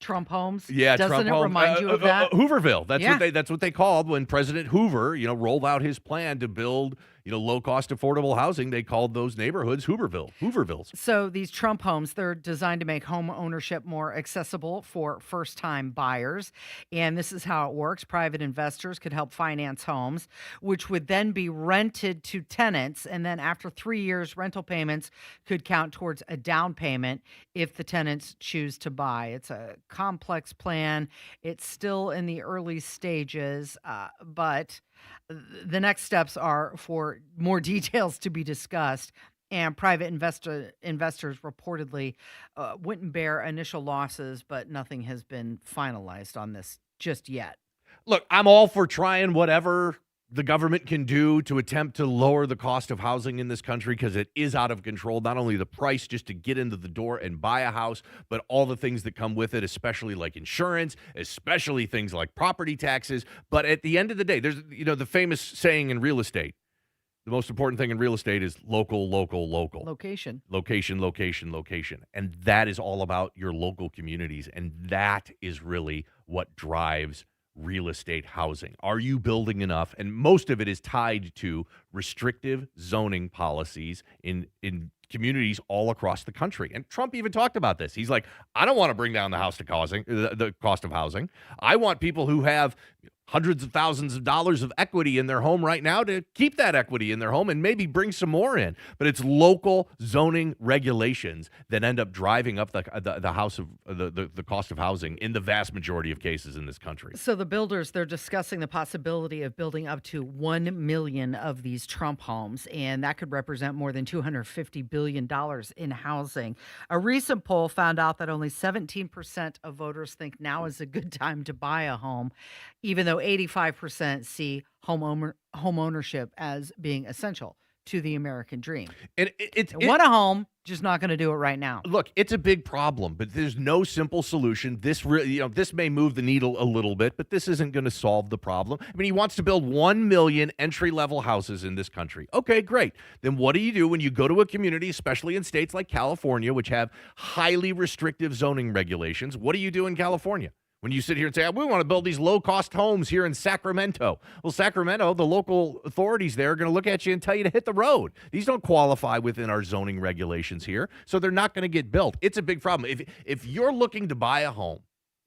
Trump homes. Yeah, doesn't Trump it home. remind you of that? Hooverville. Yeah. That's what they called when President Hoover, rolled out his plan to build, low cost affordable housing. They called those neighborhoods Hoovervilles. So these Trump homes, they're designed to make home ownership more accessible for first-time buyers. And this is how it works. Private investors could help finance homes, which would then be rented to tenants. And then after 3 years, rental payments could count towards a down payment if the tenants choose to buy. It's a complex plan. It's still in the early stages, but the next steps are for more details to be discussed, and private investors reportedly wouldn't bear initial losses, but nothing has been finalized on this just yet. Look, I'm all for trying whatever the government can do to attempt to lower the cost of housing in this country, because it is out of control. Not only the price just to get into the door and buy a house, but all the things that come with it, especially like insurance, especially things like property taxes. But at the end of the day, there's, the famous saying in real estate, the most important thing in real estate is local. Location. Location. And that is all about your local communities. And that is really what drives real estate housing. Are you building enough? And most of it is tied to restrictive zoning policies in communities all across the country. And Trump even talked about this. He's like, I don't want to bring down the cost of housing. I want people who have hundreds of thousands of dollars of equity in their home right now to keep that equity in their home and maybe bring some more in. But it's local zoning regulations that end up driving up the cost of housing in the vast majority of cases in this country. So the builders, they're discussing the possibility of building up to 1 million of these Trump homes, and that could represent more than $250 billion in housing. A recent poll found out that only 17% of voters think now is a good time to buy a home, even though 85% see home ownership as being essential to the American dream. And They want a home, just not going to do it right now. Look, it's a big problem, but there's no simple solution. This this may move the needle a little bit, but this isn't going to solve the problem. I mean, he wants to build 1 million entry-level houses in this country. Okay, great. Then what do you do when you go to a community, especially in states like California, which have highly restrictive zoning regulations? What do you do in California? When you sit here and say, we want to build these low-cost homes here in Sacramento. Well, Sacramento, the local authorities there are going to look at you and tell you to hit the road. These don't qualify within our zoning regulations here, so they're not going to get built. It's a big problem. If you're looking to buy a home,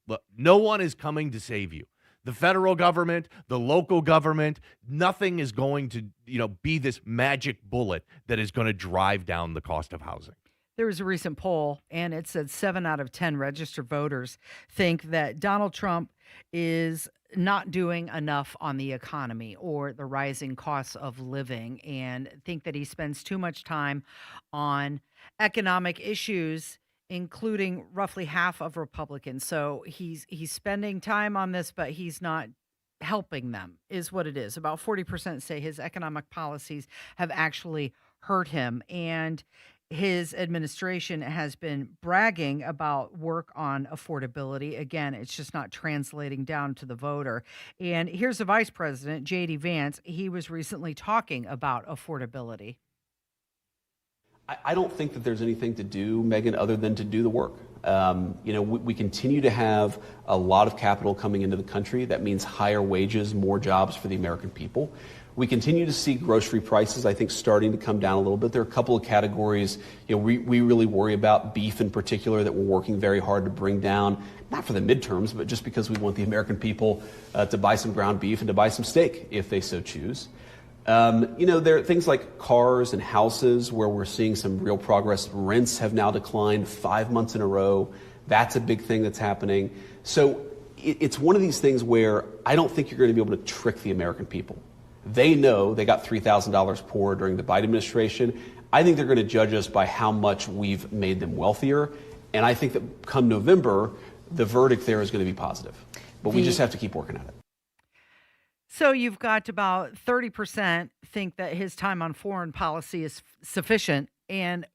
look, no one is coming to save you. The federal government, the local government, nothing is going to, be this magic bullet that is going to drive down the cost of housing. There was a recent poll, and it said 7 out of 10 registered voters think that Donald Trump is not doing enough on the economy or the rising costs of living, and think that he spends too much time on economic issues, including roughly half of Republicans. So he's spending time on this, but he's not helping them, is what it is. About 40% say his economic policies have actually hurt him, and his administration has been bragging about work on affordability. Again, it's just not translating down to the voter. And here's the vice president, J.D. Vance. He was recently talking about affordability. I don't think that there's anything to do, Megan, other than to do the work. We continue to have a lot of capital coming into the country. That means higher wages, more jobs for the American people. We continue to see grocery prices, I think, starting to come down a little bit. There are a couple of categories, we really worry about, beef in particular, that we're working very hard to bring down, not for the midterms, but just because we want the American people to buy some ground beef and to buy some steak if they so choose. There are things like cars and houses where we're seeing some real progress. Rents have now declined 5 months in a row. That's a big thing that's happening. So it's one of these things where I don't think you're going to be able to trick the American people. They know they got $3,000 poorer during the Biden administration. I think they're going to judge us by how much we've made them wealthier. And I think that come November, the verdict there is going to be positive. But we just have to keep working at it. So you've got about 30% think that his time on foreign policy is sufficient, and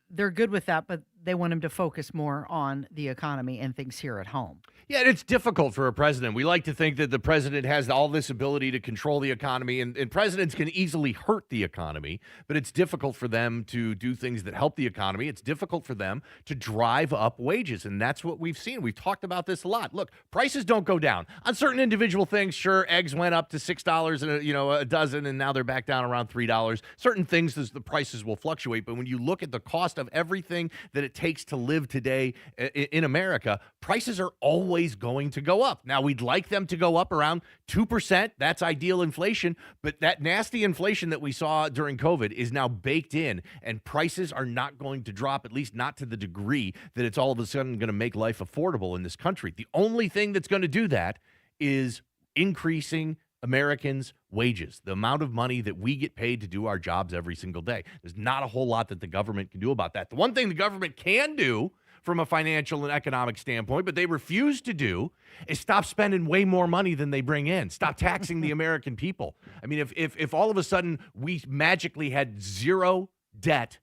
they're good with that, but they want him to focus more on the economy and things here at home. Yeah, it's difficult for a president. We like to think that the president has all this ability to control the economy, and presidents can easily hurt the economy, but it's difficult for them to do things that help the economy. It's difficult for them to drive up wages, and that's what we've seen. We've talked about this a lot. Look, prices don't go down. On certain individual things, sure, eggs went up to $6 a dozen, and now they're back down around $3. Certain things, the prices will fluctuate, but when you look at the cost of everything that it takes to live today in America, prices are always going to go up. Now, we'd like them to go up around 2%. That's ideal inflation, but that nasty inflation that we saw during COVID is now baked in, and prices are not going to drop, at least not to the degree that it's all of a sudden going to make life affordable in this country. The only thing that's going to do that is increasing Americans' wages, the amount of money that we get paid to do our jobs every single day. There's not a whole lot that the government can do about that. The one thing the government can do from a financial and economic standpoint, but they refuse to do, is stop spending way more money than they bring in. Stop taxing the American people. I mean, if all of a sudden we magically had zero debt,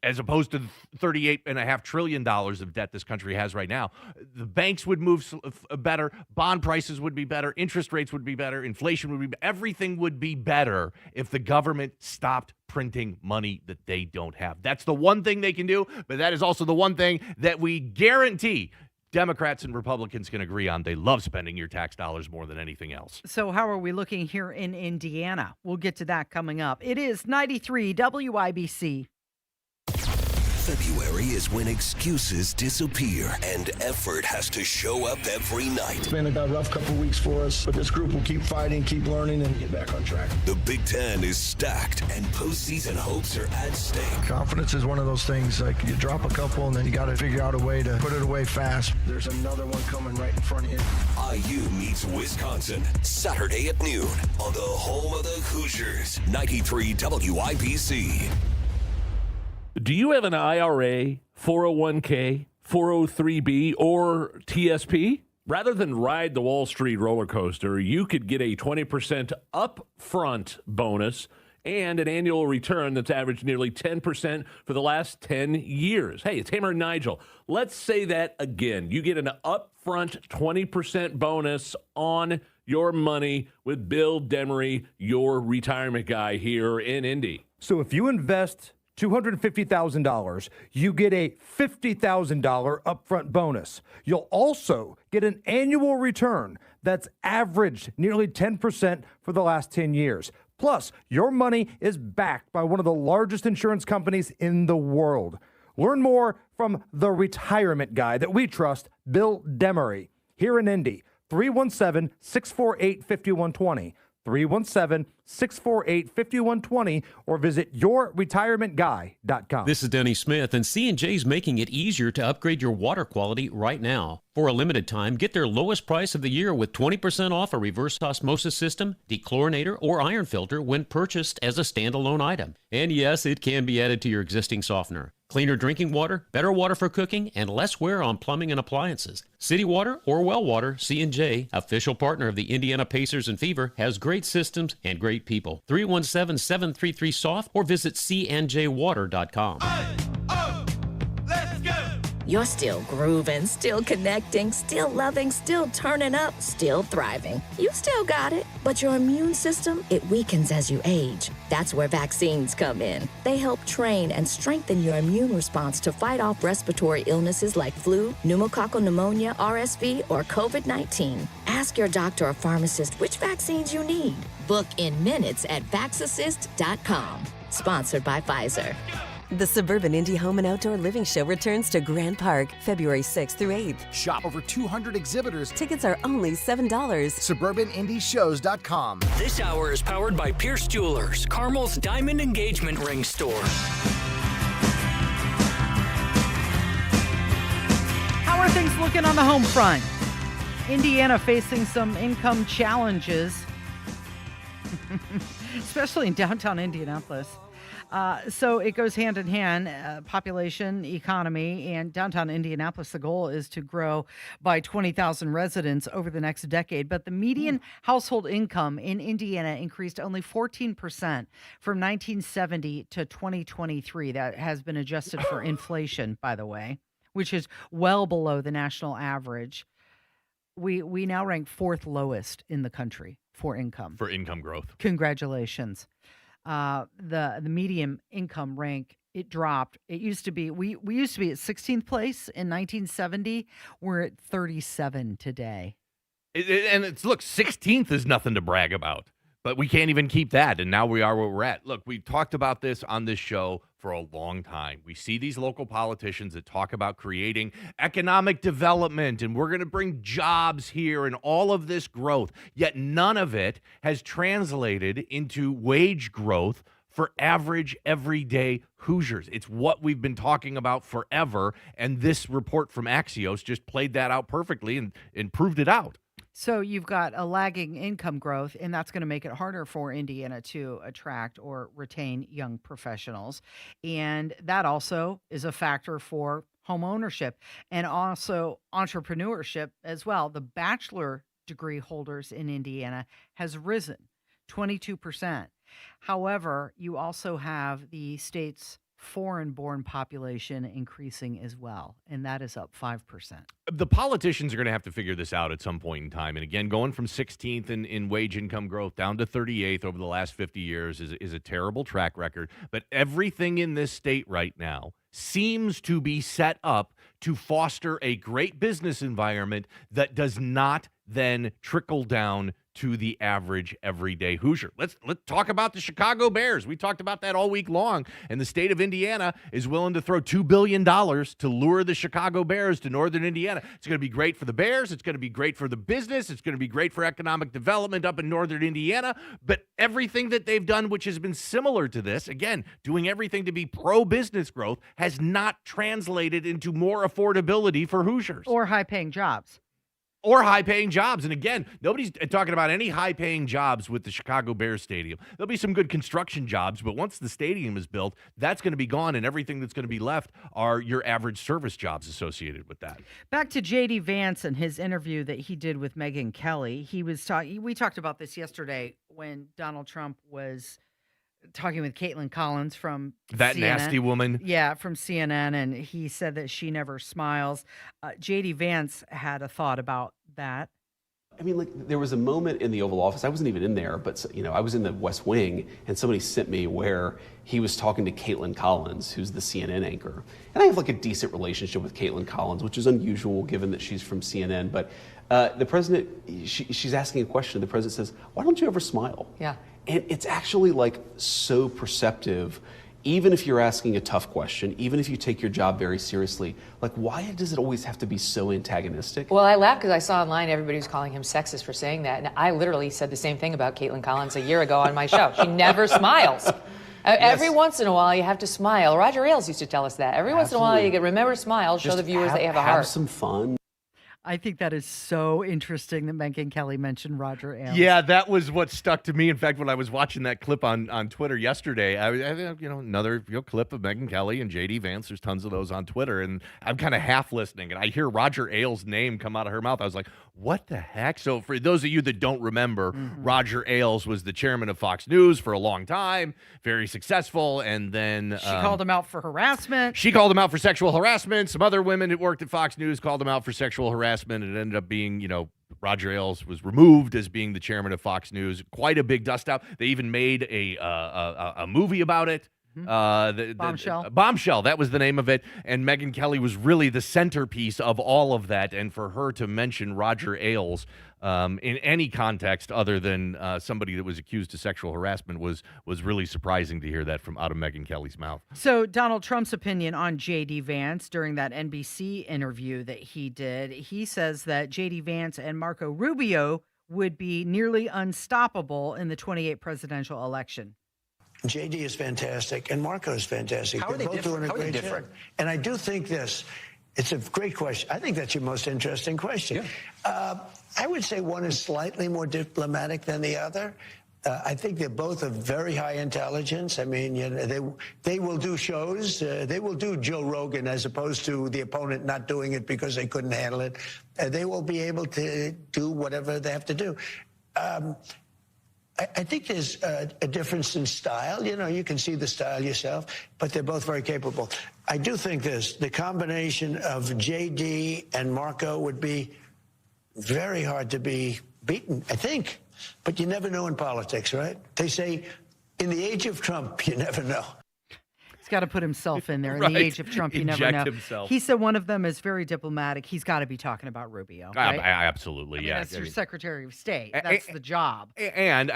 as opposed to the $38.5 trillion of debt this country has right now, the banks would move better, bond prices would be better, interest rates would be better, inflation would be better, everything would be better if the government stopped printing money that they don't have. That's the one thing they can do, but that is also the one thing that we guarantee Democrats and Republicans can agree on. They love spending your tax dollars more than anything else. So how are we looking here in Indiana? We'll get to that coming up. It is 93 WIBC. February is when excuses disappear and effort has to show up every night. It's been a rough couple weeks for us, but this group will keep fighting, keep learning, and get back on track. The Big Ten is stacked, and postseason hopes are at stake. Confidence is one of those things, like you drop a couple, and then you got to figure out a way to put it away fast. There's another one coming right in front of you. IU meets Wisconsin, Saturday at noon on the home of the Hoosiers, 93 WIBC. Do you have an IRA, 401k, 403b, or TSP? Rather than ride the Wall Street roller coaster, you could get a 20% upfront bonus and an annual return that's averaged nearly 10% for the last 10 years. Hey, it's Hammer and Nigel. Let's say that again. You get an upfront 20% bonus on your money with Bill Demery, your retirement guy here in Indy. So if you invest $250,000, you get a $50,000 upfront bonus. You'll also get an annual return that's averaged nearly 10% for the last 10 years. Plus, your money is backed by one of the largest insurance companies in the world. Learn more from the retirement guy that we trust, Bill Demery, here in Indy. 317-648-5120. 317-648-5120 or visit yourretirementguy.com. This is Denny Smith, and C&J's making it easier to upgrade your water quality right now. For a limited time, get their lowest price of the year with 20% off a reverse osmosis system, dechlorinator, or iron filter when purchased as a standalone item. And yes, it can be added to your existing softener. Cleaner drinking water, better water for cooking, and less wear on plumbing and appliances. City Water or Well Water, C&J, official partner of the Indiana Pacers and Fever, has great systems and great people. 317-733-SOFT or visit cnjwater.com. You're still grooving, still connecting, still loving, still turning up, still thriving. You still got it, but your immune system, it weakens as you age. That's where vaccines come in. They help train and strengthen your immune response to fight off respiratory illnesses like flu, pneumococcal pneumonia, RSV, or COVID-19. Ask your doctor or pharmacist which vaccines you need. Book in minutes at vaxassist.com. Sponsored by Pfizer. The Suburban Indy Home and Outdoor Living Show returns to Grand Park February 6th through 8th. Shop over 200 exhibitors. Tickets are only $7. SuburbanIndyShows.com. This hour is powered by Pierce Jewelers, Carmel's diamond engagement ring store. How are things looking on the home front? Indiana facing some income challenges, especially in downtown Indianapolis. So it goes hand in hand, population, economy, and downtown Indianapolis. The goal is to grow by 20,000 residents over the next decade. But the median household income in Indiana increased only 14% from 1970 to 2023. That has been adjusted for inflation, by the way, which is well below the national average. We now rank fourth lowest in the country for income. For income growth. Congratulations. The median income rank, it dropped. It used to be, we used to be at 16th place in 1970. We're at 37 today. Look, 16th is nothing to brag about, but we can't even keep that. And now we are where we're at. Look, we talked about this on this show for a long time. We see these local politicians that talk about creating economic development and we're going to bring jobs here and all of this growth, yet none of it has translated into wage growth for average, everyday Hoosiers. It's what we've been talking about forever, and this report from Axios just played that out perfectly and proved it out. So you've got a lagging income growth, and that's going to make it harder for Indiana to attract or retain young professionals. And that also is a factor for home ownership and also entrepreneurship as well. The bachelor degree holders in Indiana has risen 22%. However, you also have the state's foreign-born population increasing as well, and that is up 5%. The politicians are going to have to figure this out at some point in time. And again, going from 16th in wage income growth down to 38th over the last 50 years is a terrible track record. But everything in this state right now seems to be set up to foster a great business environment that does not then trickle down to the average everyday Hoosier. Let's talk about the Chicago Bears. We talked about that all week long, and the state of Indiana is willing to throw $2 billion to lure the Chicago Bears to northern Indiana. It's going to be great for the Bears. It's going to be great for the business. It's going to be great for economic development up in northern Indiana. But everything that they've done, which has been similar to this, again, doing everything to be pro-business growth, has not translated into more affordability for Hoosiers. Or high-paying jobs. Or high-paying jobs. And again, nobody's talking about any high-paying jobs with the Chicago Bears stadium. There'll be some good construction jobs, but once the stadium is built, that's going to be gone, and everything that's going to be left are your average service jobs associated with that. Back to J.D. Vance and his interview that he did with Megyn Kelly. He was talking. We talked about this yesterday when Donald Trump was talking with Caitlin Collins from that CNN. Nasty woman. Yeah, from CNN, and he said that she never smiles. J.D. Vance had a thought about that. I mean, like, there was a moment in the Oval Office, I wasn't even in there, but, I was in the West Wing, and somebody sent me where he was talking to Caitlin Collins, who's the CNN anchor. And I have, like, a decent relationship with Caitlin Collins, which is unusual given that she's from CNN. But the president, she's asking a question. The president says, "Why don't you ever smile?" Yeah. And it's actually, like, so perceptive. Even if you're asking a tough question, even if you take your job very seriously, like, why does it always have to be so antagonistic? Well, I laughed because I saw online everybody was calling him sexist for saying that. And I literally said the same thing about Caitlin Collins a year ago on my show. She never smiles. Every once in a while, you have to smile. Roger Ailes used to tell us that. Every once in a while, you can remember to smile, show the viewers that you have a heart. Have some fun. I think that is so interesting that Megyn Kelly mentioned Roger Ailes. Yeah, that was what stuck to me. In fact, when I was watching that clip on Twitter yesterday, another clip of Megyn Kelly and J.D. Vance. There's tons of those on Twitter, and I'm kind of half listening, and I hear Roger Ailes' name come out of her mouth. I was like, what the heck? So for those of you that don't remember, Roger Ailes was the chairman of Fox News for a long time, very successful, and then she called him out for harassment. She called him out for sexual harassment. Some other women that worked at Fox News called him out for sexual harassment. It ended up being, Roger Ailes was removed as being the chairman of Fox News. Quite a big dust out. They even made a movie about it. Bombshell. Bombshell, that was the name of it. And Megyn Kelly was really the centerpiece of all of that. And for her to mention Roger Ailes in any context other than somebody that was accused of sexual harassment was really surprising to hear that from out of Megyn Kelly's mouth. So Donald Trump's opinion on J.D. Vance during that NBC interview that he did, he says that J.D. Vance and Marco Rubio would be nearly unstoppable in the 2028 presidential election. JD is fantastic, and Marco is fantastic. They're both doing a great job. And I do think this. It's a great question. I think that's your most interesting question. Yeah. I would say one is slightly more diplomatic than the other. I think they're both of very high intelligence. I mean, they will do shows. They will do Joe Rogan as opposed to the opponent not doing it because they couldn't handle it. They will be able to do whatever they have to do. I think there's a difference in style. You can see the style yourself, but they're both very capable. I do think the combination of J.D. and Marco would be very hard to be beaten, I think. But you never know in politics, right? They say, in the age of Trump, you never know. He's got to put himself in there. In Right. the age of Trump, you never know. Himself. He said one of them is very diplomatic. He's got to be talking about Rubio. Right? Absolutely, yeah. That's your Secretary of State. That's the job. And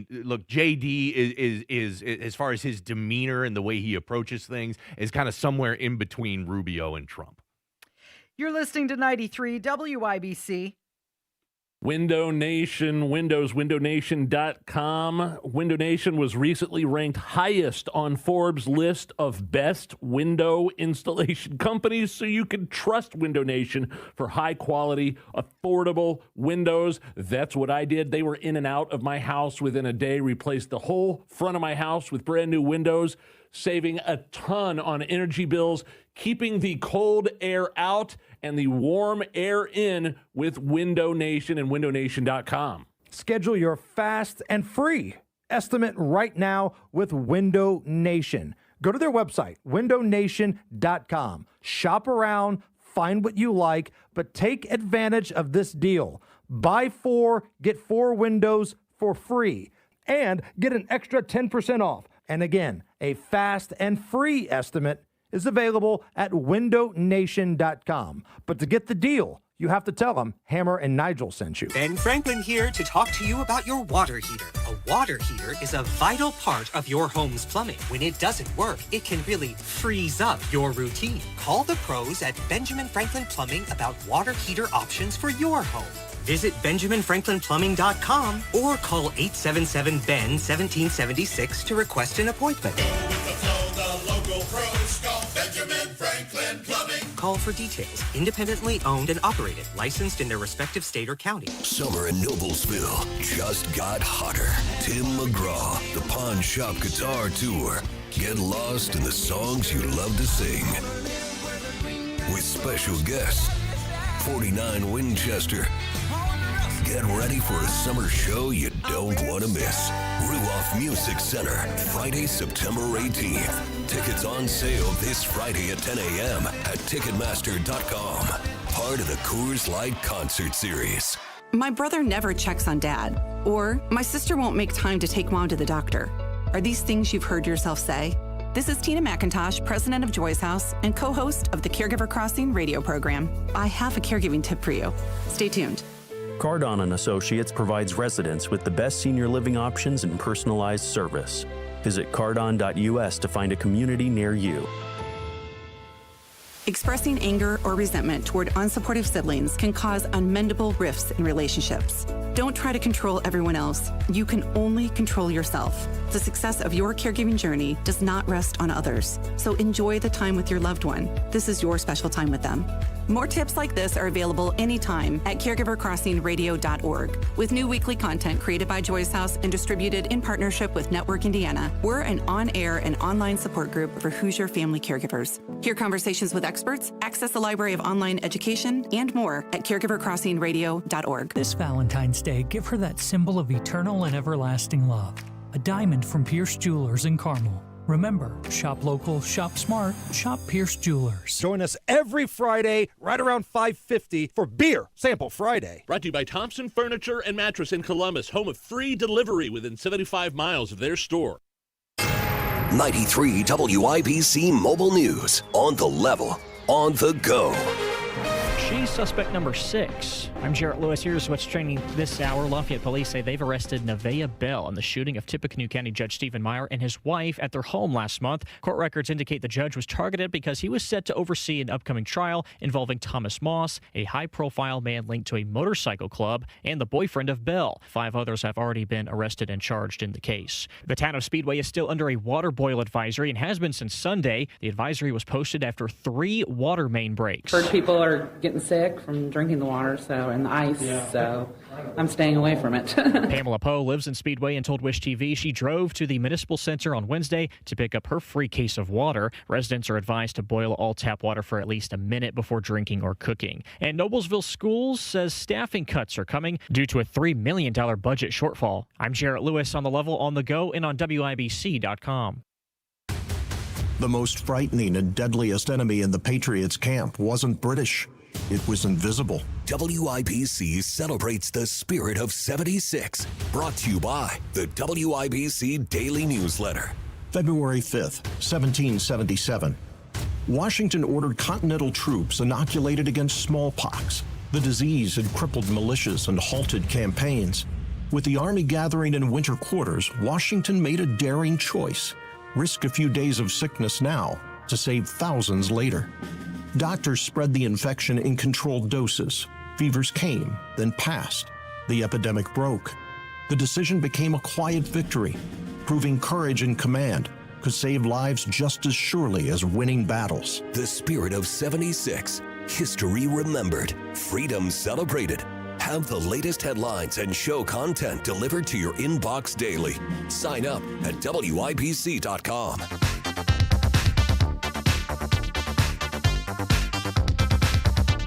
look, JD is as far as his demeanor and the way he approaches things is kind of somewhere in between Rubio and Trump. You're listening to 93 WIBC. Window Nation, Windows, WindowNation.com. Window Nation was recently ranked highest on Forbes' list of best window installation companies, so you can trust Window Nation for high-quality, affordable windows. That's what I did. They were in and out of my house within a day, replaced the whole front of my house with brand new windows, saving a ton on energy bills, keeping the cold air out and the warm air in with Window Nation and WindowNation.com. Schedule your fast and free estimate right now with Window Nation. Go to their website, WindowNation.com. Shop around, find what you like, but take advantage of this deal. Buy 4, get 4 windows for free, and get an extra 10% off. And again, a fast and free estimate is available at WindowNation.com. But to get the deal, you have to tell them Hammer and Nigel sent you. Ben Franklin here to talk to you about your water heater. A water heater is a vital part of your home's plumbing. When it doesn't work, it can really freeze up your routine. Call the pros at Benjamin Franklin Plumbing about water heater options for your home. Visit BenjaminFranklinPlumbing.com or call 877-BEN-1776 to request an appointment. The local pros call Benjamin Franklin Plumbing. Call for details. Independently owned and operated. Licensed in their respective state or county. Summer in Noblesville just got hotter. Tim McGraw, the Pawn Shop Guitar Tour. Get lost in the songs you love to sing. With special guests, 49 Winchester. Get ready for a summer show you don't want to miss. Ruoff Music Center, Friday, September 18th. Tickets on sale this Friday at 10 a.m. at Ticketmaster.com. Part of the Coors Light Concert Series. My brother never checks on dad. Or my sister won't make time to take mom to the doctor. Are these things you've heard yourself say? This is Tina McIntosh, president of Joy's House and co-host of the Caregiver Crossing radio program. I have a caregiving tip for you. Stay tuned. Cardon & Associates provides residents with the best senior living options and personalized service. Visit cardon.us to find a community near you. Expressing anger or resentment toward unsupportive siblings can cause unmendable rifts in relationships. Don't try to control everyone else. You can only control yourself. The success of your caregiving journey does not rest on others. So enjoy the time with your loved one. This is your special time with them. More tips like this are available anytime at caregivercrossingradio.org. With new weekly content created by Joy's House and distributed in partnership with Network Indiana, we're an on-air and online support group for Hoosier family caregivers. Hear conversations with experts, access the library of online education, and more at caregivercrossingradio.org. This Valentine's Day, give her that symbol of eternal and everlasting love. A diamond from Pierce Jewelers in Carmel. Remember, shop local, shop smart, shop Pierce Jewelers. Join us every Friday right around 5:50 for Beer Sample Friday. Brought to you by Thompson Furniture and Mattress in Columbus, home of free delivery within 75 miles of their store. 93 WIBC Mobile News. On the level, on the go. She's suspect number 6. I'm Jarrett Lewis. Here's what's trending this hour. Lafayette police say they've arrested Nevaeh Bell in the shooting of Tippecanoe County Judge Stephen Meyer and his wife at their home last month. Court records indicate the judge was targeted because he was set to oversee an upcoming trial involving Thomas Moss, a high-profile man linked to a motorcycle club, and the boyfriend of Bell. 5 others have already been arrested and charged in the case. The town of Speedway is still under a water boil advisory and has been since Sunday. The advisory was posted after 3 water main breaks. Heard people are getting sick from drinking the water, and the ice, so I'm staying away from it. Pamela Poe lives in Speedway and told Wish TV she drove to the municipal center on Wednesday to pick up her free case of water. Residents are advised to boil all tap water for at least a minute before drinking or cooking. And Noblesville Schools says staffing cuts are coming due to a $3 million budget shortfall. I'm Jarrett Lewis on the level, on the go, and on WIBC.com. The most frightening and deadliest enemy in the Patriots camp wasn't British. It was invisible. WIBC celebrates the spirit of 76. Brought to you by the WIBC Daily Newsletter. February 5th, 1777. Washington ordered Continental troops inoculated against smallpox. The disease had crippled militias and halted campaigns. With the army gathering in winter quarters, Washington made a daring choice. Risk a few days of sickness now to save thousands later. Doctors spread the infection in controlled doses. Fevers came, then passed. The epidemic broke. The decision became a quiet victory, proving courage and command could save lives just as surely as winning battles. The spirit of 76. History remembered. Freedom celebrated. Have the latest headlines and show content delivered to your inbox daily. Sign up at WIBC.com.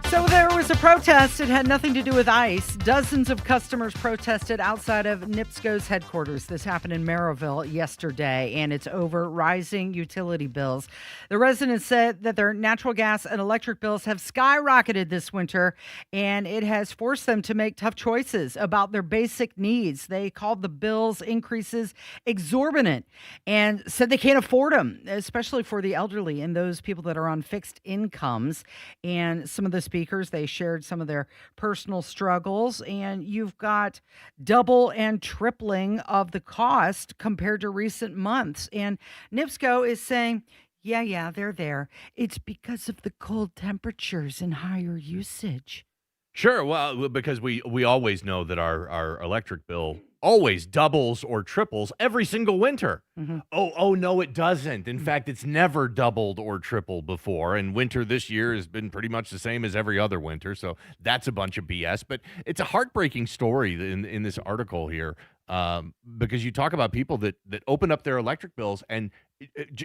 So there was a protest. It had nothing to do with ICE. Dozens of customers protested outside of NIPSCO's headquarters. This happened in Merrillville yesterday, and it's over rising utility bills. The residents said that their natural gas and electric bills have skyrocketed this winter, and it has forced them to make tough choices about their basic needs. They called the bills increases exorbitant and said they can't afford them, especially for the elderly and those people that are on fixed incomes. And some of the speakers, they shared some of their personal struggles, and you've got double and tripling of the cost compared to recent months. And NIPSCO is saying, yeah, they're there. It's because of the cold temperatures and higher usage. Sure. Well, because we always know that our electric bill always doubles or triples every single winter. Oh, no, it doesn't. In fact, it's never doubled or tripled before. And winter this year has been pretty much the same as every other winter. So that's a bunch of BS. But it's a heartbreaking story in this article here, because you talk about people that open up their electric bills and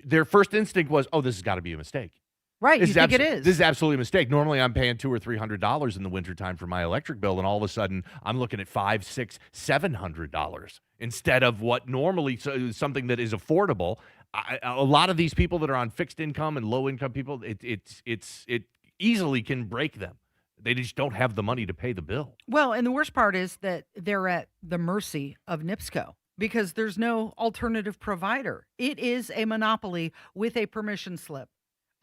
their first instinct was, oh, this has got to be a mistake. Right, you think it is. This is absolutely a mistake. Normally, I'm paying $200 or $300 in the wintertime for my electric bill, and all of a sudden, I'm looking at $500, $600, $700 instead of what normally something that is affordable. A lot of these people that are on fixed income and low income people, it easily can break them. They just don't have the money to pay the bill. Well, and the worst part is that they're at the mercy of NIPSCO because there's no alternative provider. It is a monopoly with a permission slip.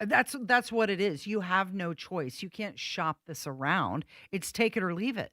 That's what it is. You have no choice. You can't shop this around. It's take it or leave it.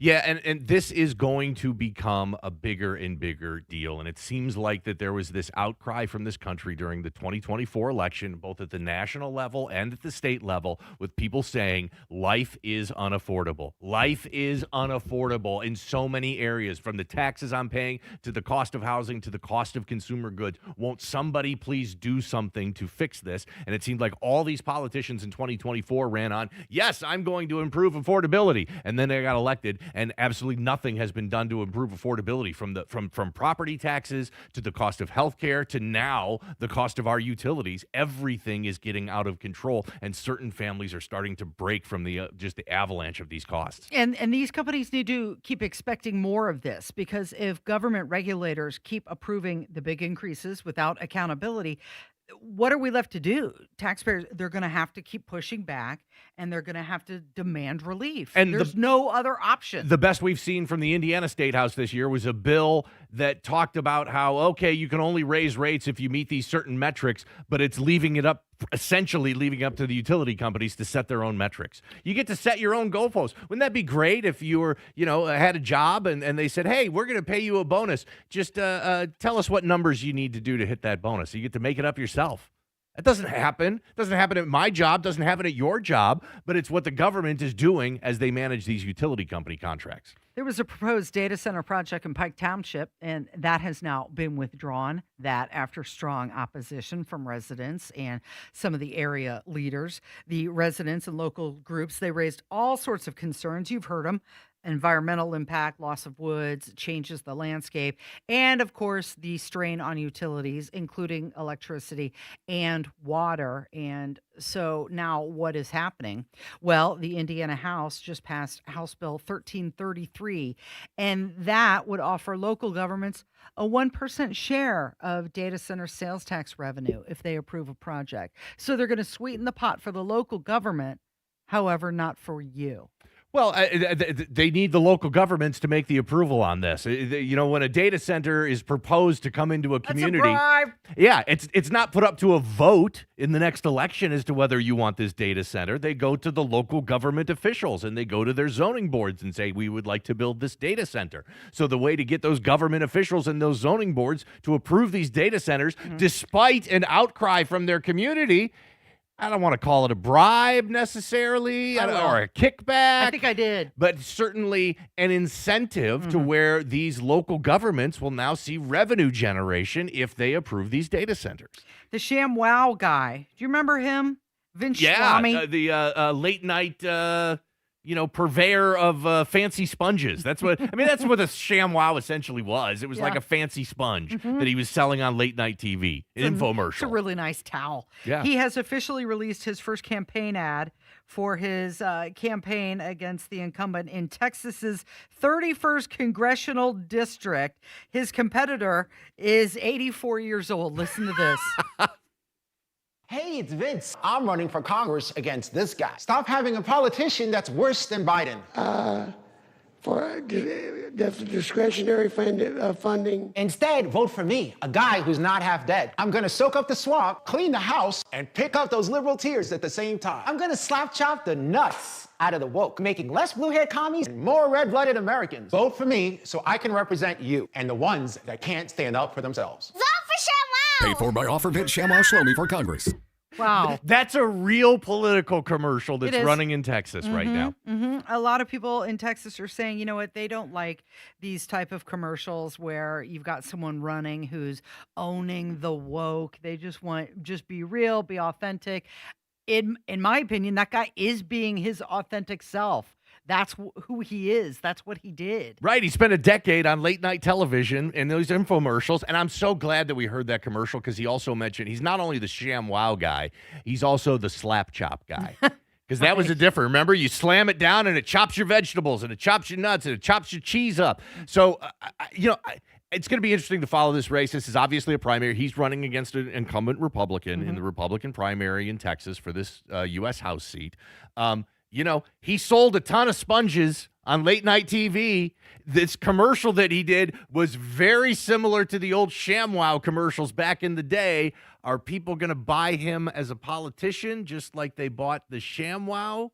Yeah, and this is going to become a bigger and bigger deal. And it seems like that there was this outcry from this country during the 2024 election, both at the national level and at the state level, with people saying life is unaffordable. Life is unaffordable in so many areas, from the taxes I'm paying to the cost of housing to the cost of consumer goods. Won't somebody please do something to fix this? And it seemed like all these politicians in 2024 ran on, yes, I'm going to improve affordability. And then they got elected. And absolutely nothing has been done to improve affordability, from property taxes to the cost of healthcare to now the cost of our utilities. Everything is getting out of control, and certain families are starting to break from the just the avalanche of these costs. And these companies need to keep expecting more of this, because if government regulators keep approving the big increases without accountability, what are we left to do? Taxpayers, they're going to have to keep pushing back, and they're going to have to demand relief. And there's no other option. The best we've seen from the Indiana State House this year was a bill that talked about how, okay, you can only raise rates if you meet these certain metrics, but it's essentially leaving up to the utility companies to set their own metrics. You get to set your own goalposts. Wouldn't that be great if you were, had a job and they said, hey, we're going to pay you a bonus. Just tell us what numbers you need to do to hit that bonus. So you get to make it up yourself. That doesn't happen. It doesn't happen at my job, doesn't happen at your job, but it's what the government is doing as they manage these utility company contracts. There was a proposed data center project in Pike Township, and that has now been withdrawn. That after strong opposition from residents and some of the area leaders. The residents and local groups, they raised all sorts of concerns. You've heard them. Environmental impact, loss of woods, changes the landscape, and of course the strain on utilities, including electricity and water. And so now what is happening? Well, the Indiana House just passed House Bill 1333, and that would offer local governments a 1% share of data center sales tax revenue if they approve a project. So they're going to sweeten the pot for the local government, however, not for you. Well, they need the local governments to make the approval on this. When a data center is proposed to come into a community, that's a bribe. Yeah, it's not put up to a vote in the next election as to whether you want this data center. They go to the local government officials and they go to their zoning boards and say, we would like to build this data center. So the way to get those government officials and those zoning boards to approve these data centers, despite an outcry from their community, I don't want to call it a bribe necessarily or a kickback. I think I did. But certainly an incentive to where these local governments will now see revenue generation if they approve these data centers. The ShamWow guy. Do you remember him? Vince Schwami? The late night purveyor of fancy sponges. That's what a ShamWow essentially was. It was like a fancy sponge that he was selling on late night TV, an infomercial. It's a really nice towel. Yeah. He has officially released his first campaign ad for his campaign against the incumbent in Texas's 31st Congressional District. His competitor is 84 years old. Listen to this. Hey, it's Vince. I'm running for Congress against this guy. Stop having a politician that's worse than Biden. That's discretionary funding. Instead, vote for me, a guy who's not half dead. I'm gonna soak up the swamp, clean the house, and pick up those liberal tears at the same time. I'm gonna slap chop the nuts out of the woke, making less blue-haired commies and more red-blooded Americans. Vote for me so I can represent you and the ones that can't stand up for themselves. Vote for ShamWow! Paid for by OfferVid ShamWow Shlomi for Congress. Wow. That's a real political commercial that's It is. running in Texas right now. A lot of people in Texas are saying, you know what, they don't like these type of commercials where you've got someone running who's owning the woke. They just want, just be real, be authentic. In my opinion, that guy is being his authentic self. That's who he is. That's what he did. Right. He spent a decade on late night television and those infomercials. And I'm so glad that we heard that commercial because he also mentioned he's not only the ShamWow guy, he's also the slap chop guy. Because that was a different. Remember, you slam it down and it chops your vegetables and it chops your nuts and it chops your cheese up. So, it's going to be interesting to follow this race. This is obviously a primary. He's running against an incumbent Republican in the Republican primary in Texas for this U.S. House seat. He sold a ton of sponges on late night TV. This commercial that he did was very similar to the old ShamWow commercials back in the day. Are people going to buy him as a politician just like they bought the ShamWow?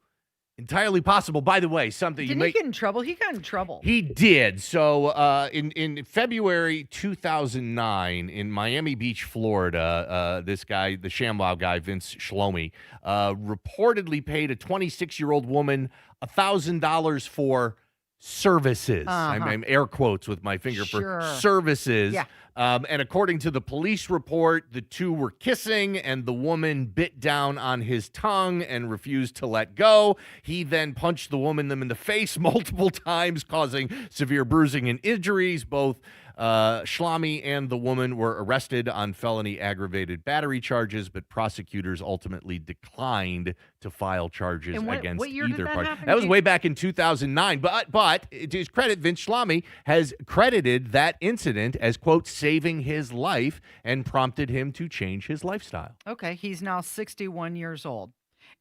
Entirely possible. By the way, something Didn't he get in trouble? He got in trouble. He did. So in February 2009 in Miami Beach, Florida, this guy, the ShamWow guy, Vince Shlomi, reportedly paid a 26-year-old woman $1,000 for services. I'm air quotes with my finger for services. Yeah. And according to the police report, the two were kissing and the woman bit down on his tongue and refused to let go. He then punched the woman in the face multiple times, causing severe bruising and injuries. Both Shlomi and the woman were arrested on felony aggravated battery charges, but prosecutors ultimately declined to file charges against what year did either that party. happen? That was way back in 2009. But to his credit, Vince Shlomi has credited that incident as, quote, saving his life and prompted him to change his lifestyle. Okay, he's now 61 years old.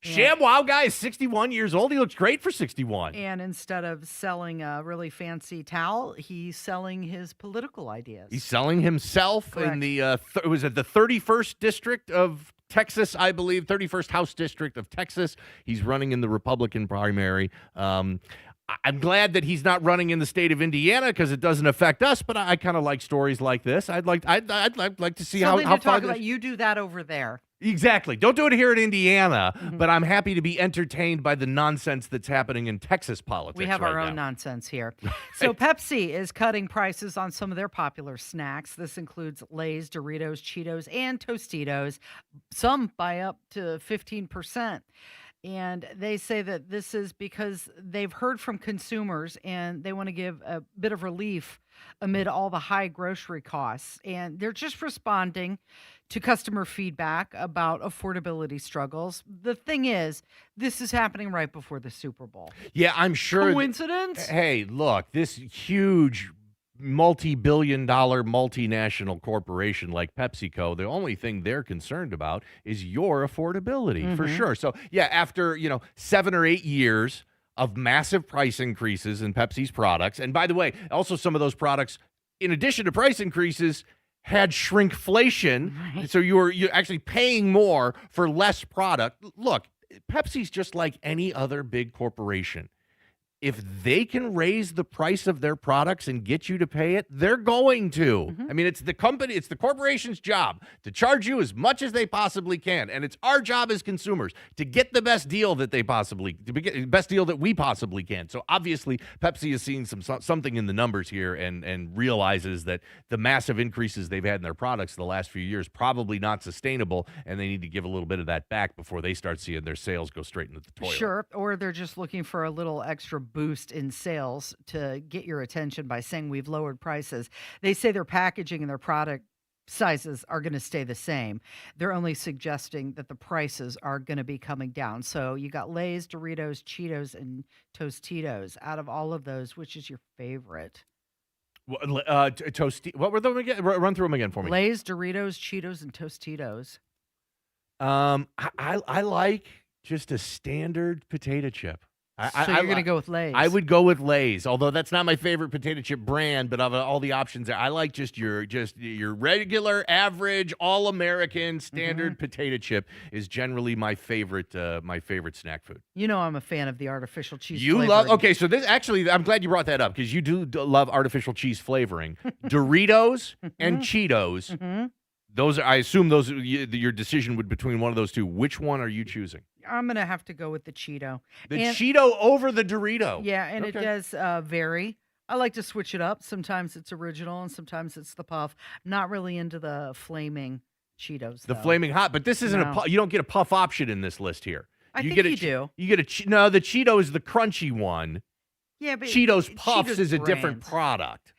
ShamWow guy is 61 years old. He looks great for 61. And instead of selling a really fancy towel, he's selling his political ideas. He's selling himself in the, was it the 31st district of Texas, I believe, 31st House District of Texas. He's running in the Republican primary. I'm glad that he's not running in the state of Indiana because it doesn't affect us, but I kind of like stories like this. I'd like to see Something how to far talk about. You do that over there. Exactly. Don't do it here in Indiana, but I'm happy to be entertained by the nonsense that's happening in Texas politics. We have our own nonsense here. So Pepsi is cutting prices on some of their popular snacks. This includes Lay's, Doritos, Cheetos, and Tostitos, some by up to 15%. And they say that this is because they've heard from consumers and they want to give a bit of relief amid all the high grocery costs. And they're just responding to customer feedback about affordability struggles. The thing is, this is happening right before the Super Bowl. Yeah, I'm sure. Coincidence? Hey, look, this huge multi-billion-dollar multinational corporation like PepsiCo, the only thing they're concerned about is your affordability, for sure. So, yeah, after, 7 or 8 years of massive price increases in Pepsi's products, and by the way, also some of those products, in addition to price increases, had shrinkflation, so you're actually paying more for less product. Look, Pepsi's just like any other big corporation. If they can raise the price of their products and get you to pay it, they're going to. I mean, it's the corporation's job to charge you as much as they possibly can. And it's our job as consumers to get the best deal that best deal that we possibly can. So obviously, Pepsi is seeing something in the numbers here and realizes that the massive increases they've had in their products the last few years probably not sustainable, and they need to give a little bit of that back before they start seeing their sales go straight into the toilet. Sure, or they're just looking for a little extra boost in sales to get your attention by saying we've lowered prices. They say their packaging and their product sizes are going to stay the same. They're only suggesting that the prices are going to be coming down. So you got Lay's, Doritos, Cheetos, and Tostitos. Out of all of those, which is your favorite? What were them again? Run through them again for me. Lay's, Doritos, Cheetos, and Tostitos. I like just a standard potato chip. So you're going to go with Lay's. I would go with Lay's, although that's not my favorite potato chip brand. But of all the options there, I like just your regular, average, all-American standard potato chip is generally my favorite snack food. You know I'm a fan of the artificial cheese. You flavoring. love okay. So this actually, I'm glad you brought that up because you do love artificial cheese flavoring. Doritos and Cheetos. I assume your decision would between one of those two. Which one are you choosing? I'm going to have to go with the Cheeto. Cheeto over the Dorito. Yeah, and it does vary. I like to switch it up. Sometimes it's original and sometimes it's the puff. Not really into the flaming Cheetos, The though. flaming hot, but this isn't you don't get a puff option in this list here. I think get you do. You get no, the Cheeto is the crunchy one. Yeah, but Cheetos Puffs Cheetos is a different brand. product.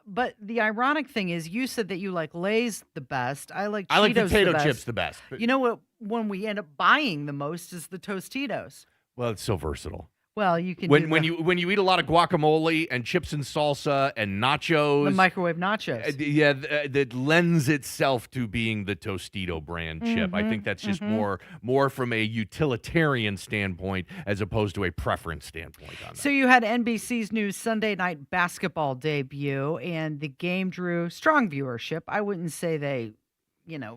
But the ironic thing is, you said that you like Lay's the best. I like Cheetos I like potato the best. chips the best. But, You know what? When we end up buying the most is the Tostitos. well, it's so versatile. Well, you can When you eat a lot of guacamole and chips and salsa and nachos, the microwave nachos. that lends itself to being the Tostito brand chip. I think that's just more from a utilitarian standpoint as opposed to a preference standpoint on that. So you had NBC's new Sunday night basketball debut, and the game drew strong viewership. I wouldn't say they,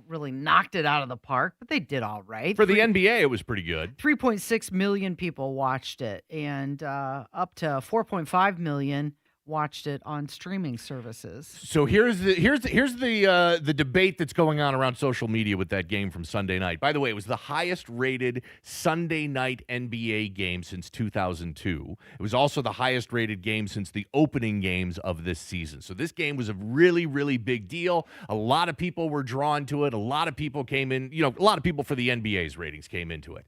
really knocked it out of the park, but they did all right. For the NBA, it was pretty good. 3.6 million people watched it, and up to 4.5 million watched it on streaming services. So here's the debate that's going on around social media with that game from Sunday night. By the way, it was the highest rated Sunday night NBA game since 2002. It was also the highest rated game since the opening games of this season. So this game was a really, really big deal. A lot of people were drawn to it. A lot of people came in, a lot of people for the NBA's ratings came into it.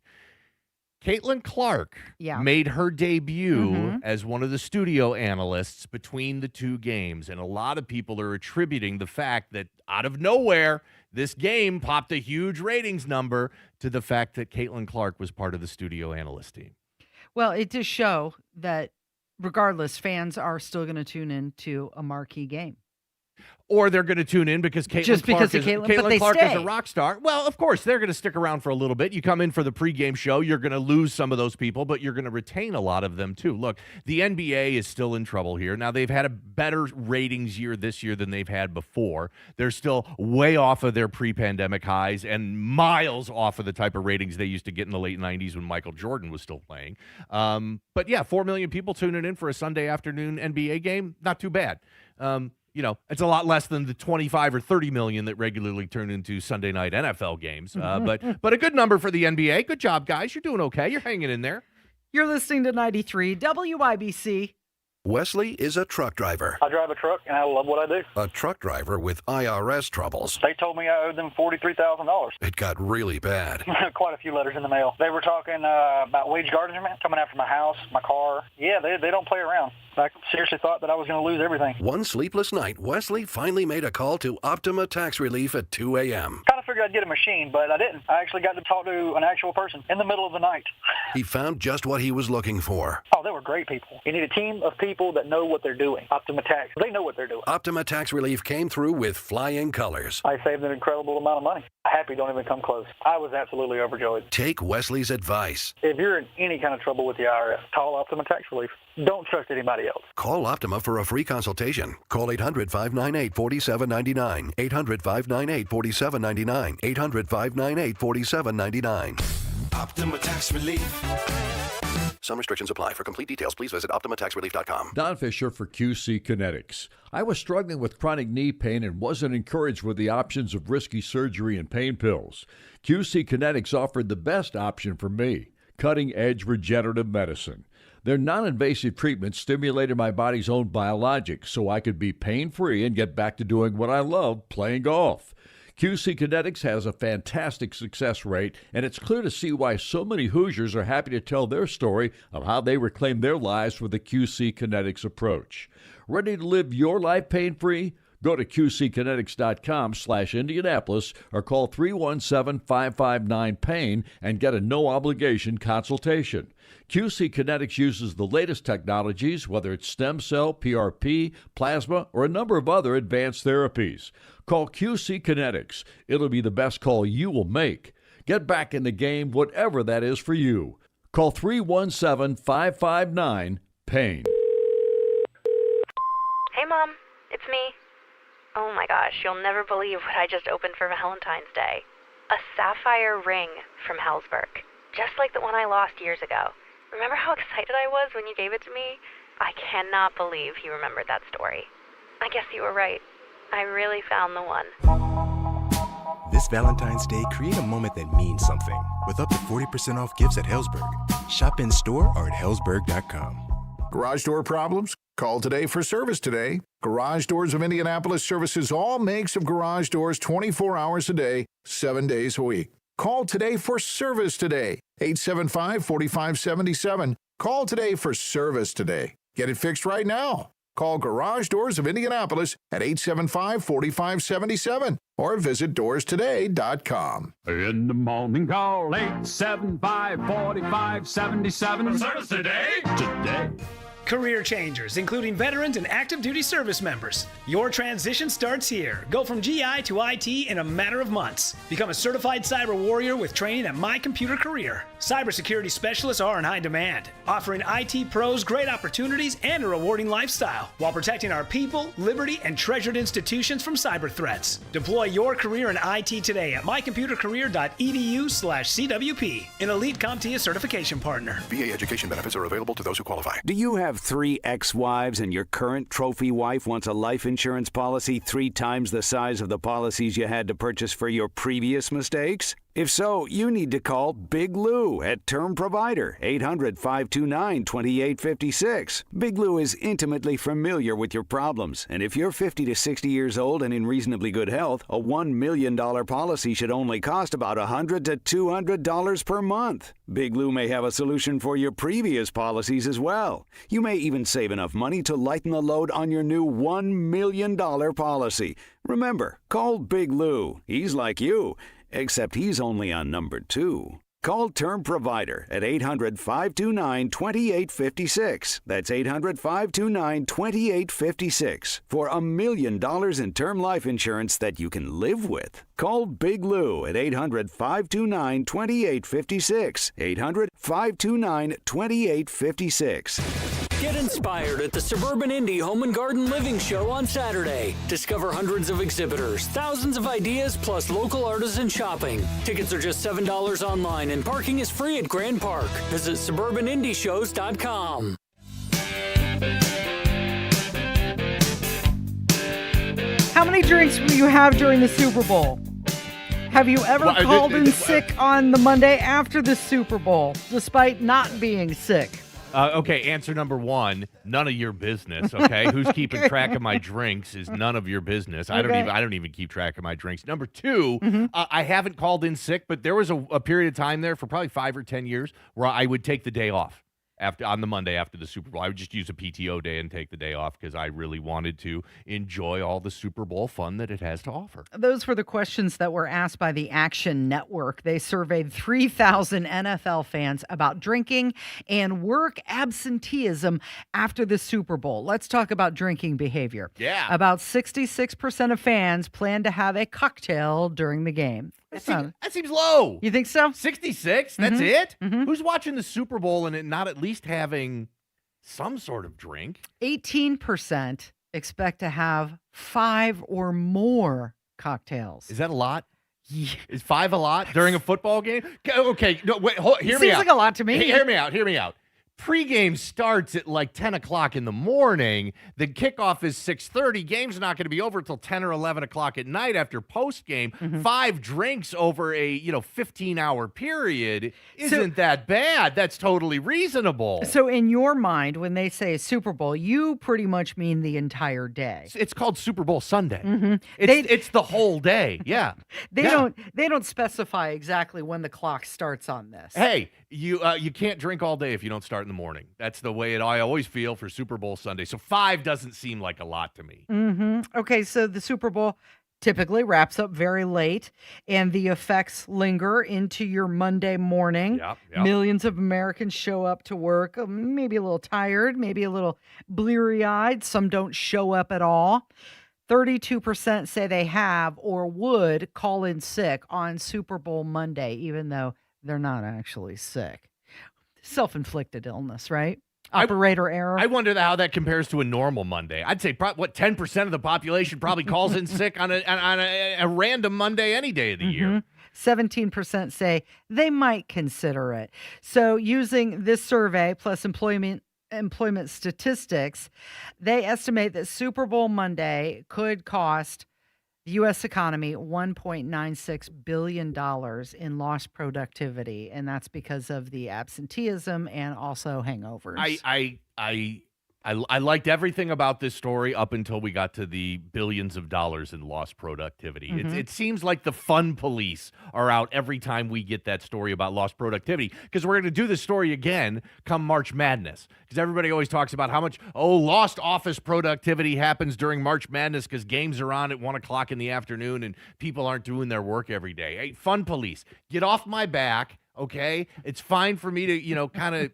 Caitlin Clark made her debut as one of the studio analysts between the two games, and a lot of people are attributing the fact that out of nowhere, this game popped a huge ratings number to the fact that Caitlin Clark was part of the studio analyst team. Well, it does show that regardless, fans are still going to tune in to a marquee game. Or they're going to tune in because Caitlin Clark is a rock star. Well, of course, they're going to stick around for a little bit. You come in for the pregame show, you're going to lose some of those people, but you're going to retain a lot of them, too. Look, the NBA is still in trouble here. Now, they've had a better ratings year this year than they've had before. They're still way off of their pre-pandemic highs and miles off of the type of ratings they used to get in the late 90s when Michael Jordan was still playing. But, yeah, 4 million people tuning in for a Sunday afternoon NBA game, not too bad. It's a lot less than the 25 or 30 million that regularly turn into Sunday night NFL games. But a good number for the NBA. Good job, guys. You're doing okay. You're hanging in there. You're listening to 93 WIBC. Wesley is a truck driver. I drive a truck, and I love what I do. A truck driver with IRS troubles. They told me I owed them $43,000. It got really bad. Quite a few letters in the mail. They were talking about wage garnishment, coming after my house, my car. Yeah, they don't play around. I seriously thought that I was going to lose everything. One sleepless night, Wesley finally made a call to Optima Tax Relief at 2 a.m. Kind of figured I'd get a machine, but I didn't. I actually got to talk to an actual person in the middle of the night. He found just what he was looking for. Oh, they were great people. You need a team of people that know what they're doing. Optima Tax, they know what they're doing. Optima Tax Relief came through with flying colors. I saved an incredible amount of money. Happy don't even come close. I was absolutely overjoyed. Take Wesley's advice. If you're in any kind of trouble with the IRS, call Optima Tax Relief. Don't trust anybody else. Call Optima for a free consultation. Call 800-598-4799. 800-598-4799. 800-598-4799. Optima Tax Relief. Some restrictions apply. For complete details, please visit OptimaTaxRelief.com. Don Fisher for QC Kinetics. I was struggling with chronic knee pain and wasn't encouraged with the options of risky surgery and pain pills. QC Kinetics offered the best option for me, cutting-edge regenerative medicine. Their non-invasive treatment stimulated my body's own biologics so I could be pain-free and get back to doing what I love, playing golf. QC Kinetics has a fantastic success rate, and it's clear to see why so many Hoosiers are happy to tell their story of how they reclaim their lives with the QC Kinetics approach. Ready to live your life pain-free? Go to qckinetics.com/Indianapolis or call 317-559-PAIN and get a no-obligation consultation. QC Kinetics uses the latest technologies, whether it's stem cell, PRP, plasma, or a number of other advanced therapies. Call QC Kinetics. It'll be the best call you will make. Get back in the game, whatever that is for you. Call 317-559-PAIN. Hey, Mom. It's me. Oh my gosh, you'll never believe what I just opened for Valentine's Day. A sapphire ring from Helzberg, just like the one I lost years ago. Remember how excited I was when you gave it to me? I cannot believe you remembered that story. I guess you were right. I really found the one. This Valentine's Day, create a moment that means something with up to 40% off gifts at Helzberg. Shop in store or at helzberg.com. Garage door problems? Call today for service today. Garage Doors of Indianapolis services all makes of garage doors 24 hours a day, 7 days a week. Call today for service today. 875-4577. Call today for service today. Get it fixed right now. Call Garage Doors of Indianapolis at 875-4577 or visit doorstoday.com. In the morning, call 875-4577. Service today? Today. Career changers, including veterans and active duty service members. Your transition starts here. Go from GI to IT in a matter of months. Become a certified cyber warrior with training at My Computer Career. Cybersecurity specialists are in high demand, offering IT pros great opportunities and a rewarding lifestyle while protecting our people, liberty, and treasured institutions from cyber threats. Deploy your career in IT today at mycomputercareer.edu/CWP, an elite CompTIA certification partner. VA education benefits are available to those who qualify. Do you have 3 ex-wives and your current trophy wife wants a life insurance policy 3 times the size of the policies you had to purchase for your previous mistakes? If so, you need to call Big Lou at Term Provider, 800-529-2856. Big Lou is intimately familiar with your problems, and if you're 50 to 60 years old and in reasonably good health, a $1 million policy should only cost about $100 to $200 per month. Big Lou may have a solution for your previous policies as well. You may even save enough money to lighten the load on your new $1 million policy. Remember, call Big Lou. He's like you, except he's only on number 2. Call Term Provider at 800-529-2856. That's 800-529-2856 for $1 million in term life insurance that you can live with. Call Big Lou at 800-529-2856. 800-529-2856. Get inspired at the Suburban Indie Home and Garden Living Show on Saturday. Discover hundreds of exhibitors, thousands of ideas, plus local artisan shopping. Tickets are just $7 online and parking is free at Grand Park. Visit suburbanindieshows.com. How many drinks will you have during the Super Bowl? Have you ever called in sick on the Monday after the Super Bowl, despite not being sick? Okay, answer number 1, none of your business, okay? Who's keeping track of my drinks is none of your business. I don't even keep track of my drinks. Number 2, I haven't called in sick, but there was a period of time there for probably 5 or 10 years where I would take the day off on the Monday after the Super Bowl. I would just use a PTO day and take the day off because I really wanted to enjoy all the Super Bowl fun that it has to offer. Those were the questions that were asked by the Action Network. They surveyed 3,000 NFL fans about drinking and work absenteeism after the Super Bowl. Let's talk about drinking behavior. Yeah. About 66% of fans plan to have a cocktail during the game. That seems low. You think so? 66? That's it? Who's watching the Super Bowl and not at least having some sort of drink? 18% expect to have 5 or more cocktails. Is that a lot? Yeah. Is 5 a lot during a football game? Okay, no, wait, hear me out. Seems like a lot to me. Hear me out. Pregame starts at like 10 o'clock in the morning. The kickoff is 6:30. Game's not going to be over till 10 or 11 o'clock at night after postgame. 5 drinks over a 15-hour period isn't that bad. That's totally reasonable. So in your mind, when they say Super Bowl, you pretty much mean the entire day. It's called Super Bowl Sunday. It's the whole day. Yeah. They don't specify exactly when the clock starts on this. Hey, you can't drink all day if you don't start in the morning. That's the way I always feel for Super Bowl Sunday. So 5 doesn't seem like a lot to me. Okay, so the Super Bowl typically wraps up very late, and the effects linger into your Monday morning. Yep. Millions of Americans show up to work, maybe a little tired, maybe a little bleary-eyed. Some don't show up at all. 32% say they have or would call in sick on Super Bowl Monday, even though they're not actually sick. Self-inflicted illness, right? Operator error. I wonder how that compares to a normal Monday. I'd say 10% of the population probably calls in sick on a random Monday any day of the year. 17% say they might consider it. So using this survey plus employment statistics, they estimate that Super Bowl Monday could cost The U.S. economy, $1.96 billion in lost productivity, and that's because of the absenteeism and also hangovers. I liked everything about this story up until we got to the billions of dollars in lost productivity. It seems like the fun police are out every time we get that story about lost productivity, because we're going to do this story again come March Madness, because everybody always talks about how much, lost office productivity happens during March Madness because games are on at 1 o'clock in the afternoon and people aren't doing their work every day. Hey, fun police, get off my back, okay? It's fine for me to, kind of...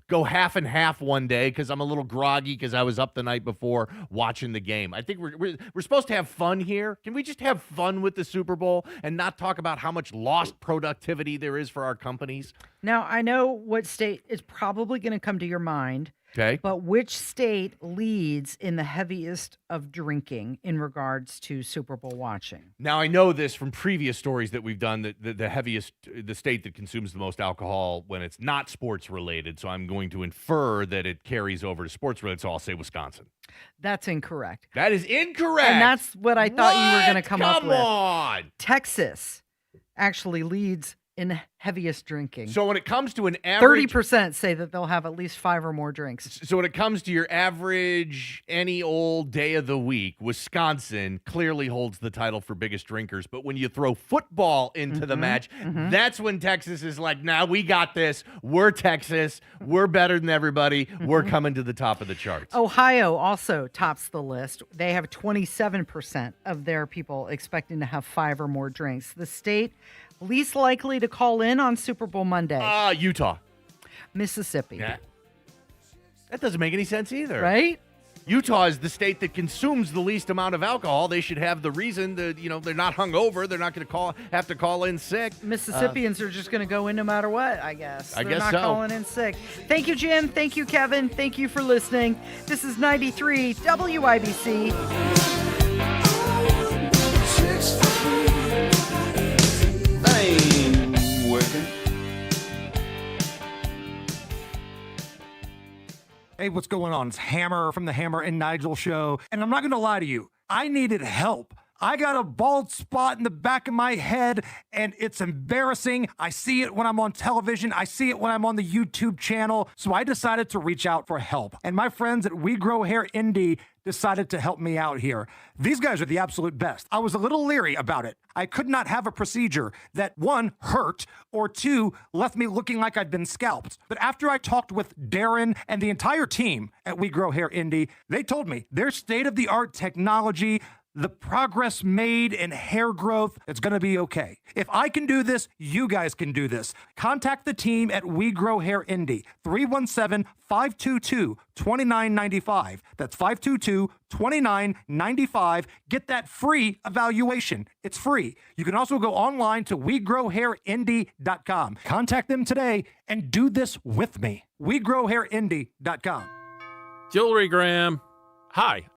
go half and half one day because I'm a little groggy because I was up the night before watching the game. I think we're supposed to have fun here. Can we just have fun with the Super Bowl and not talk about how much lost productivity there is for our companies? Now, I know what state is probably going to come to your mind. Okay. But which state leads in the heaviest of drinking in regards to Super Bowl watching? Now, I know this from previous stories that we've done, that the state that consumes the most alcohol when it's not sports related. So I'm going to infer that it carries over to sports related. So I'll say Wisconsin. That's incorrect. That is incorrect. And that's what I thought you were going to come up with. Come on. Texas actually leads in heaviest drinking. So when it comes to an average... 30% say that they'll have at least 5 or more drinks. So when it comes to your average, any old day of the week, Wisconsin clearly holds the title for biggest drinkers. But when you throw football into the match, that's when Texas is like, nah, we got this. We're Texas. We're better than everybody. We're coming to the top of the charts. Ohio also tops the list. They have 27% of their people expecting to have 5 or more drinks. The state least likely to call in on Super Bowl Monday. Utah. Mississippi. Yeah. That doesn't make any sense either. Right? Utah is the state that consumes the least amount of alcohol. They should have the reason that, they're not hungover. They're not going to have to call in sick. Mississippians are just going to go in no matter what, I guess. They're not calling in sick. Thank you, Jim. Thank you, Kevin. Thank you for listening. This is 93 WIBC. Hey, what's going on? It's Hammer from the Hammer and Nigel show. And I'm not going to lie to you. I needed help. I got a bald spot in the back of my head, and it's embarrassing. I see it when I'm on television. I see it when I'm on the YouTube channel. So I decided to reach out for help. And my friends at We Grow Hair Indie decided to help me out here. These guys are the absolute best. I was a little leery about it. I could not have a procedure that, 1, hurt, or 2, left me looking like I'd been scalped. But after I talked with Darren and the entire team at We Grow Hair Indie, they told me their state-of-the-art technology, the progress made in hair growth, it's going to be okay. If I can do this, you guys can do this. Contact the team at We Grow Hair Indie, 317-522-2995. That's 522-2995. Get that free evaluation. It's free. You can also go online to WeGrowHairIndie.com. Contact them today and do this with me. WeGrowHairIndie.com. Jewelry Graham. Hi,